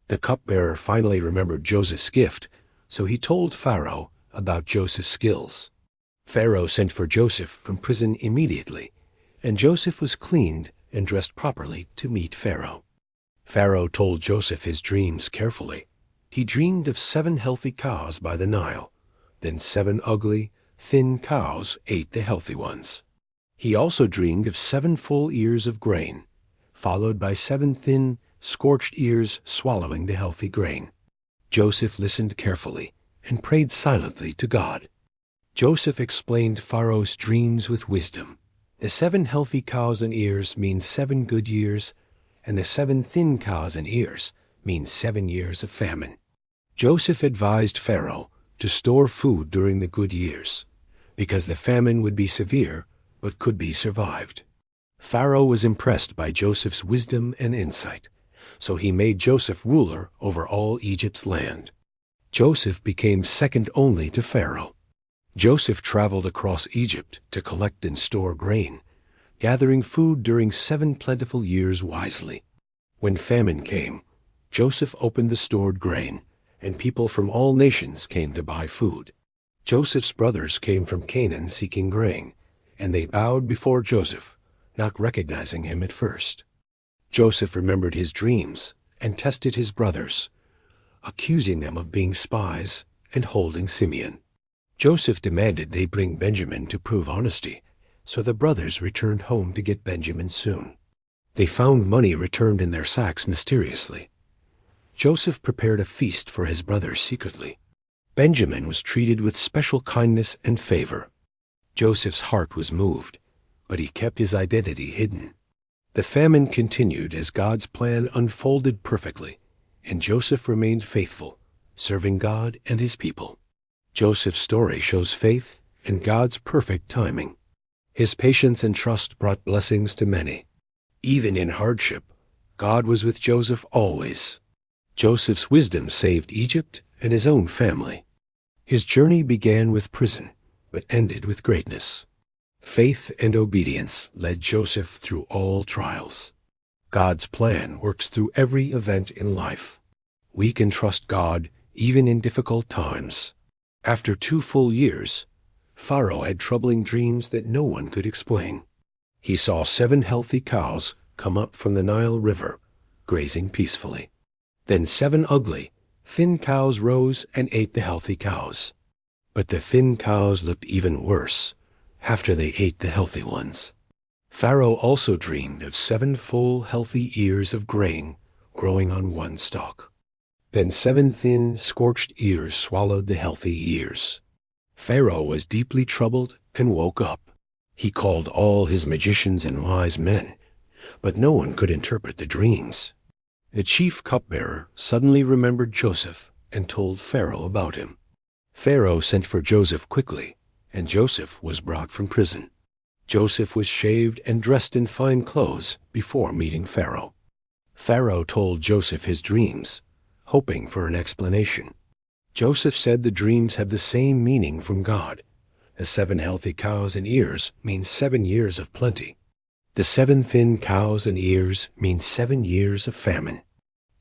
The cupbearer finally remembered Joseph's gift, so he told Pharaoh about Joseph's skills. Pharaoh sent for Joseph from prison immediately, and Joseph was cleaned and dressed properly to meet Pharaoh. Pharaoh told Joseph his dreams carefully. He dreamed of 7 healthy cows by the Nile. Then 7 ugly, thin cows ate the healthy ones. He also dreamed of 7 full ears of grain, followed by 7 thin, scorched ears swallowing the healthy grain. Joseph listened carefully and prayed silently to God. Joseph explained Pharaoh's dreams with wisdom. The 7 healthy cows and ears mean 7 good years, and the 7 thin cows and ears means 7 years of famine. Joseph advised Pharaoh to store food during the good years, because the famine would be severe but could be survived. Pharaoh was impressed by Joseph's wisdom and insight, so he made Joseph ruler over all Egypt's land. Joseph became second only to Pharaoh. Joseph traveled across Egypt to collect and store grain, gathering food during 7 plentiful years wisely. When famine came, Joseph opened the stored grain, and people from all nations came to buy food. Joseph's brothers came from Canaan seeking grain, and they bowed before Joseph, not recognizing him at first. Joseph remembered his dreams and tested his brothers, accusing them of being spies and holding Simeon. Joseph demanded they bring Benjamin to prove honesty, so the brothers returned home to get Benjamin soon. They found money returned in their sacks mysteriously. Joseph prepared a feast for his brothers secretly. Benjamin was treated with special kindness and favor. Joseph's heart was moved, but he kept his identity hidden. The famine continued as God's plan unfolded perfectly, and Joseph remained faithful, serving God and his people. Joseph's story shows faith and God's perfect timing. His patience and trust brought blessings to many. Even in hardship, God was with Joseph always. Joseph's wisdom saved Egypt and his own family. His journey began with prison, but ended with greatness. Faith and obedience led Joseph through all trials. God's plan works through every event in life. We can trust God even in difficult times. After 2 full years, Pharaoh had troubling dreams that no one could explain. He saw 7 healthy cows come up from the Nile River, grazing peacefully. Then 7 ugly, thin cows rose and ate the healthy cows. But the thin cows looked even worse after they ate the healthy ones. Pharaoh also dreamed of 7 full, healthy ears of grain growing on one stalk. Then 7 thin, scorched ears swallowed the healthy ears. Pharaoh was deeply troubled and woke up. He called all his magicians and wise men, but no one could interpret the dreams. The chief cupbearer suddenly remembered Joseph and told Pharaoh about him. Pharaoh sent for Joseph quickly, and Joseph was brought from prison. Joseph was shaved and dressed in fine clothes before meeting Pharaoh. Pharaoh told Joseph his dreams, hoping for an explanation. Joseph said the dreams have the same meaning from God. The 7 healthy cows and ears means 7 years of plenty. The 7 thin cows and ears means 7 years of famine.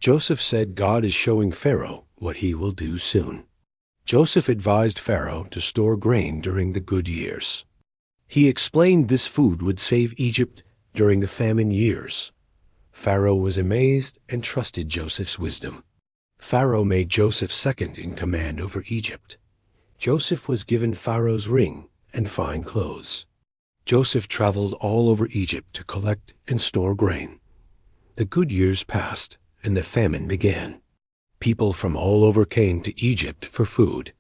Joseph said God is showing Pharaoh what he will do soon. Joseph advised Pharaoh to store grain during the good years. He explained this food would save Egypt during the famine years. Pharaoh was amazed and trusted Joseph's wisdom. Pharaoh made Joseph second in command over Egypt. Joseph was given Pharaoh's ring and fine clothes. Joseph traveled all over Egypt to collect and store grain. The good years passed, and the famine began. People from all over came to Egypt for food.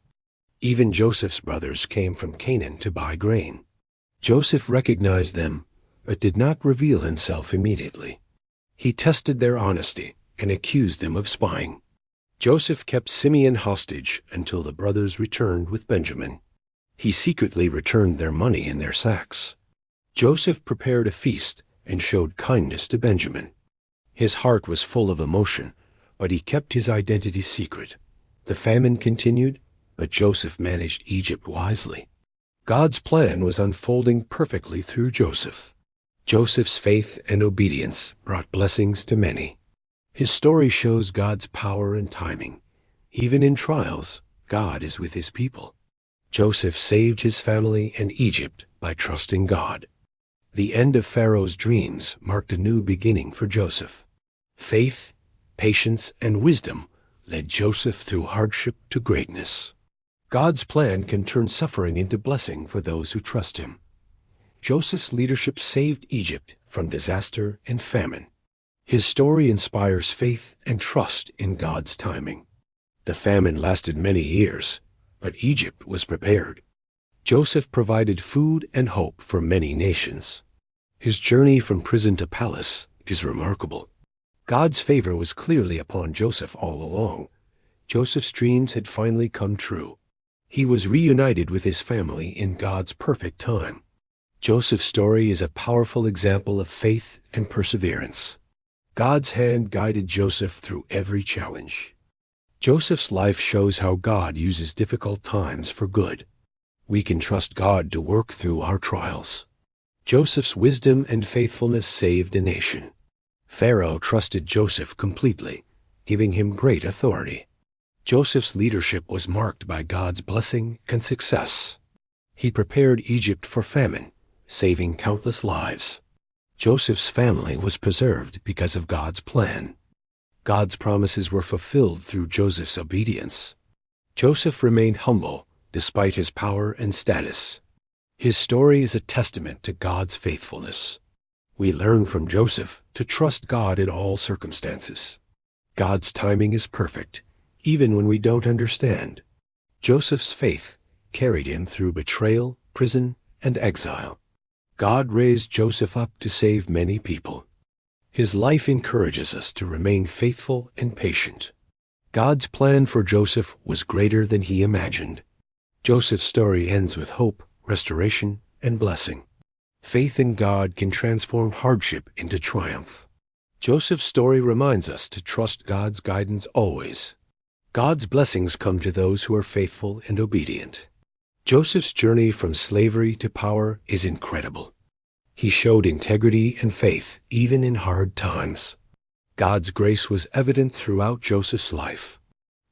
Even Joseph's brothers came from Canaan to buy grain. Joseph recognized them, but did not reveal himself immediately. He tested their honesty and accused them of spying. Joseph kept Simeon hostage until the brothers returned with Benjamin. He secretly returned their money in their sacks. Joseph prepared a feast and showed kindness to Benjamin. His heart was full of emotion, but he kept his identity secret. The famine continued, but Joseph managed Egypt wisely. God's plan was unfolding perfectly through Joseph. Joseph's faith and obedience brought blessings to many. His story shows God's power and timing. Even in trials, God is with his people. Joseph saved his family and Egypt by trusting God. The end of Pharaoh's dreams marked a new beginning for Joseph. Faith, patience, and wisdom led Joseph through hardship to greatness. God's plan can turn suffering into blessing for those who trust him. Joseph's leadership saved Egypt from disaster and famine. His story inspires faith and trust in God's timing. The famine lasted many years, but Egypt was prepared. Joseph provided food and hope for many nations. His journey from prison to palace is remarkable. God's favor was clearly upon Joseph all along. Joseph's dreams had finally come true. He was reunited with his family in God's perfect time. Joseph's story is a powerful example of faith and perseverance. God's hand guided Joseph through every challenge. Joseph's life shows how God uses difficult times for good. We can trust God to work through our trials. Joseph's wisdom and faithfulness saved a nation. Pharaoh trusted Joseph completely, giving him great authority. Joseph's leadership was marked by God's blessing and success. He prepared Egypt for famine, saving countless lives. Joseph's family was preserved because of God's plan. God's promises were fulfilled through Joseph's obedience. Joseph remained humble despite his power and status. His story is a testament to God's faithfulness. We learn from Joseph to trust God in all circumstances. God's timing is perfect, even when we don't understand. Joseph's faith carried him through betrayal, prison, and exile. God raised Joseph up to save many people. His life encourages us to remain faithful and patient. God's plan for Joseph was greater than he imagined. Joseph's story ends with hope, restoration, and blessing. Faith in God can transform hardship into triumph. Joseph's story reminds us to trust God's guidance always. God's blessings come to those who are faithful and obedient. Joseph's journey from slavery to power is incredible. He showed integrity and faith even in hard times. God's grace was evident throughout Joseph's life.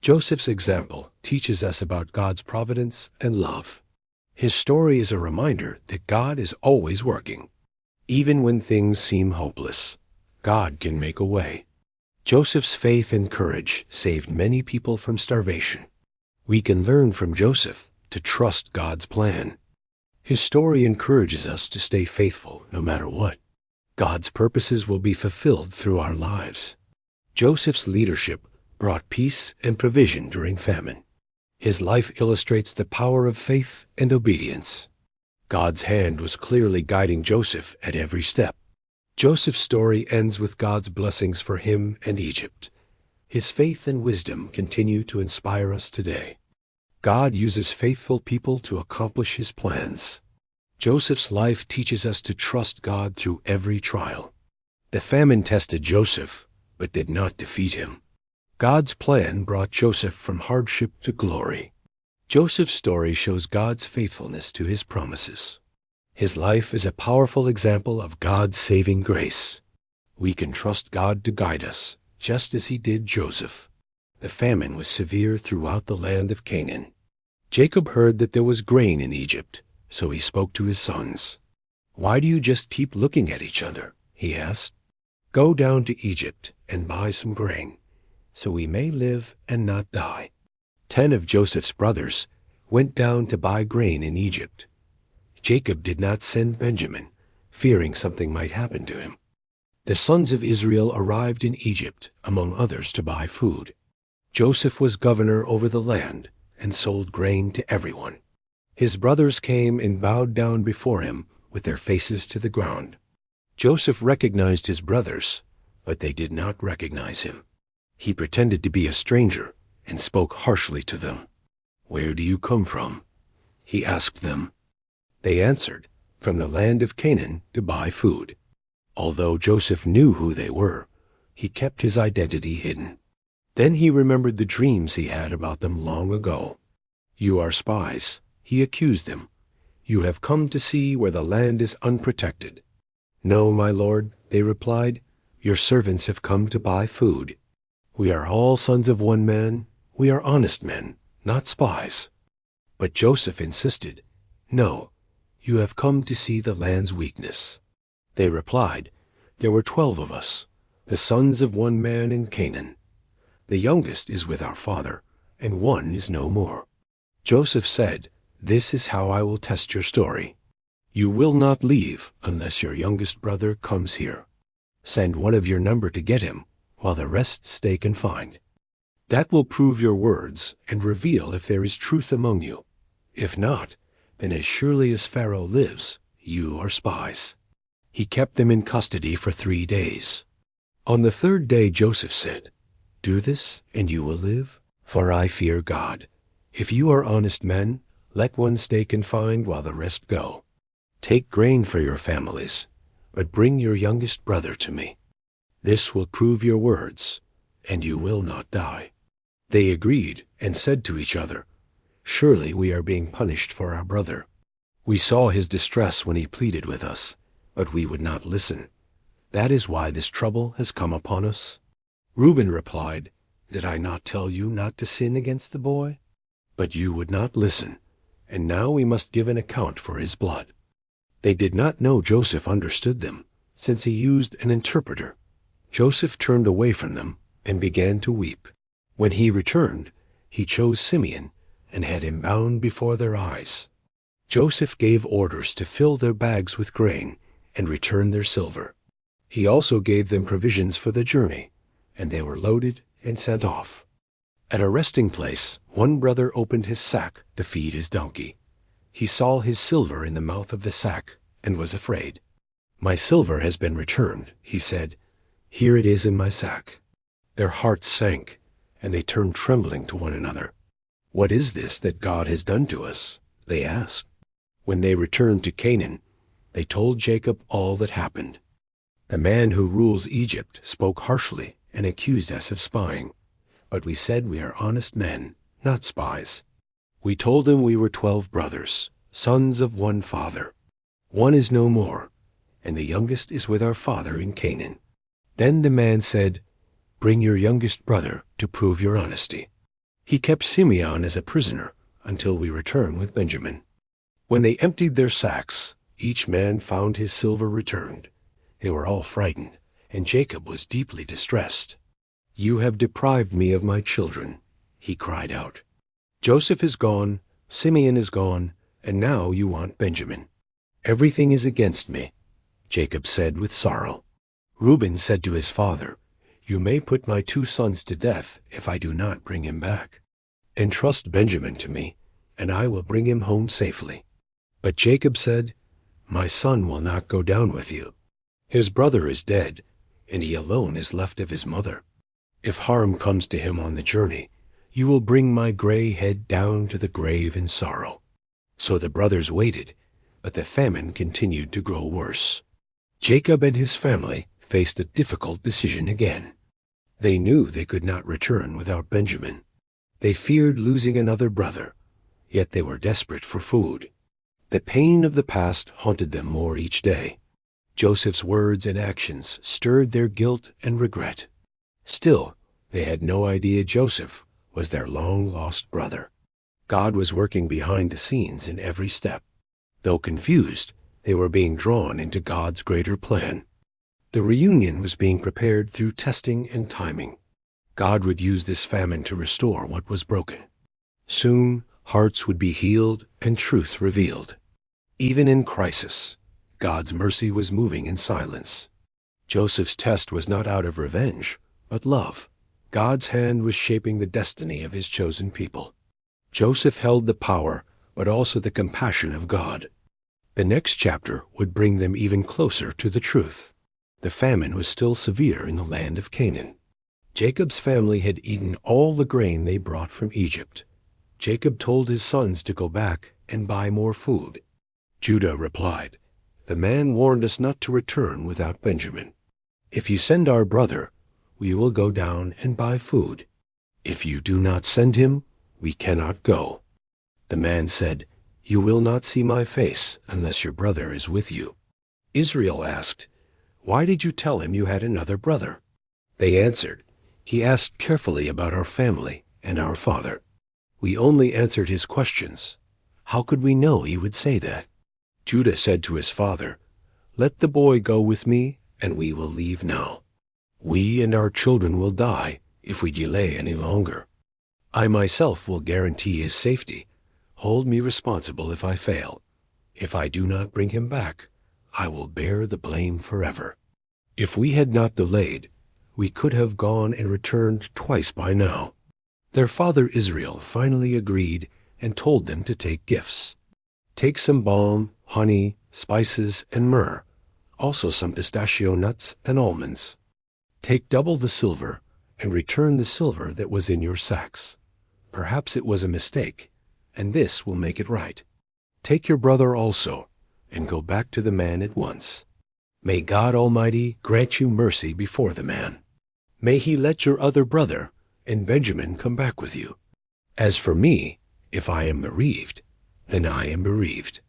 Joseph's example teaches us about God's providence and love. His story is a reminder that God is always working. Even when things seem hopeless, God can make a way. Joseph's faith and courage saved many people from starvation. We can learn from Joseph to trust God's plan. His story encourages us to stay faithful no matter what. God's purposes will be fulfilled through our lives. Joseph's leadership brought peace and provision during famine. His life illustrates the power of faith and obedience. God's hand was clearly guiding Joseph at every step. Joseph's story ends with God's blessings for him and Egypt. His faith and wisdom continue to inspire us today. God uses faithful people to accomplish his plans. Joseph's life teaches us to trust God through every trial. The famine tested Joseph, but did not defeat him. God's plan brought Joseph from hardship to glory. Joseph's story shows God's faithfulness to his promises. His life is a powerful example of God's saving grace. We can trust God to guide us, just as he did Joseph. The famine was severe throughout the land of Canaan. Jacob heard that there was grain in Egypt, so he spoke to his sons. "Why do you just keep looking at each other?" he asked. "Go down to Egypt and buy some grain, so we may live and not die." 10 of Joseph's brothers went down to buy grain in Egypt. Jacob did not send Benjamin, fearing something might happen to him. The sons of Israel arrived in Egypt, among others, to buy food. Joseph was governor over the land and sold grain to everyone. His brothers came and bowed down before him with their faces to the ground. Joseph recognized his brothers, but they did not recognize him. He pretended to be a stranger and spoke harshly to them. "Where do you come from?" he asked them. They answered, "From the land of Canaan to buy food." Although Joseph knew who they were, he kept his identity hidden. Then he remembered the dreams he had about them long ago. "You are spies," he accused them. "You have come to see where the land is unprotected." "No, my lord," they replied. "Your servants have come to buy food. We are all sons of one man. We are honest men, not spies." But Joseph insisted, "No, you have come to see the land's weakness." They replied, "There were 12 of us, the sons of one man in Canaan. The youngest is with our father, and one is no more." Joseph said, "This is how I will test your story. You will not leave unless your youngest brother comes here. Send one of your number to get him, while the rest stay confined. That will prove your words and reveal if there is truth among you. If not, then as surely as Pharaoh lives, you are spies." He kept them in custody for 3 days. On the 3rd day Joseph said, "Do this, and you will live, for I fear God. If you are honest men, let one stay confined while the rest go. Take grain for your families, but bring your youngest brother to me. This will prove your words, and you will not die." They agreed and said to each other, "Surely we are being punished for our brother. We saw his distress when he pleaded with us, but we would not listen. That is why this trouble has come upon us." Reuben replied, "Did I not tell you not to sin against the boy? But you would not listen, and now we must give an account for his blood." They did not know Joseph understood them, since he used an interpreter. Joseph turned away from them and began to weep. When he returned, he chose Simeon and had him bound before their eyes. Joseph gave orders to fill their bags with grain and return their silver. He also gave them provisions for the journey, and they were loaded and sent off. At a resting place, one brother opened his sack to feed his donkey. He saw his silver in the mouth of the sack and was afraid. "My silver has been returned," he said. "Here it is in my sack." Their hearts sank, and they turned trembling to one another. "What is this that God has done to us?" they asked. When they returned to Canaan, they told Jacob all that happened. "The man who rules Egypt spoke harshly and accused us of spying. But we said we are honest men, not spies. We told him we were 12 brothers, sons of one father. One is no more, and the youngest is with our father in Canaan." Then the man said, "Bring your youngest brother to prove your honesty." He kept Simeon as a prisoner until we return with Benjamin. When they emptied their sacks, each man found his silver returned. They were all frightened, and Jacob was deeply distressed. "You have deprived me of my children," he cried out. "Joseph is gone, Simeon is gone, and now you want Benjamin. Everything is against me," Jacob said with sorrow. Reuben said to his father, "You may put my 2 sons to death if I do not bring him back. Entrust Benjamin to me, and I will bring him home safely." But Jacob said, "My son will not go down with you. His brother is dead, and he alone is left of his mother. If harm comes to him on the journey, you will bring my gray head down to the grave in sorrow." So the brothers waited, but the famine continued to grow worse. Jacob and his family faced a difficult decision again. They knew they could not return without Benjamin. They feared losing another brother, yet they were desperate for food. The pain of the past haunted them more each day. Joseph's words and actions stirred their guilt and regret. Still, they had no idea Joseph was their long-lost brother. God was working behind the scenes in every step. Though confused, they were being drawn into God's greater plan. The reunion was being prepared through testing and timing. God would use this famine to restore what was broken. Soon, hearts would be healed and truth revealed. Even in crisis, God's mercy was moving in silence. Joseph's test was not out of revenge, but love. God's hand was shaping the destiny of his chosen people. Joseph held the power, but also the compassion of God. The next chapter would bring them even closer to the truth. The famine was still severe in the land of Canaan. Jacob's family had eaten all the grain they brought from Egypt. Jacob told his sons to go back and buy more food. Judah replied, "The man warned us not to return without Benjamin. If you send our brother, we will go down and buy food. If you do not send him, we cannot go." The man said, "You will not see my face unless your brother is with you." Israel asked, "Why did you tell him you had another brother?" They answered, "He asked carefully about our family and our father. We only answered his questions. How could we know he would say that?" Judah said to his father, "Let the boy go with me, and we will leave now. We and our children will die if we delay any longer. I myself will guarantee his safety. Hold me responsible if I fail. If I do not bring him back, I will bear the blame forever." If we had not delayed, we could have gone and returned twice by now. Their father Israel finally agreed and told them to take gifts. Take some balm, honey, spices, and myrrh, also some pistachio nuts and almonds. Take double the silver, and return the silver that was in your sacks. Perhaps it was a mistake, and this will make it right. Take your brother also, and go back to the man at once. May God Almighty grant you mercy before the man. May he let your other brother and Benjamin come back with you. As for me, if I am bereaved, then I am bereaved."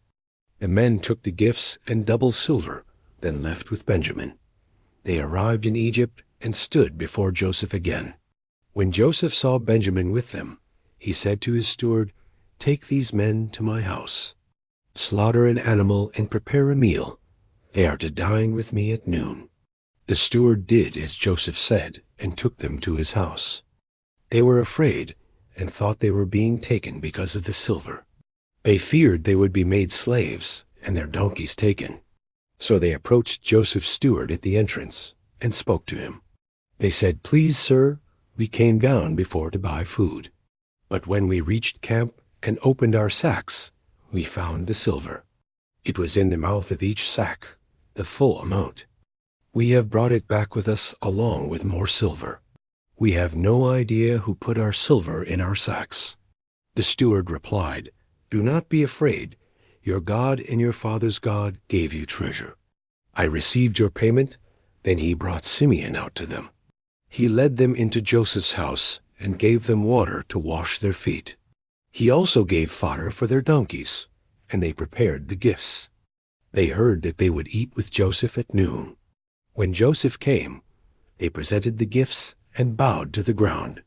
The men took the gifts and double silver, then left with Benjamin. They arrived in Egypt and stood before Joseph again. When Joseph saw Benjamin with them, he said to his steward, "Take these men to my house. Slaughter an animal and prepare a meal. They are to dine with me at noon." The steward did as Joseph said and took them to his house. They were afraid and thought they were being taken because of the silver. They feared they would be made slaves and their donkeys taken. So they approached Joseph's steward at the entrance and spoke to him. They said, "Please, sir, we came down before to buy food. But when we reached camp and opened our sacks, we found the silver. It was in the mouth of each sack, the full amount. We have brought it back with us along with more silver. We have no idea who put our silver in our sacks." The steward replied, "Do not be afraid. Your God and your father's God gave you treasure. I received your payment." Then he brought Simeon out to them. He led them into Joseph's house and gave them water to wash their feet. He also gave fodder for their donkeys, and they prepared the gifts. They heard that they would eat with Joseph at noon. When Joseph came, they presented the gifts and bowed to the ground.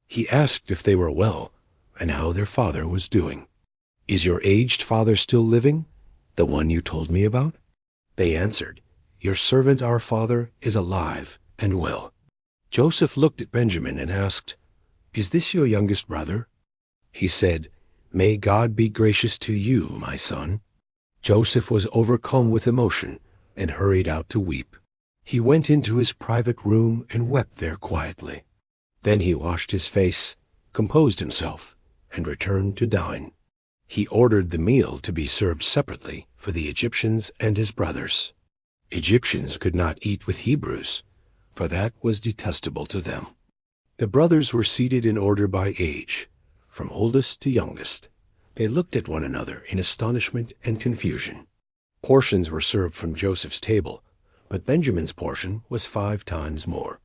He asked if they were well and how their father was doing. "Is your aged father still living, the one you told me about?" They answered, "Your servant our father is alive and well." Joseph looked at Benjamin and asked, "Is this your youngest brother?" He said, "May God be gracious to you, my son." Joseph was overcome with emotion and hurried out to weep. He went into his private room and wept there quietly. Then he washed his face, composed himself, and returned to dine. He ordered the meal to be served separately for the Egyptians and his brothers. Egyptians could not eat with Hebrews, for that was detestable to them. The brothers were seated in order by age, from oldest to youngest. They looked at one another in astonishment and confusion. Portions were served from Joseph's table, but Benjamin's portion was 5 times more.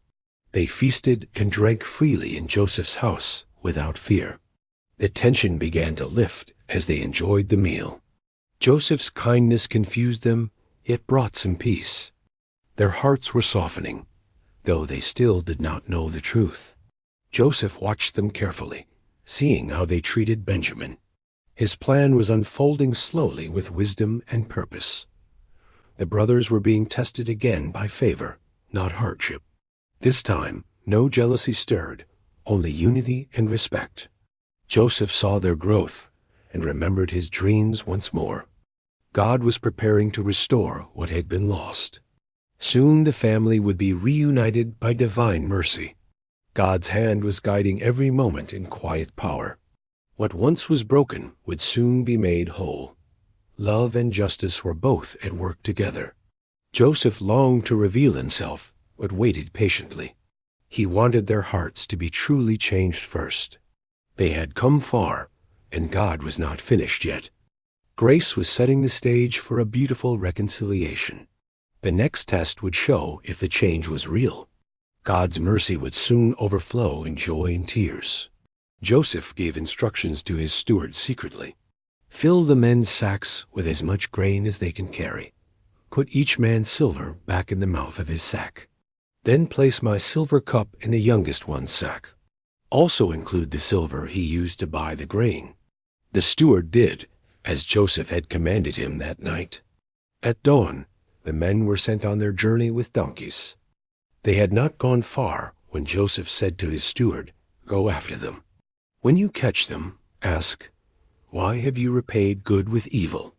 They feasted and drank freely in Joseph's house without fear. The tension began to lift as they enjoyed the meal. Joseph's kindness confused them, yet brought some peace. Their hearts were softening, though they still did not know the truth. Joseph watched them carefully, seeing how they treated Benjamin. His plan was unfolding slowly with wisdom and purpose. The brothers were being tested again by favor, not hardship. This time, no jealousy stirred, only unity and respect. Joseph saw their growth and remembered his dreams once more. God was preparing to restore what had been lost. Soon the family would be reunited by divine mercy. God's hand was guiding every moment in quiet power. What once was broken would soon be made whole. Love and justice were both at work together. Joseph longed to reveal himself, but waited patiently. He wanted their hearts to be truly changed first. They had come far, and God was not finished yet. Grace was setting the stage for a beautiful reconciliation. The next test would show if the change was real. God's mercy would soon overflow in joy and tears. Joseph gave instructions to his steward secretly. Fill the men's sacks with as much grain as they can carry. Put each man's silver back in the mouth of his sack. Then place my silver cup in the youngest one's sack. Also include the silver he used to buy the grain. The steward did, as Joseph had commanded him that night. At dawn, the men were sent on their journey with donkeys. They had not gone far when Joseph said to his steward, "Go after them. When you catch them, ask, 'Why have you repaid good with evil?'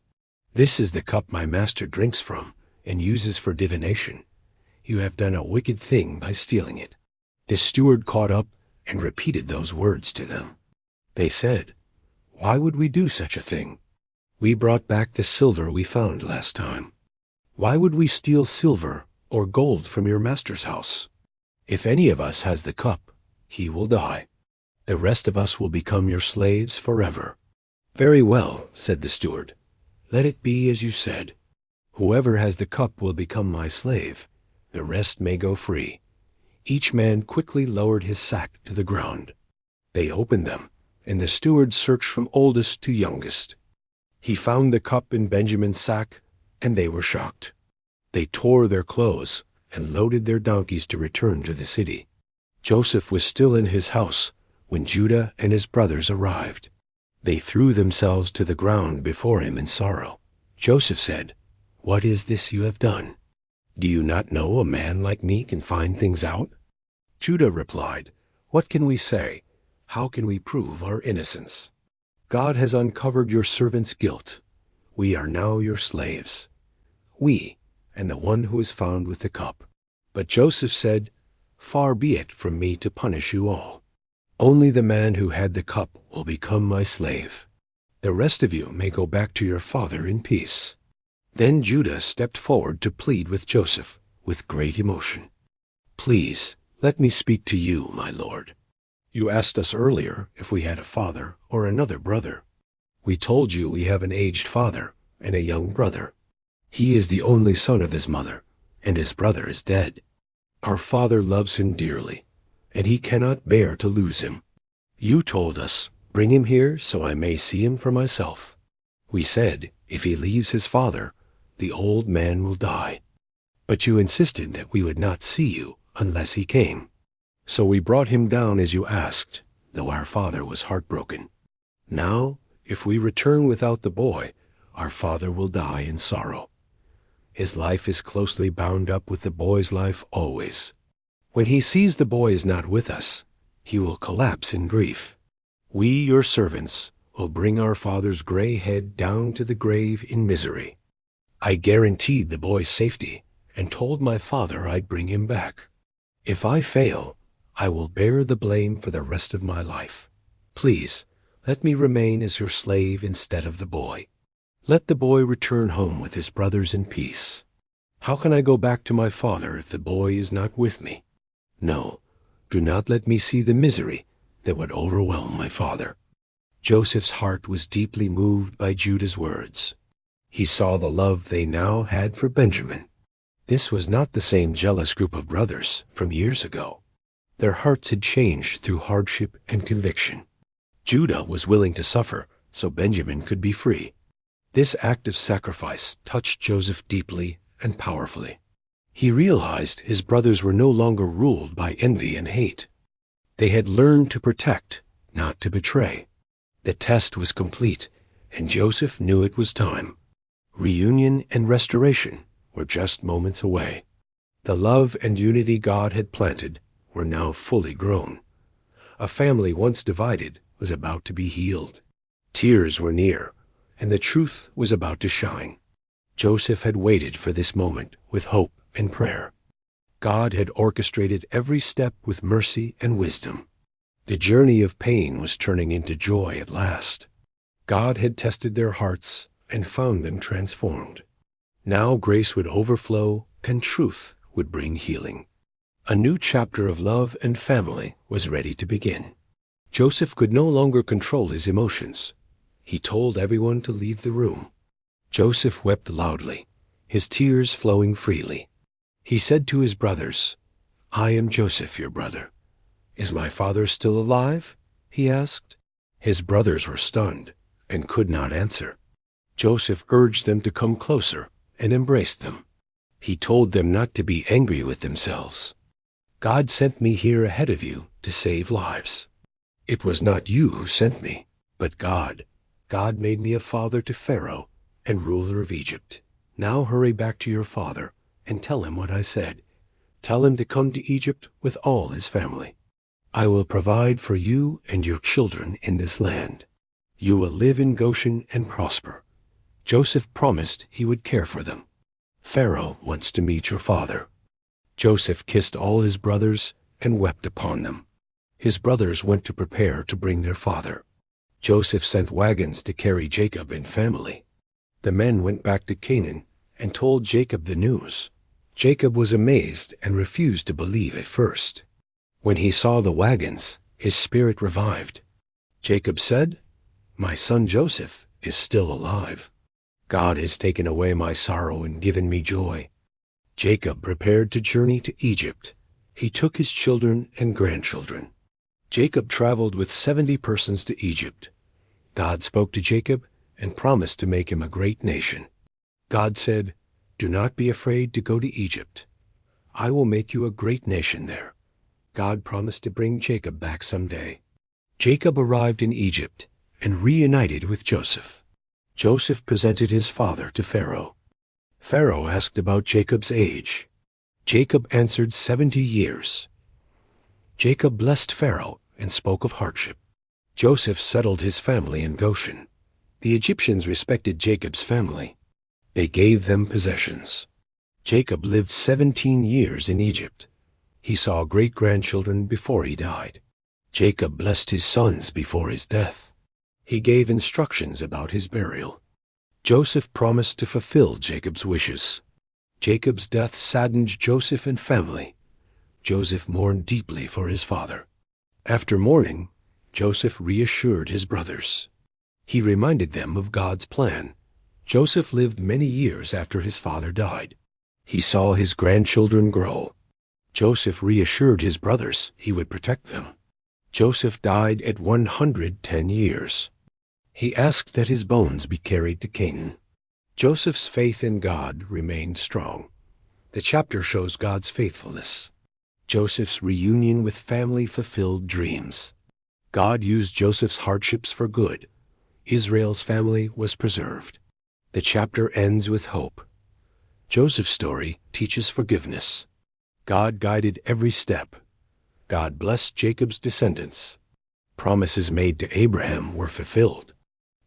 This is the cup my master drinks from and uses for divination. You have done a wicked thing by stealing it." The steward caught up and repeated those words to them. They said, "Why would we do such a thing? We brought back the silver we found last time. Why would we steal silver or gold from your master's house? If any of us has the cup, he will die. The rest of us will become your slaves forever." "Very well," said the steward. "Let it be as you said. Whoever has the cup will become my slave. The rest may go free." Each man quickly lowered his sack to the ground. They opened them, and the steward searched from oldest to youngest. He found the cup in Benjamin's sack, and they were shocked. They tore their clothes and loaded their donkeys to return to the city. Joseph was still in his house when Judah and his brothers arrived. They threw themselves to the ground before him in sorrow. Joseph said, "What is this you have done? Do you not know a man like me can find things out?" Judah replied, "What can we say? How can we prove our innocence? God has uncovered your servant's guilt. We are now your slaves. We, and the one who is found with the cup." But Joseph said, "Far be it from me to punish you all. Only the man who had the cup will become my slave. The rest of you may go back to your father in peace." Then Judah stepped forward to plead with Joseph with great emotion. "Please, let me speak to you, my lord. You asked us earlier if we had a father or another brother. We told you we have an aged father and a young brother. He is the only son of his mother, and his brother is dead. Our father loves him dearly, and he cannot bear to lose him. You told us, 'Bring him here so I may see him for myself.' We said, 'If he leaves his father, the old man will die.' But you insisted that we would not see you unless he came. So we brought him down as you asked, though our father was heartbroken. Now, if we return without the boy, our father will die in sorrow. His life is closely bound up with the boy's life always. When he sees the boy is not with us, he will collapse in grief. We, your servants, will bring our father's gray head down to the grave in misery. I guaranteed the boy's safety and told my father I'd bring him back. If I fail, I will bear the blame for the rest of my life. Please, let me remain as your slave instead of the boy. Let the boy return home with his brothers in peace. How can I go back to my father if the boy is not with me? No, do not let me see the misery that would overwhelm my father." Joseph's heart was deeply moved by Judah's words. He saw the love they now had for Benjamin. This was not the same jealous group of brothers from years ago. Their hearts had changed through hardship and conviction. Judah was willing to suffer so Benjamin could be free. This act of sacrifice touched Joseph deeply and powerfully. He realized his brothers were no longer ruled by envy and hate. They had learned to protect, not to betray. The test was complete, and Joseph knew it was time. Reunion and restoration were just moments away. The love and unity God had planted were now fully grown. A family once divided was about to be healed. Tears were near, and the truth was about to shine. Joseph had waited for this moment with hope and prayer. God had orchestrated every step with mercy and wisdom. The journey of pain was turning into joy at last. God had tested their hearts and found them transformed. Now grace would overflow and truth would bring healing. A new chapter of love and family was ready to begin. Joseph could no longer control his emotions. He told everyone to leave the room. Joseph wept loudly, his tears flowing freely. He said to his brothers, "I am Joseph, your brother." "Is my father still alive?" he asked. His brothers were stunned and could not answer. Joseph urged them to come closer and embraced them. He told them not to be angry with themselves. "God sent me here ahead of you to save lives. It was not you who sent me, but God. God made me a father to Pharaoh and ruler of Egypt. Now hurry back to your father and tell him what I said. Tell him to come to Egypt with all his family. I will provide for you and your children in this land. You will live in Goshen and prosper." Joseph promised he would care for them. "Pharaoh wants to meet your father." Joseph kissed all his brothers and wept upon them. His brothers went to prepare to bring their father. Joseph sent wagons to carry Jacob and family. The men went back to Canaan and told Jacob the news. Jacob was amazed and refused to believe at first. When he saw the wagons, his spirit revived. Jacob said, "My son Joseph is still alive. God has taken away my sorrow and given me joy." Jacob prepared to journey to Egypt. He took his children and grandchildren. Jacob traveled with 70 persons to Egypt. God spoke to Jacob and promised to make him a great nation. God said, "Do not be afraid to go to Egypt. I will make you a great nation there." God promised to bring Jacob back someday. Jacob arrived in Egypt and reunited with Joseph. Joseph presented his father to Pharaoh. Pharaoh asked about Jacob's age. Jacob answered 70 years. Jacob blessed Pharaoh and spoke of hardship. Joseph settled his family in Goshen. The Egyptians respected Jacob's family. They gave them possessions. Jacob lived 17 years in Egypt. He saw great-grandchildren before he died. Jacob blessed his sons before his death. He gave instructions about his burial. Joseph promised to fulfill Jacob's wishes. Jacob's death saddened Joseph and family. Joseph mourned deeply for his father. After mourning, Joseph reassured his brothers. He reminded them of God's plan. Joseph lived many years after his father died. He saw his grandchildren grow. Joseph reassured his brothers he would protect them. Joseph died at 110 years. He asked that his bones be carried to Canaan. Joseph's faith in God remained strong. The chapter shows God's faithfulness. Joseph's reunion with family fulfilled dreams. God used Joseph's hardships for good. Israel's family was preserved. The chapter ends with hope. Joseph's story teaches forgiveness. God guided every step. God blessed Jacob's descendants. Promises made to Abraham were fulfilled.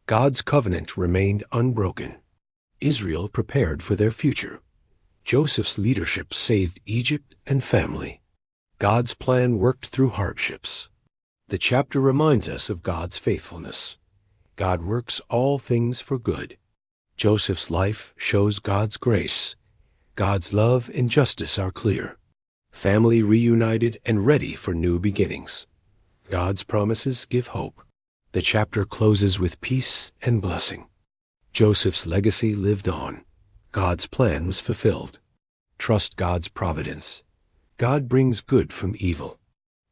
God's covenant remained unbroken. Israel prepared for their future. Joseph's leadership saved Egypt and family. God's plan worked through hardships. The chapter reminds us of God's faithfulness. God works all things for good. Joseph's life shows God's grace. God's love and justice are clear. Family reunited and ready for new beginnings. God's promises give hope. The chapter closes with peace and blessing. Joseph's legacy lived on. God's plan was fulfilled. Trust God's providence. God brings good from evil.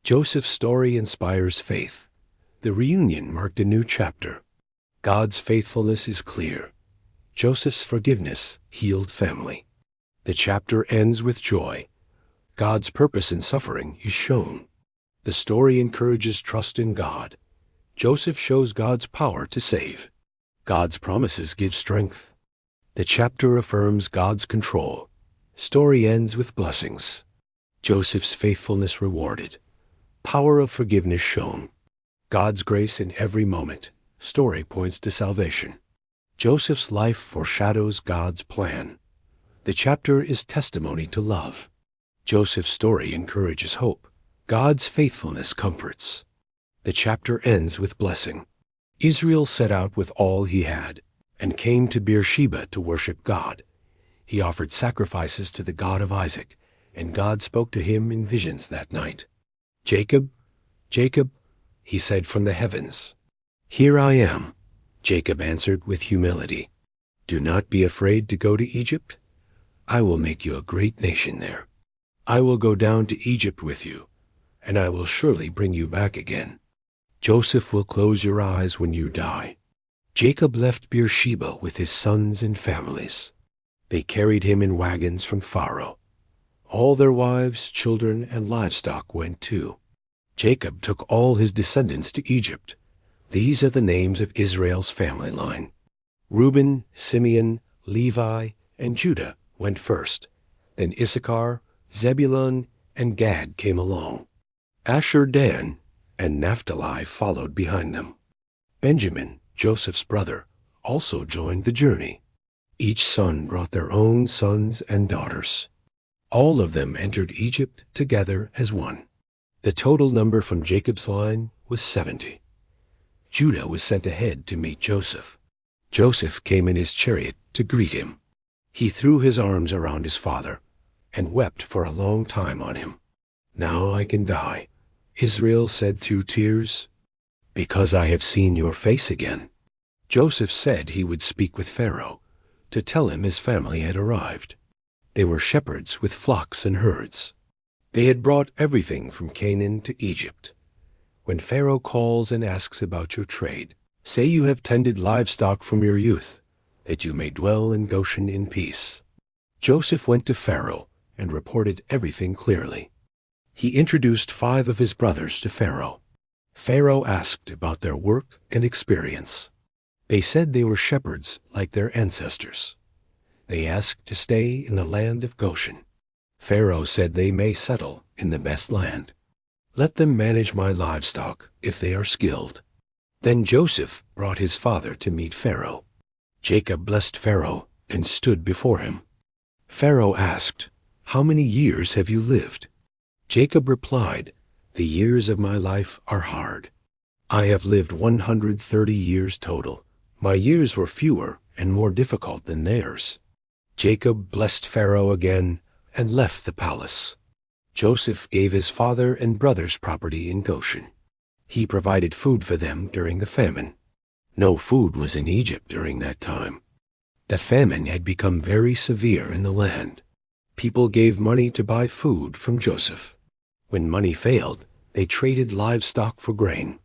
Joseph's story inspires faith. The reunion marked a new chapter. God's faithfulness is clear. Joseph's forgiveness healed family. The chapter ends with joy. God's purpose in suffering is shown. The story encourages trust in God. Joseph shows God's power to save. God's promises give strength. The chapter affirms God's control. Story ends with blessings. Joseph's faithfulness rewarded. Power of forgiveness shown. God's grace in every moment. Story points to salvation. Joseph's life foreshadows God's plan. The chapter is testimony to love. Joseph's story encourages hope. God's faithfulness comforts. The chapter ends with blessing. Israel set out with all he had and came to Beersheba to worship God. He offered sacrifices to the God of Isaac, and God spoke to him in visions that night. "Jacob, Jacob," he said from the heavens. "Here I am," Jacob answered with humility. "Do not be afraid to go to Egypt. I will make you a great nation there. I will go down to Egypt with you, and I will surely bring you back again. Joseph will close your eyes when you die." Jacob left Beersheba with his sons and families. They carried him in wagons from Pharaoh. All their wives, children, and livestock went too. Jacob took all his descendants to Egypt. These are the names of Israel's family line. Reuben, Simeon, Levi, and Judah went first. Then Issachar, Zebulun, and Gad came along. Asher, Dan, and Naphtali followed behind them. Benjamin, Joseph's brother, also joined the journey. Each son brought their own sons and daughters. All of them entered Egypt together as one. The total number from Jacob's line was 70. Judah was sent ahead to meet Joseph. Joseph came in his chariot to greet him. He threw his arms around his father and wept for a long time on him. "Now I can die," Israel said through tears, "because I have seen your face again." Joseph said he would speak with Pharaoh to tell him his family had arrived. They were shepherds with flocks and herds. They had brought everything from Canaan to Egypt. When Pharaoh calls and asks about your trade, say you have tended livestock from your youth, that you may dwell in Goshen in peace. Joseph went to Pharaoh and reported everything clearly. He introduced 5 of his brothers to Pharaoh. Pharaoh asked about their work and experience. They said they were shepherds like their ancestors. They asked to stay in the land of Goshen. Pharaoh said they may settle in the best land. Let them manage my livestock if they are skilled. Then Joseph brought his father to meet Pharaoh. Jacob blessed Pharaoh and stood before him. Pharaoh asked, "How many years have you lived?" Jacob replied, "The years of my life are hard. I have lived 130 years total. My years were fewer and more difficult than theirs." Jacob blessed Pharaoh again and left the palace. Joseph gave his father and brothers property in Goshen. He provided food for them during the famine. No food was in Egypt during that time. The famine had become very severe in the land. People gave money to buy food from Joseph. When money failed, they traded livestock for grain.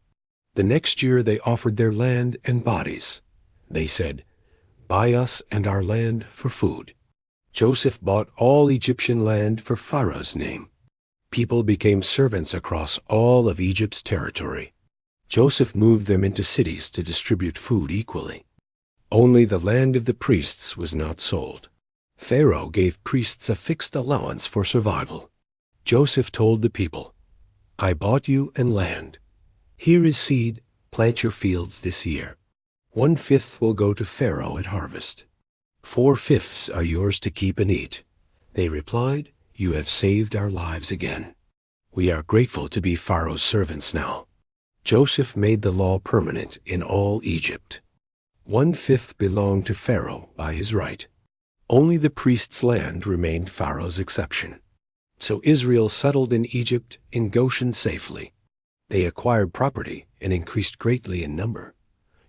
The next year they offered their land and bodies. They said, "Buy us and our land for food." Joseph bought all Egyptian land for Pharaoh's name. People became servants across all of Egypt's territory. Joseph moved them into cities to distribute food equally. Only the land of the priests was not sold. Pharaoh gave priests a fixed allowance for survival. Joseph told the people, "I bought you and land. Here is seed, plant your fields this year. 1/5 will go to Pharaoh at harvest. 4/5 are yours to keep and eat." They replied, "You have saved our lives again. We are grateful to be Pharaoh's servants now." Joseph made the law permanent in all Egypt. 1/5 belonged to Pharaoh by his right. Only the priest's land remained Pharaoh's exception. So Israel settled in Egypt in Goshen safely. They acquired property and increased greatly in number.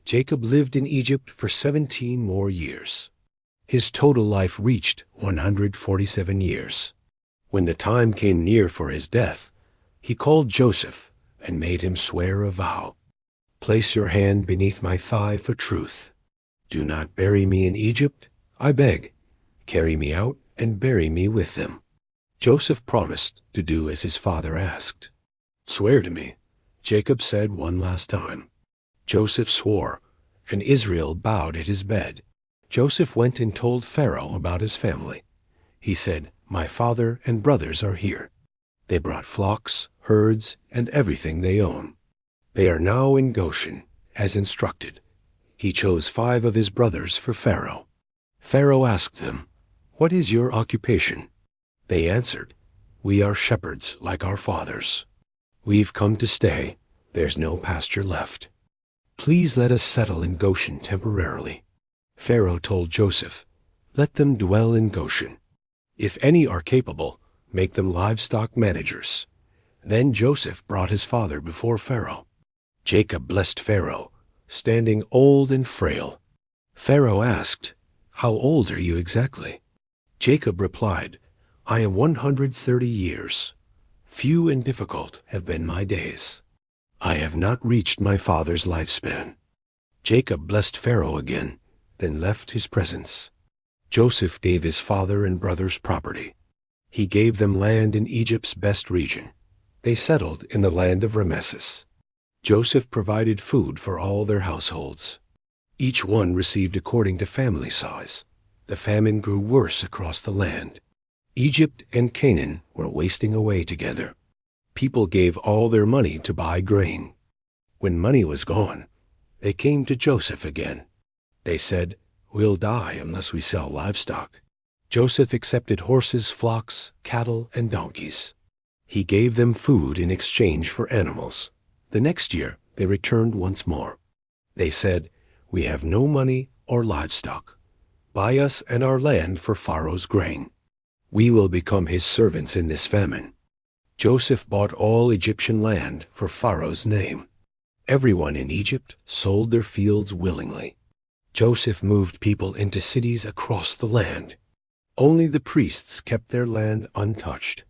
Jacob lived in Egypt for 17 more years. His total life reached 147 years. When the time came near for his death, he called Joseph and made him swear a vow. "Place your hand beneath my thigh for truth. Do not bury me in Egypt, I beg. Carry me out and bury me with them." Joseph promised to do as his father asked. "Swear to me," Jacob said one last time. Joseph swore, and Israel bowed at his bed. Joseph went and told Pharaoh about his family. He said, "My father and brothers are here. They brought flocks, herds, and everything they own. They are now in Goshen, as instructed." He chose 5 of his brothers for Pharaoh. Pharaoh asked them, "What is your occupation?" They answered, We are shepherds like our fathers. We've come to stay. There's no pasture left. Please let us settle in Goshen temporarily." Pharaoh told Joseph, "Let them dwell in Goshen. If any are capable, make them livestock managers." Then Joseph brought his father before Pharaoh. Jacob blessed Pharaoh, standing old and frail. Pharaoh asked, "How old are you exactly?" Jacob replied, "I am 130 years. Few and difficult have been my days. I have not reached my father's lifespan." Jacob blessed Pharaoh again, then left his presence. Joseph gave his father and brothers property. He gave them land in Egypt's best region. They settled in the land of Rameses. Joseph provided food for all their households. Each one received according to family size. The famine grew worse across the land. Egypt and Canaan were wasting away together. People gave all their money to buy grain. When money was gone, they came to Joseph again. They said, "We'll die unless we sell livestock." Joseph accepted horses, flocks, cattle, and donkeys. He gave them food in exchange for animals. The next year, they returned once more. They said, "We have no money or livestock. Buy us and our land for Pharaoh's grain. We will become his servants in this famine." Joseph bought all Egyptian land for Pharaoh's name. Everyone in Egypt sold their fields willingly. Joseph moved people into cities across the land. Only the priests kept their land untouched.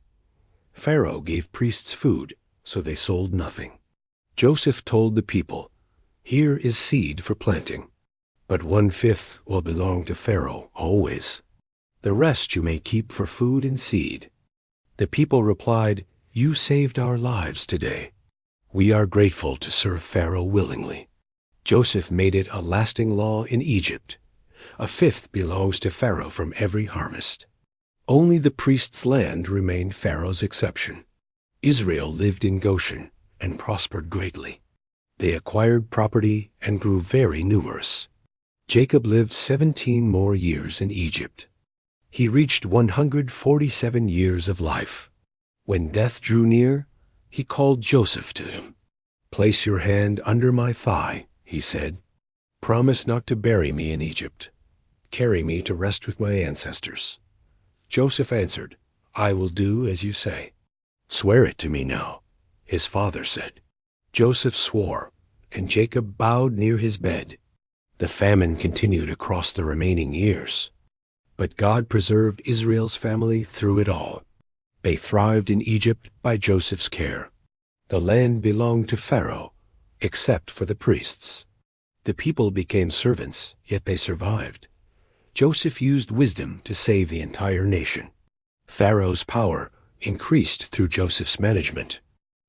Pharaoh gave priests food, so they sold nothing. Joseph told the people, "Here is seed for planting, but 1/5 will belong to Pharaoh always. The rest you may keep for food and seed." The people replied, "You saved our lives today. We are grateful to serve Pharaoh willingly." Joseph made it a lasting law in Egypt. 1/5 belongs to Pharaoh from every harvest. Only the priest's land remained Pharaoh's exception. Israel lived in Goshen and prospered greatly. They acquired property and grew very numerous. Jacob lived 17 more years in Egypt. He reached 147 years of life. When death drew near, he called Joseph to him. "Place your hand under my thigh," he said. "Promise not to bury me in Egypt. Carry me to rest with my ancestors." Joseph answered, "I will do as you say." "Swear it to me now," his father said. Joseph swore, and Jacob bowed near his bed. The famine continued across the remaining years. But God preserved Israel's family through it all. They thrived in Egypt by Joseph's care. The land belonged to Pharaoh, except for the priests. The people became servants, yet they survived. Joseph used wisdom to save the entire nation. Pharaoh's power increased through Joseph's management.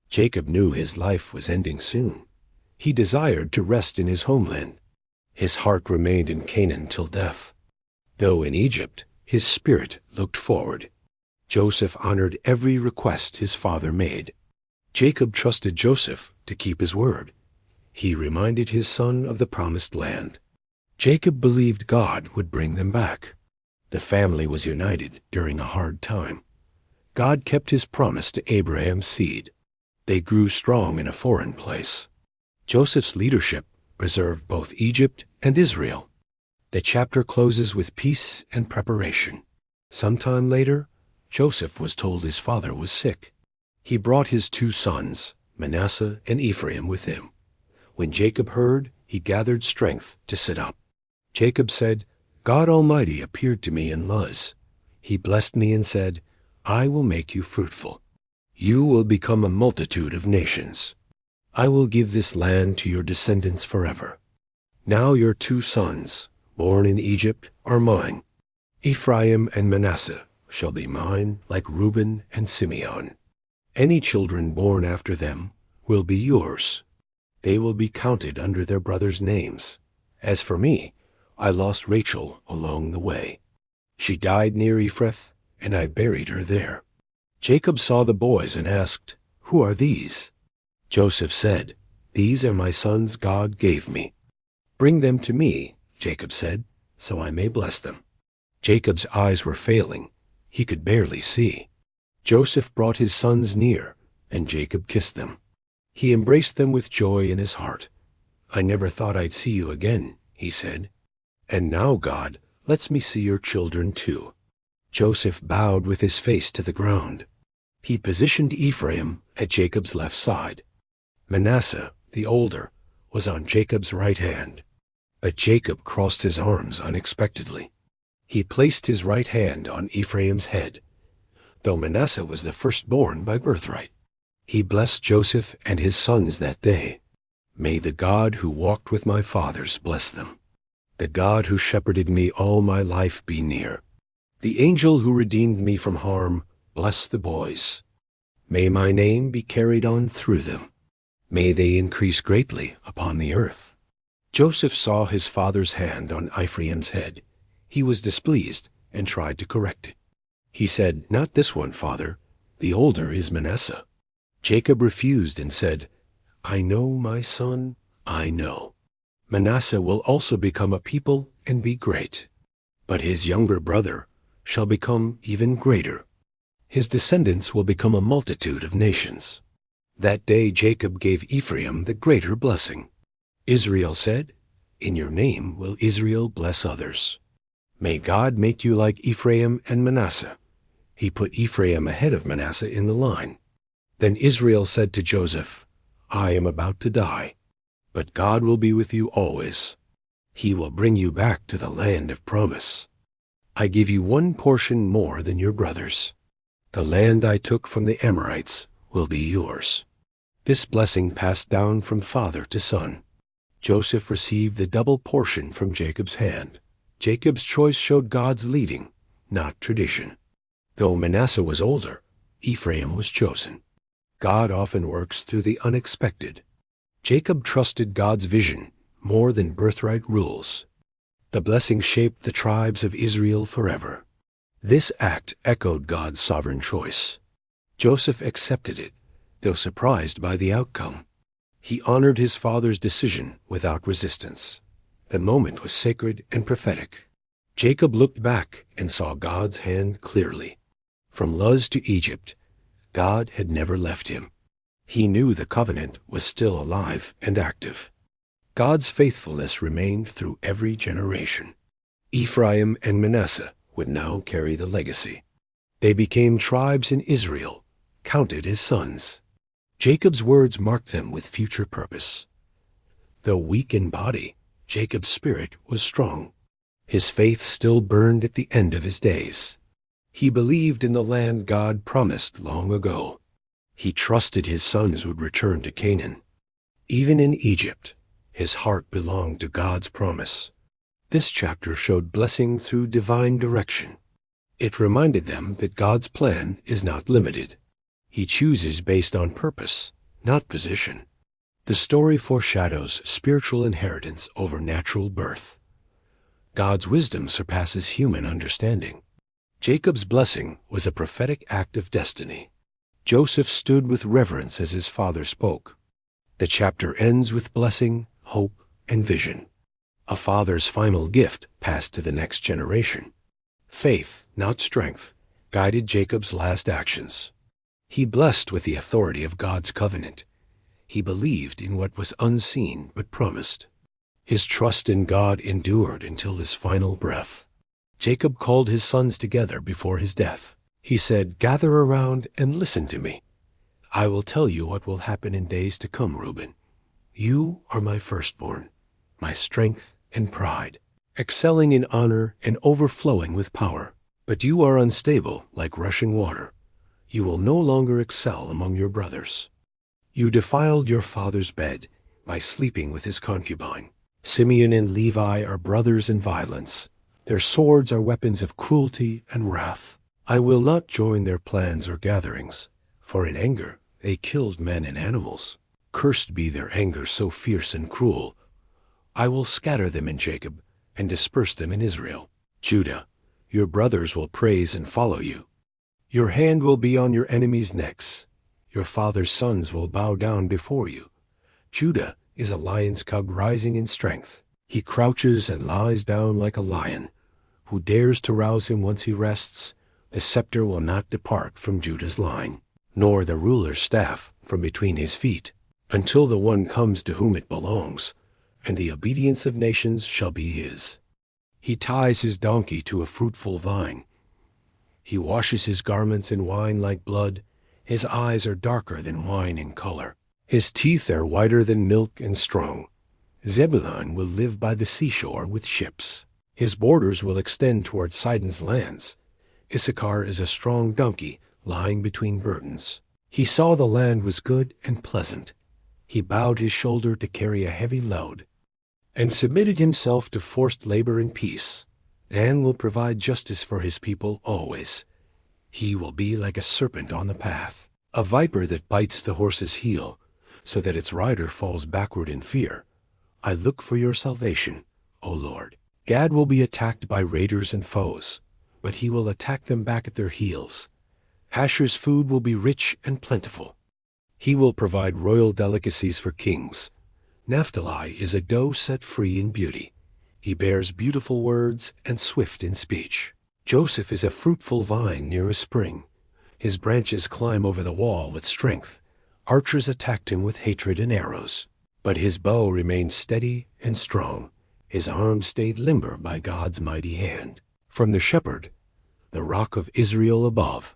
Jacob knew his life was ending soon. He desired to rest in his homeland. His heart remained in Canaan till death. Though in Egypt, his spirit looked forward. Joseph honored every request his father made. Jacob trusted Joseph to keep his word. He reminded his son of the promised land. Jacob believed God would bring them back. The family was united during a hard time. God kept his promise to Abraham's seed. They grew strong in a foreign place. Joseph's leadership preserved both Egypt and Israel. The chapter closes with peace and preparation. Sometime later, Joseph was told his father was sick. He brought his 2 sons, Manasseh and Ephraim, with him. When Jacob heard, he gathered strength to sit up. Jacob said, "God Almighty appeared to me in Luz. He blessed me and said, 'I will make you fruitful. You will become a multitude of nations. I will give this land to your descendants forever.' Now your 2 sons, born in Egypt, are mine. Ephraim and Manasseh shall be mine like Reuben and Simeon. Any children born after them will be yours. They will be counted under their brothers' names. As for me, I lost Rachel along the way. She died near Ephrath, and I buried her there." Jacob saw the boys and asked, "Who are these?" Joseph said, "These are my sons God gave me." "Bring them to me," Jacob said, "so I may bless them." Jacob's eyes were failing. He could barely see. Joseph brought his sons near, and Jacob kissed them. He embraced them with joy in his heart. "I never thought I'd see you again," he said. "And now God lets me see your children too." Joseph bowed with his face to the ground. He positioned Ephraim at Jacob's left side. Manasseh, the older, was on Jacob's right hand. But Jacob crossed his arms unexpectedly. He placed his right hand on Ephraim's head, though Manasseh was the firstborn by birthright. He blessed Joseph and his sons that day. "May the God who walked with my fathers bless them. The God who shepherded me all my life be near. The angel who redeemed me from harm, bless the boys. May my name be carried on through them. May they increase greatly upon the earth." Joseph saw his father's hand on Ephraim's head. He was displeased and tried to correct it. He said, "Not this one, father. The older is Manasseh." Jacob refused and said, "I know, my son, I know. Manasseh will also become a people and be great. But his younger brother shall become even greater. His descendants will become a multitude of nations." That day Jacob gave Ephraim the greater blessing. Israel said, "In your name will Israel bless others." May God make you like Ephraim and Manasseh. He put Ephraim ahead of Manasseh in the line. Then Israel said to Joseph, "I am about to die, but God will be with you always. He will bring you back to the land of promise. I give you one portion more than your brothers. The land I took from the Amorites will be yours." This blessing passed down from father to son. Joseph received the double portion from Jacob's hand. Jacob's choice showed God's leading, not tradition. Though Manasseh was older, Ephraim was chosen. God often works through the unexpected. Jacob trusted God's vision more than birthright rules. The blessing shaped the tribes of Israel forever. This act echoed God's sovereign choice. Joseph accepted it, though surprised by the outcome. He honored his father's decision without resistance. The moment was sacred and prophetic. Jacob looked back and saw God's hand clearly. From Luz to Egypt, God had never left him. He knew the covenant was still alive and active. God's faithfulness remained through every generation. Ephraim and Manasseh would now carry the legacy. They became tribes in Israel, counted as sons. Jacob's words marked them with future purpose. Though weak in body, Jacob's spirit was strong. His faith still burned at the end of his days. He believed in the land God promised long ago. He trusted his sons would return to Canaan. Even in Egypt, his heart belonged to God's promise. This chapter showed blessing through divine direction. It reminded them that God's plan is not limited. He chooses based on purpose, not position. The story foreshadows spiritual inheritance over natural birth. God's wisdom surpasses human understanding. Jacob's blessing was a prophetic act of destiny. Joseph stood with reverence as his father spoke. The chapter ends with blessing, hope, and vision. A father's final gift passed to the next generation. Faith, not strength, guided Jacob's last actions. He blessed with the authority of God's covenant. He believed in what was unseen but promised. His trust in God endured until his final breath. Jacob called his sons together before his death. He said, "Gather around and listen to me. I will tell you what will happen in days to come, Reuben. You are my firstborn, my strength and pride, excelling in honor and overflowing with power. But you are unstable like rushing water. You will no longer excel among your brothers. You defiled your father's bed by sleeping with his concubine. Simeon and Levi are brothers in violence. Their swords are weapons of cruelty and wrath. I will not join their plans or gatherings, for in anger they killed men and animals. Cursed be their anger so fierce and cruel. I will scatter them in Jacob and disperse them in Israel. Judah, your brothers will praise and follow you. Your hand will be on your enemies' necks. Your father's sons will bow down before you. Judah is a lion's cub rising in strength. He crouches and lies down like a lion. Who dares to rouse him once he rests? The scepter will not depart from Judah's line, nor the ruler's staff from between his feet, until the one comes to whom it belongs, and the obedience of nations shall be his. He ties his donkey to a fruitful vine. He washes his garments in wine like blood. His eyes are darker than wine in color. His teeth are whiter than milk and strong. Zebulun will live by the seashore with ships. His borders will extend toward Sidon's lands. Issachar is a strong donkey lying between burdens. He saw the land was good and pleasant. He bowed his shoulder to carry a heavy load, and submitted himself to forced labor in peace. Dan will provide justice for his people always. He will be like a serpent on the path, a viper that bites the horse's heel, so that its rider falls backward in fear. I look for your salvation, O Lord. Gad will be attacked by raiders and foes, but he will attack them back at their heels. Asher's food will be rich and plentiful. He will provide royal delicacies for kings. Naphtali is a doe set free in beauty. He bears beautiful words and swift in speech. Joseph is a fruitful vine near a spring. His branches climb over the wall with strength. Archers attacked him with hatred and arrows, but his bow remained steady and strong. His arm stayed limber by God's mighty hand. From the shepherd, the rock of Israel above.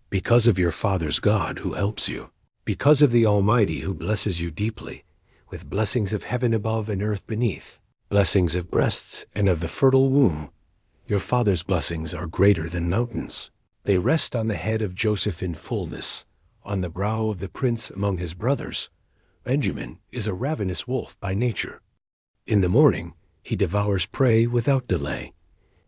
Because of your father's God who helps you, because of the Almighty who blesses you deeply, with blessings of heaven above and earth beneath, blessings of breasts and of the fertile womb. Your father's blessings are greater than mountains. They rest on the head of Joseph in fullness, on the brow of the prince among his brothers. Benjamin is a ravenous wolf by nature. In the morning he devours prey without delay.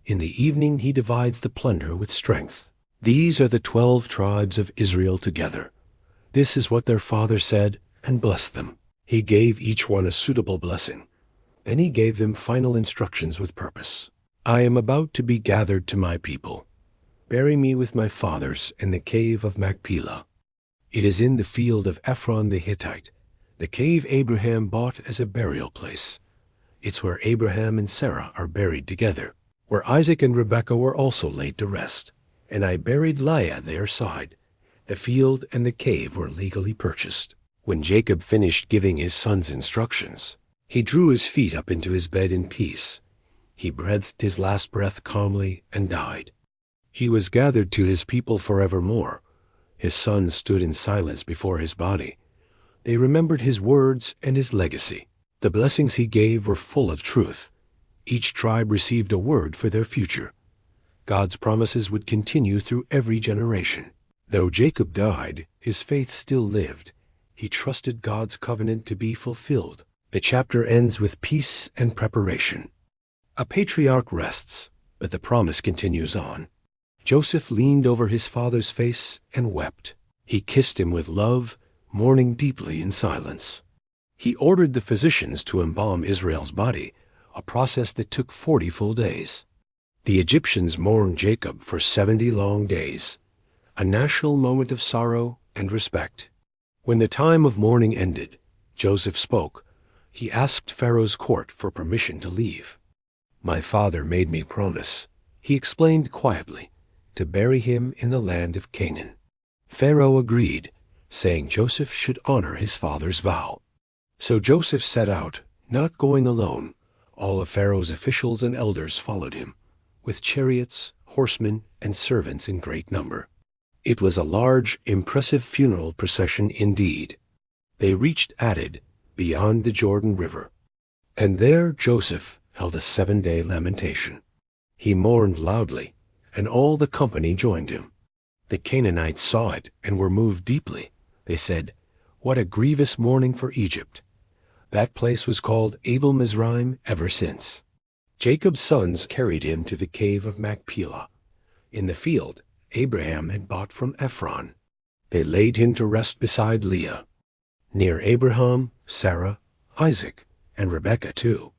In the evening he divides the plunder with strength. These are the 12 tribes of Israel together. This is what their father said, and blessed them. He gave each one a suitable blessing. Then he gave them final instructions with purpose. I am about to be gathered to my people. Bury me with my fathers in the cave of Machpelah. It is in the field of Ephron the Hittite, the cave Abraham bought as a burial place. It's where Abraham and Sarah are buried together, where Isaac and Rebekah were also laid to rest. And I buried Leah their side. The field and the cave were legally purchased. When Jacob finished giving his sons instructions, he drew his feet up into his bed in peace. He breathed his last breath calmly and died. He was gathered to his people forevermore. His sons stood in silence before his body. They remembered his words and his legacy. The blessings he gave were full of truth. Each tribe received a word for their future. God's promises would continue through every generation. Though Jacob died, his faith still lived. He trusted God's covenant to be fulfilled. The chapter ends with peace and preparation. A patriarch rests, but the promise continues on. Joseph leaned over his father's face and wept. He kissed him with love, mourning deeply in silence. He ordered the physicians to embalm Israel's body, a process that took 40 full days. The Egyptians mourned Jacob for 70 long days, a national moment of sorrow and respect. When the time of mourning ended, Joseph spoke. He asked Pharaoh's court for permission to leave. My father made me promise, he explained quietly, to bury him in the land of Canaan. Pharaoh agreed, saying Joseph should honor his father's vow. So Joseph set out, not going alone. All of Pharaoh's officials and elders followed him, with chariots, horsemen, and servants in great number. It was a large, impressive funeral procession indeed. They reached Atad, beyond the Jordan River. And there Joseph held a 7-day lamentation. He mourned loudly, and all the company joined him. The Canaanites saw it and were moved deeply. They said, "What a grievous mourning for Egypt." That place was called Abel Mizraim ever since. Jacob's sons carried him to the cave of Machpelah. In the field Abraham had bought from Ephron. They laid him to rest beside Leah. Near Abraham, Sarah, Isaac, and Rebekah too.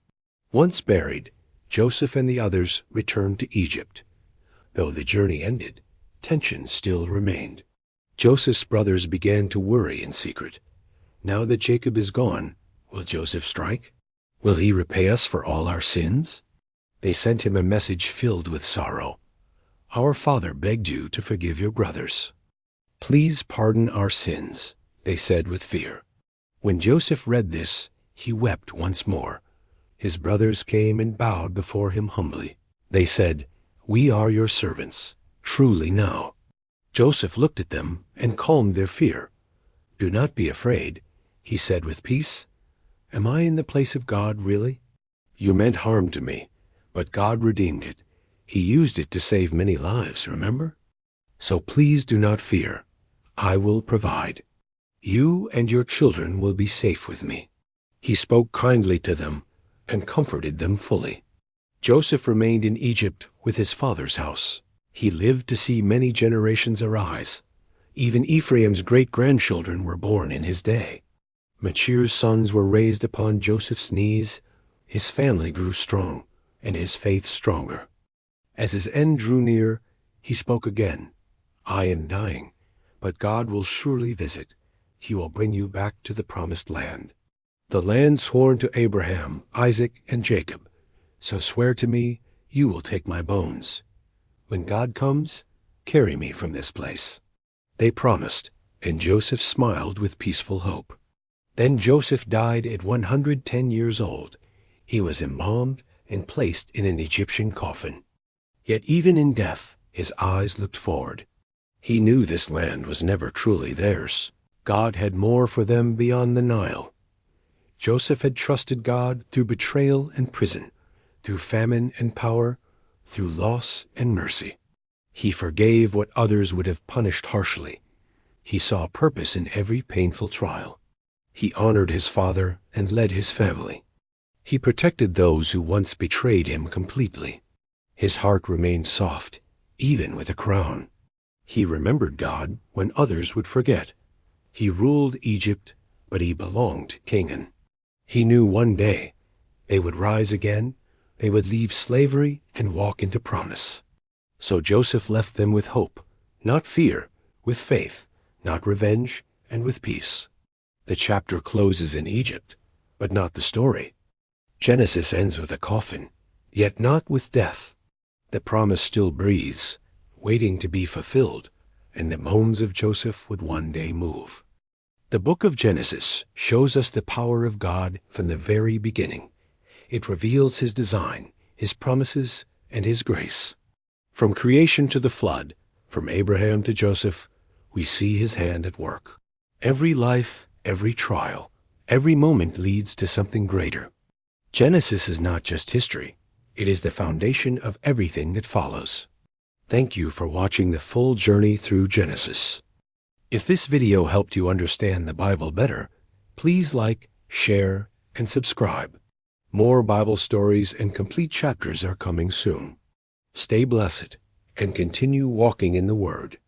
Once buried, Joseph and the others returned to Egypt. Though the journey ended, tension still remained. Joseph's brothers began to worry in secret. Now that Jacob is gone, will Joseph strike? Will he repay us for all our sins? They sent him a message filled with sorrow. our father begged you to forgive your brothers. Please pardon our sins, they said with fear. When Joseph read this, he wept once more. His brothers came and bowed before him humbly. They said, "We are your servants, truly now." Joseph looked at them and calmed their fear. "Do not be afraid," he said with peace. "Am I in the place of God, really? You meant harm to me, but God redeemed it. He used it to save many lives, remember? So please do not fear. I will provide. You and your children will be safe with me." He spoke kindly to them and comforted them fully. Joseph remained in Egypt with his father's house. He lived to see many generations arise. Even Ephraim's great-grandchildren were born in his day. Machir's sons were raised upon Joseph's knees. His family grew strong, and his faith stronger. As his end drew near, he spoke again. "I am dying, but God will surely visit. He will bring you back to the promised land, the land sworn to Abraham, Isaac, and Jacob. So swear to me, you will take my bones. When God comes, carry me from this place." They promised, and Joseph smiled with peaceful hope. Then Joseph died at 110 years old. He was embalmed and placed in an Egyptian coffin. Yet even in death, his eyes looked forward. He knew this land was never truly theirs. God had more for them beyond the Nile. Joseph had trusted God through betrayal and prison, through famine and power, through loss and mercy. He forgave what others would have punished harshly. He saw purpose in every painful trial. He honored his father and led his family. He protected those who once betrayed him completely. His heart remained soft, even with a crown. He remembered God when others would forget. He ruled Egypt, but he belonged to Canaan. He knew one day they would rise again. They would leave slavery and walk into promise. So Joseph left them with hope, not fear, with faith, not revenge, and with peace. The chapter closes in Egypt, but not the story. Genesis ends with a coffin, yet not with death. The promise still breathes, waiting to be fulfilled, and the bones of Joseph would one day move. The book of Genesis shows us the power of God from the very beginning. It reveals his design, his promises, and his grace. From creation to the flood, from Abraham to Joseph, we see his hand at work. Every life, every trial, every moment leads to something greater. Genesis is not just history. It is the foundation of everything that follows. Thank you for watching the full journey through Genesis. If this video helped you understand the Bible better, please like, share, and subscribe. More Bible stories and complete chapters are coming soon. Stay blessed and continue walking in the Word.